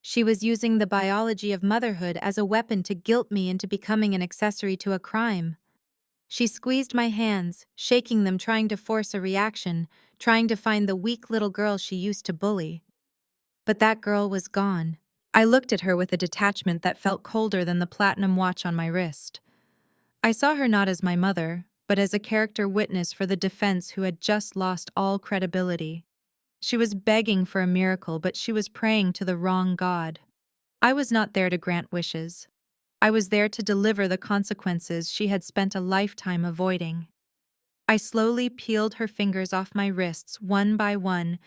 She was using the biology of motherhood as a weapon to guilt me into becoming an accessory to a crime. She squeezed my hands, shaking them, trying to force a reaction, trying to find the weak little girl she used to bully. But that girl was gone. I looked at her with a detachment that felt colder than the platinum watch on my wrist. I saw her not as my mother, but as a character witness for the defense who had just lost all credibility. She was begging for a miracle, but she was praying to the wrong God. I was not there to grant wishes. I was there to deliver the consequences she had spent a lifetime avoiding. I slowly peeled her fingers off my wrists one by one,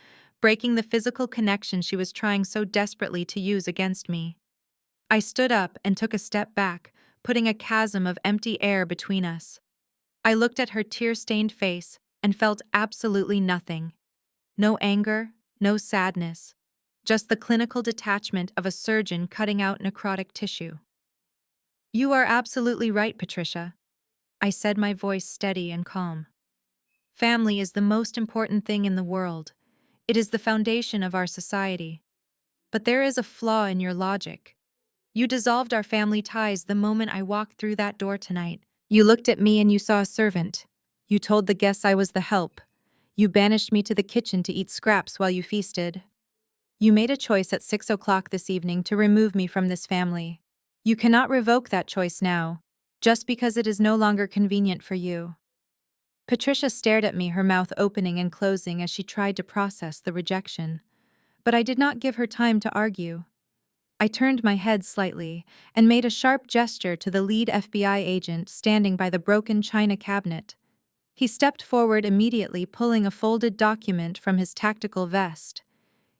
breaking the physical connection she was trying so desperately to use against me. I stood up and took a step back, putting a chasm of empty air between us. I looked at her tear-stained face and felt absolutely nothing. No anger, no sadness, just the clinical detachment of a surgeon cutting out necrotic tissue. "You are absolutely right, Patricia," I said, my voice steady and calm. "Family is the most important thing in the world. It is the foundation of our society. But there is a flaw in your logic. You dissolved our family ties the moment I walked through that door tonight. You looked at me and you saw a servant. You told the guests I was the help. You banished me to the kitchen to eat scraps while you feasted. You made a choice at 6 o'clock this evening to remove me from this family. You cannot revoke that choice now, just because it is no longer convenient for you." Patricia stared at me, her mouth opening and closing as she tried to process the rejection. But I did not give her time to argue. I turned my head slightly and made a sharp gesture to the lead FBI agent standing by the broken china cabinet. He stepped forward immediately, pulling a folded document from his tactical vest.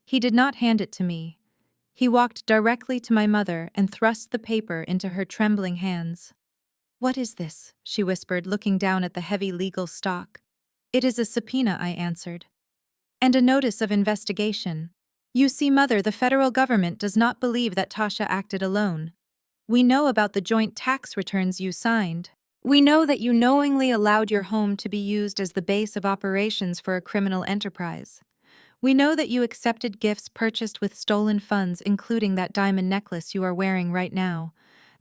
He did not hand it to me. He walked directly to my mother and thrust the paper into her trembling hands. "What is this?" she whispered, looking down at the heavy legal stock. "It is a subpoena," I answered. "And a notice of investigation. You see, Mother, the federal government does not believe that Tasha acted alone. We know about the joint tax returns you signed. We know that you knowingly allowed your home to be used as the base of operations for a criminal enterprise. We know that you accepted gifts purchased with stolen funds, including that diamond necklace you are wearing right now.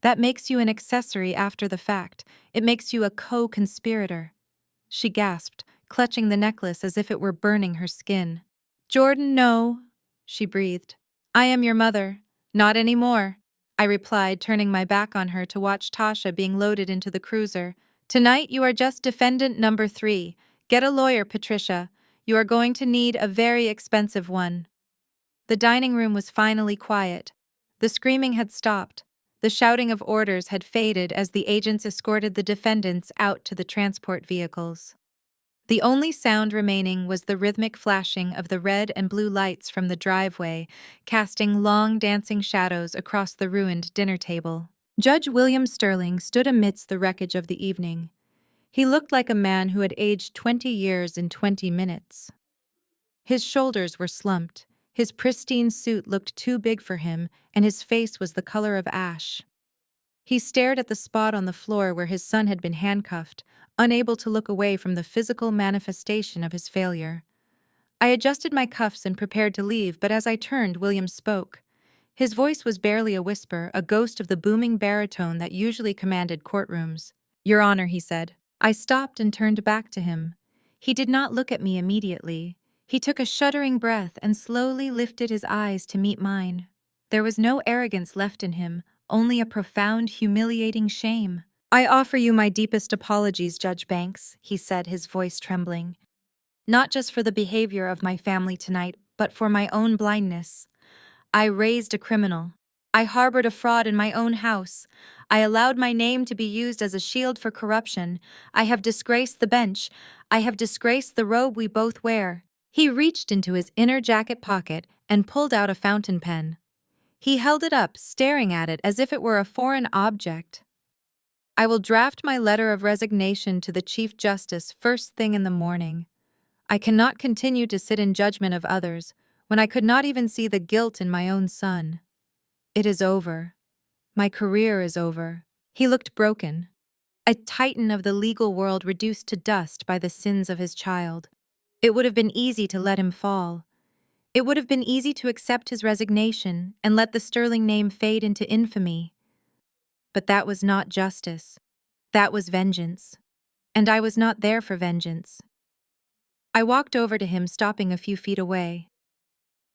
That makes you an accessory after the fact. It makes you a co-conspirator." She gasped, clutching the necklace as if it were burning her skin. "Jordan, no," she breathed. "I am your mother. Not anymore," I replied, turning my back on her to watch Tasha being loaded into the cruiser. "Tonight you are just defendant number 3. Get a lawyer, Patricia. You are going to need a very expensive one." The dining room was finally quiet. The screaming had stopped. The shouting of orders had faded as the agents escorted the defendants out to the transport vehicles. The only sound remaining was the rhythmic flashing of the red and blue lights from the driveway, casting long dancing shadows across the ruined dinner table. Judge William Sterling stood amidst the wreckage of the evening. He looked like a man who had aged 20 years in 20 minutes. His shoulders were slumped, his pristine suit looked too big for him, and his face was the color of ash. He stared at the spot on the floor where his son had been handcuffed, unable to look away from the physical manifestation of his failure. I adjusted my cuffs and prepared to leave, but as I turned, William spoke. His voice was barely a whisper, a ghost of the booming baritone that usually commanded courtrooms. "Your Honor," he said. I stopped and turned back to him. He did not look at me immediately. He took a shuddering breath and slowly lifted his eyes to meet mine. There was no arrogance left in him, only a profound, humiliating shame. "I offer you my deepest apologies, Judge Banks," he said, his voice trembling. "Not just for the behavior of my family tonight, but for my own blindness. I raised a criminal. I harbored a fraud in my own house. I allowed my name to be used as a shield for corruption. I have disgraced the bench. I have disgraced the robe we both wear." He reached into his inner jacket pocket and pulled out a fountain pen. He held it up, staring at it as if it were a foreign object. "I will draft my letter of resignation to the Chief Justice first thing in the morning. I cannot continue to sit in judgment of others when I could not even see the guilt in my own son. It is over. My career is over." He looked broken. A titan of the legal world reduced to dust by the sins of his child. It would have been easy to let him fall. It would have been easy to accept his resignation and let the sterling name fade into infamy. But that was not justice. That was vengeance. And I was not there for vengeance. I walked over to him, stopping a few feet away.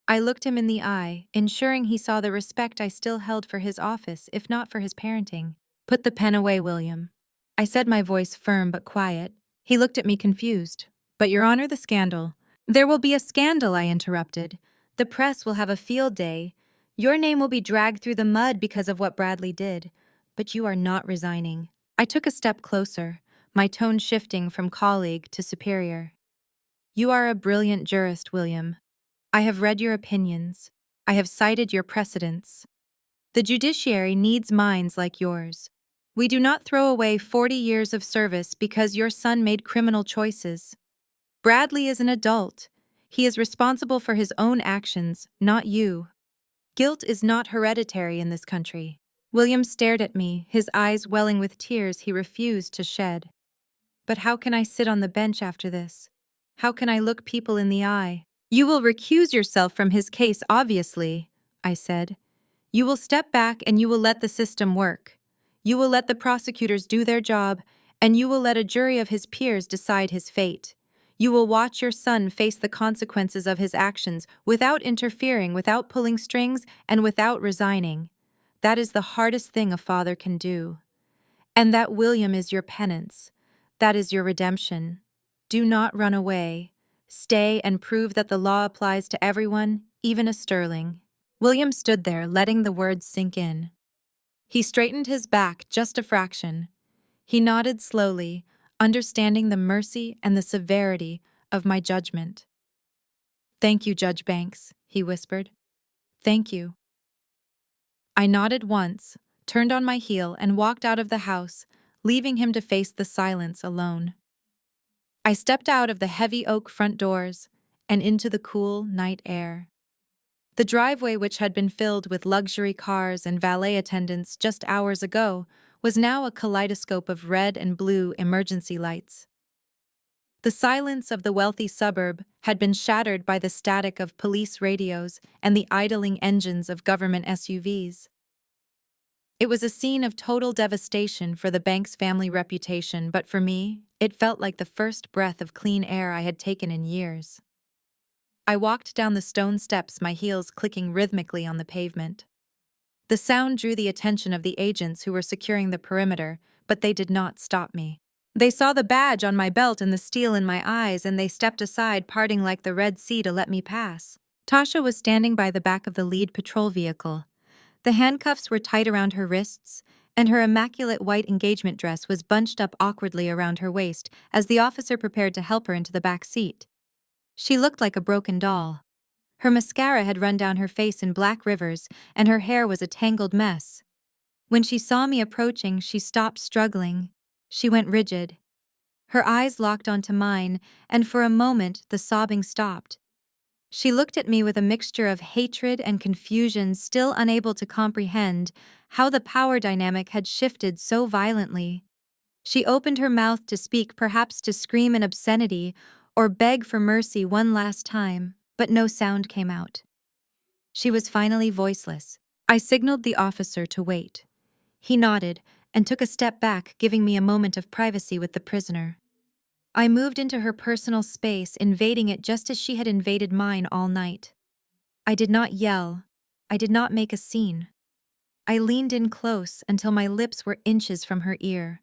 I looked him in the eye, ensuring he saw the respect I still held for his office, if not for his parenting. "Put the pen away, William." I said, my voice firm but quiet. He looked at me confused. "But, Your Honor, the scandal." "There will be a scandal," I interrupted. "The press will have a field day. Your name will be dragged through the mud because of what Bradley did. But you are not resigning." I took a step closer, my tone shifting from colleague to superior. "You are a brilliant jurist, William. I have read your opinions. I have cited your precedents. The judiciary needs minds like yours. We do not throw away 40 years of service because your son made criminal choices. Bradley is an adult. He is responsible for his own actions, not you. Guilt is not hereditary in this country." William stared at me, his eyes welling with tears he refused to shed. "But how can I sit on the bench after this? How can I look people in the eye?" "You will recuse yourself from his case, obviously," I said. "You will step back and you will let the system work. You will let the prosecutors do their job, and you will let a jury of his peers decide his fate. You will watch your son face the consequences of his actions without interfering, without pulling strings, and without resigning. That is the hardest thing a father can do. And that, William, is your penance. That is your redemption. Do not run away. Stay and prove that the law applies to everyone, even a sterling." William stood there, letting the words sink in. He straightened his back just a fraction. He nodded slowly, understanding the mercy and the severity of my judgment. "Thank you, Judge Banks," he whispered. "Thank you." I nodded once, turned on my heel, and walked out of the house, leaving him to face the silence alone. I stepped out of the heavy oak front doors and into the cool night air. The driveway, which had been filled with luxury cars and valet attendants just hours ago, was now a kaleidoscope of red and blue emergency lights. The silence of the wealthy suburb had been shattered by the static of police radios and the idling engines of government SUVs. It was a scene of total devastation for the Banks family reputation, but for me, it felt like the first breath of clean air I had taken in years. I walked down the stone steps, my heels clicking rhythmically on the pavement. The sound drew the attention of the agents who were securing the perimeter, but they did not stop me. They saw the badge on my belt and the steel in my eyes, and they stepped aside, parting like the Red Sea to let me pass. Tasha was standing by the back of the lead patrol vehicle. The handcuffs were tight around her wrists, and her immaculate white engagement dress was bunched up awkwardly around her waist as the officer prepared to help her into the back seat. She looked like a broken doll. Her mascara had run down her face in black rivers, and her hair was a tangled mess. When she saw me approaching, she stopped struggling. She went rigid. Her eyes locked onto mine, and for a moment the sobbing stopped. She looked at me with a mixture of hatred and confusion, still unable to comprehend how the power dynamic had shifted so violently. She opened her mouth to speak, perhaps to scream an obscenity or beg for mercy one last time, but no sound came out. She was finally voiceless. I signaled the officer to wait. He nodded and took a step back, giving me a moment of privacy with the prisoner. I moved into her personal space, invading it just as she had invaded mine all night. I did not yell. I did not make a scene. I leaned in close until my lips were inches from her ear.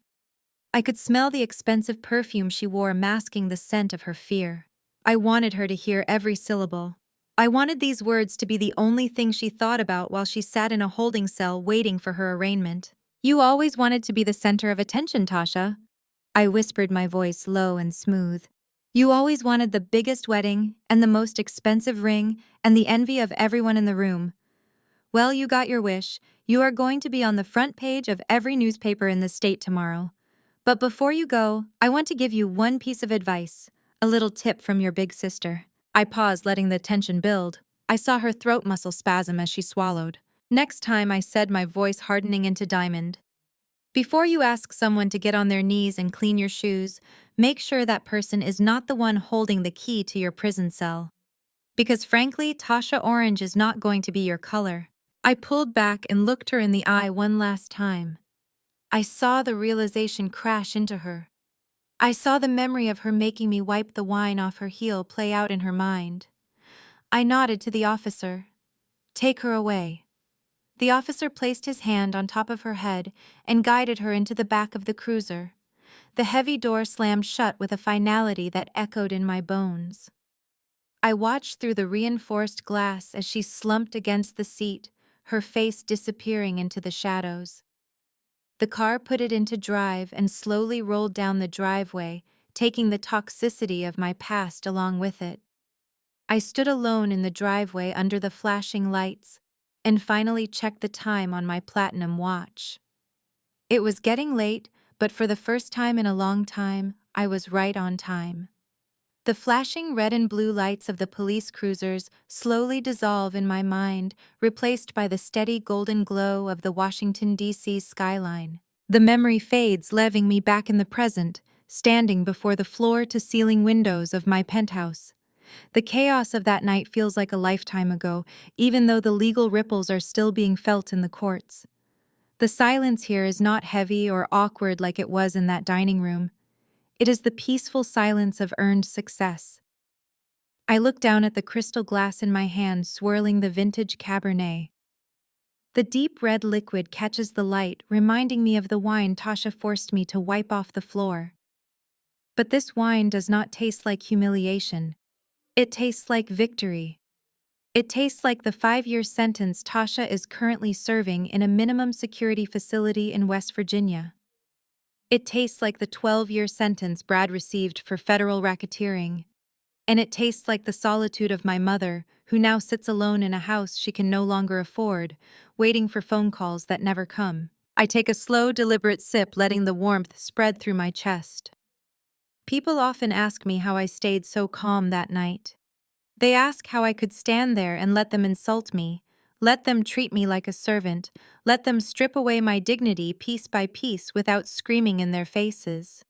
I could smell the expensive perfume she wore, masking the scent of her fear. I wanted her to hear every syllable. I wanted these words to be the only thing she thought about while she sat in a holding cell waiting for her arraignment. "You always wanted to be the center of attention, Tasha," I whispered, my voice low and smooth. "You always wanted the biggest wedding and the most expensive ring and the envy of everyone in the room. Well, you got your wish. You are going to be on the front page of every newspaper in the state tomorrow. But before you go, I want to give you one piece of advice, a little tip from your big sister." I paused, letting the tension build. I saw her throat muscle spasm as she swallowed. "Next time," I said, my voice hardening into diamond, "before you ask someone to get on their knees and clean your shoes, make sure that person is not the one holding the key to your prison cell." Because frankly, Tasha, orange is not going to be your color. I pulled back and looked her in the eye one last time. I saw the realization crash into her. I saw the memory of her making me wipe the wine off her heel play out in her mind. I nodded to the officer. "Take her away." The officer placed his hand on top of her head and guided her into the back of the cruiser. The heavy door slammed shut with a finality that echoed in my bones. I watched through the reinforced glass as she slumped against the seat, her face disappearing into the shadows. The car put it into drive and slowly rolled down the driveway, taking the toxicity of my past along with it. I stood alone in the driveway under the flashing lights and finally checked the time on my platinum watch. It was getting late, but for the first time in a long time, I was right on time. The flashing red and blue lights of the police cruisers slowly dissolve in my mind, replaced by the steady golden glow of the Washington, D.C. skyline. The memory fades, leaving me back in the present, standing before the floor-to-ceiling windows of my penthouse. The chaos of that night feels like a lifetime ago, even though the legal ripples are still being felt in the courts. The silence here is not heavy or awkward like it was in that dining room. It is the peaceful silence of earned success. I look down at the crystal glass in my hand, swirling the vintage Cabernet. The deep red liquid catches the light, reminding me of the wine Tasha forced me to wipe off the floor. But this wine does not taste like humiliation. It tastes like victory. It tastes like the 5-year sentence Tasha is currently serving in a minimum security facility in West Virginia. It tastes like the 12-year sentence Brad received for federal racketeering. And it tastes like the solitude of my mother, who now sits alone in a house she can no longer afford, waiting for phone calls that never come. I take a slow, deliberate sip, letting the warmth spread through my chest. People often ask me how I stayed so calm that night. They ask how I could stand there and let them insult me, let them treat me like a servant, let them strip away my dignity piece by piece without screaming in their faces.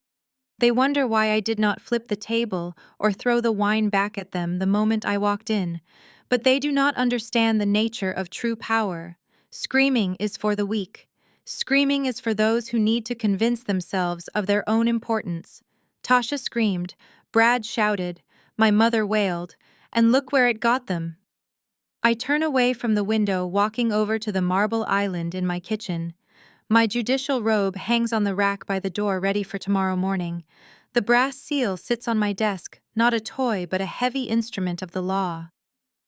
They wonder why I did not flip the table or throw the wine back at them the moment I walked in, but they do not understand the nature of true power. Screaming is for the weak. Screaming is for those who need to convince themselves of their own importance. Tasha screamed, Brad shouted, my mother wailed, and look where it got them. I turn away from the window, walking over to the marble island in my kitchen. My judicial robe hangs on the rack by the door, ready for tomorrow morning. The brass seal sits on my desk, not a toy but a heavy instrument of the law.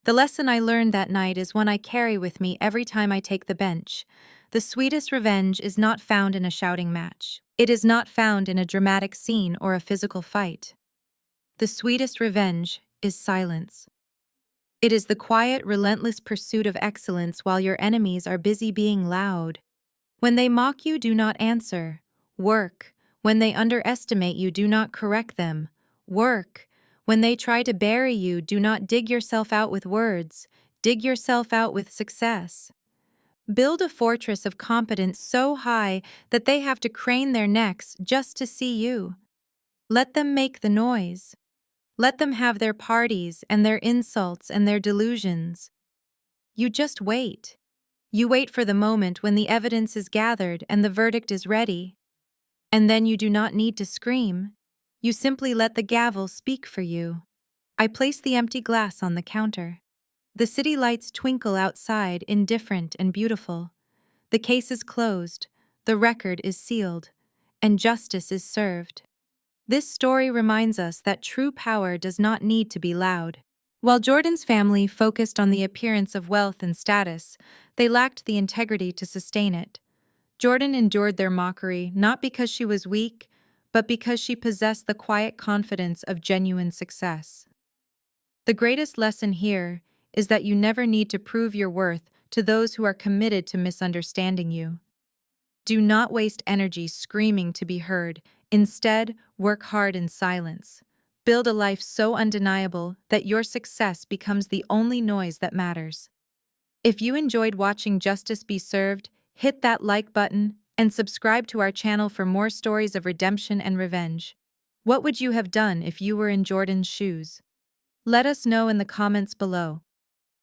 The lesson I learned that night is one I carry with me every time I take the bench. The sweetest revenge is not found in a shouting match. It is not found in a dramatic scene or a physical fight. The sweetest revenge is silence. It is the quiet, relentless pursuit of excellence while your enemies are busy being loud. When they mock you, do not answer. Work. When they underestimate you, do not correct them. Work. When they try to bury you, do not dig yourself out with words. Dig yourself out with success. Build a fortress of competence so high that they have to crane their necks just to see you. Let them make the noise. Let them have their parties and their insults and their delusions. You just wait. You wait for the moment when the evidence is gathered and the verdict is ready. And then you do not need to scream. You simply let the gavel speak for you. I place the empty glass on the counter. The city lights twinkle outside, indifferent and beautiful. The case is closed, the record is sealed, and justice is served. This story reminds us that true power does not need to be loud. While Jordan's family focused on the appearance of wealth and status, they lacked the integrity to sustain it. Jordan endured their mockery not because she was weak, but because she possessed the quiet confidence of genuine success. The greatest lesson here is that you never need to prove your worth to those who are committed to misunderstanding you. Do not waste energy screaming to be heard. Instead, work hard in silence. Build a life so undeniable that your success becomes the only noise that matters. If you enjoyed watching Justice Be Served, hit that like button and subscribe to our channel for more stories of redemption and revenge. What would you have done if you were in Jordan's shoes? Let us know in the comments below.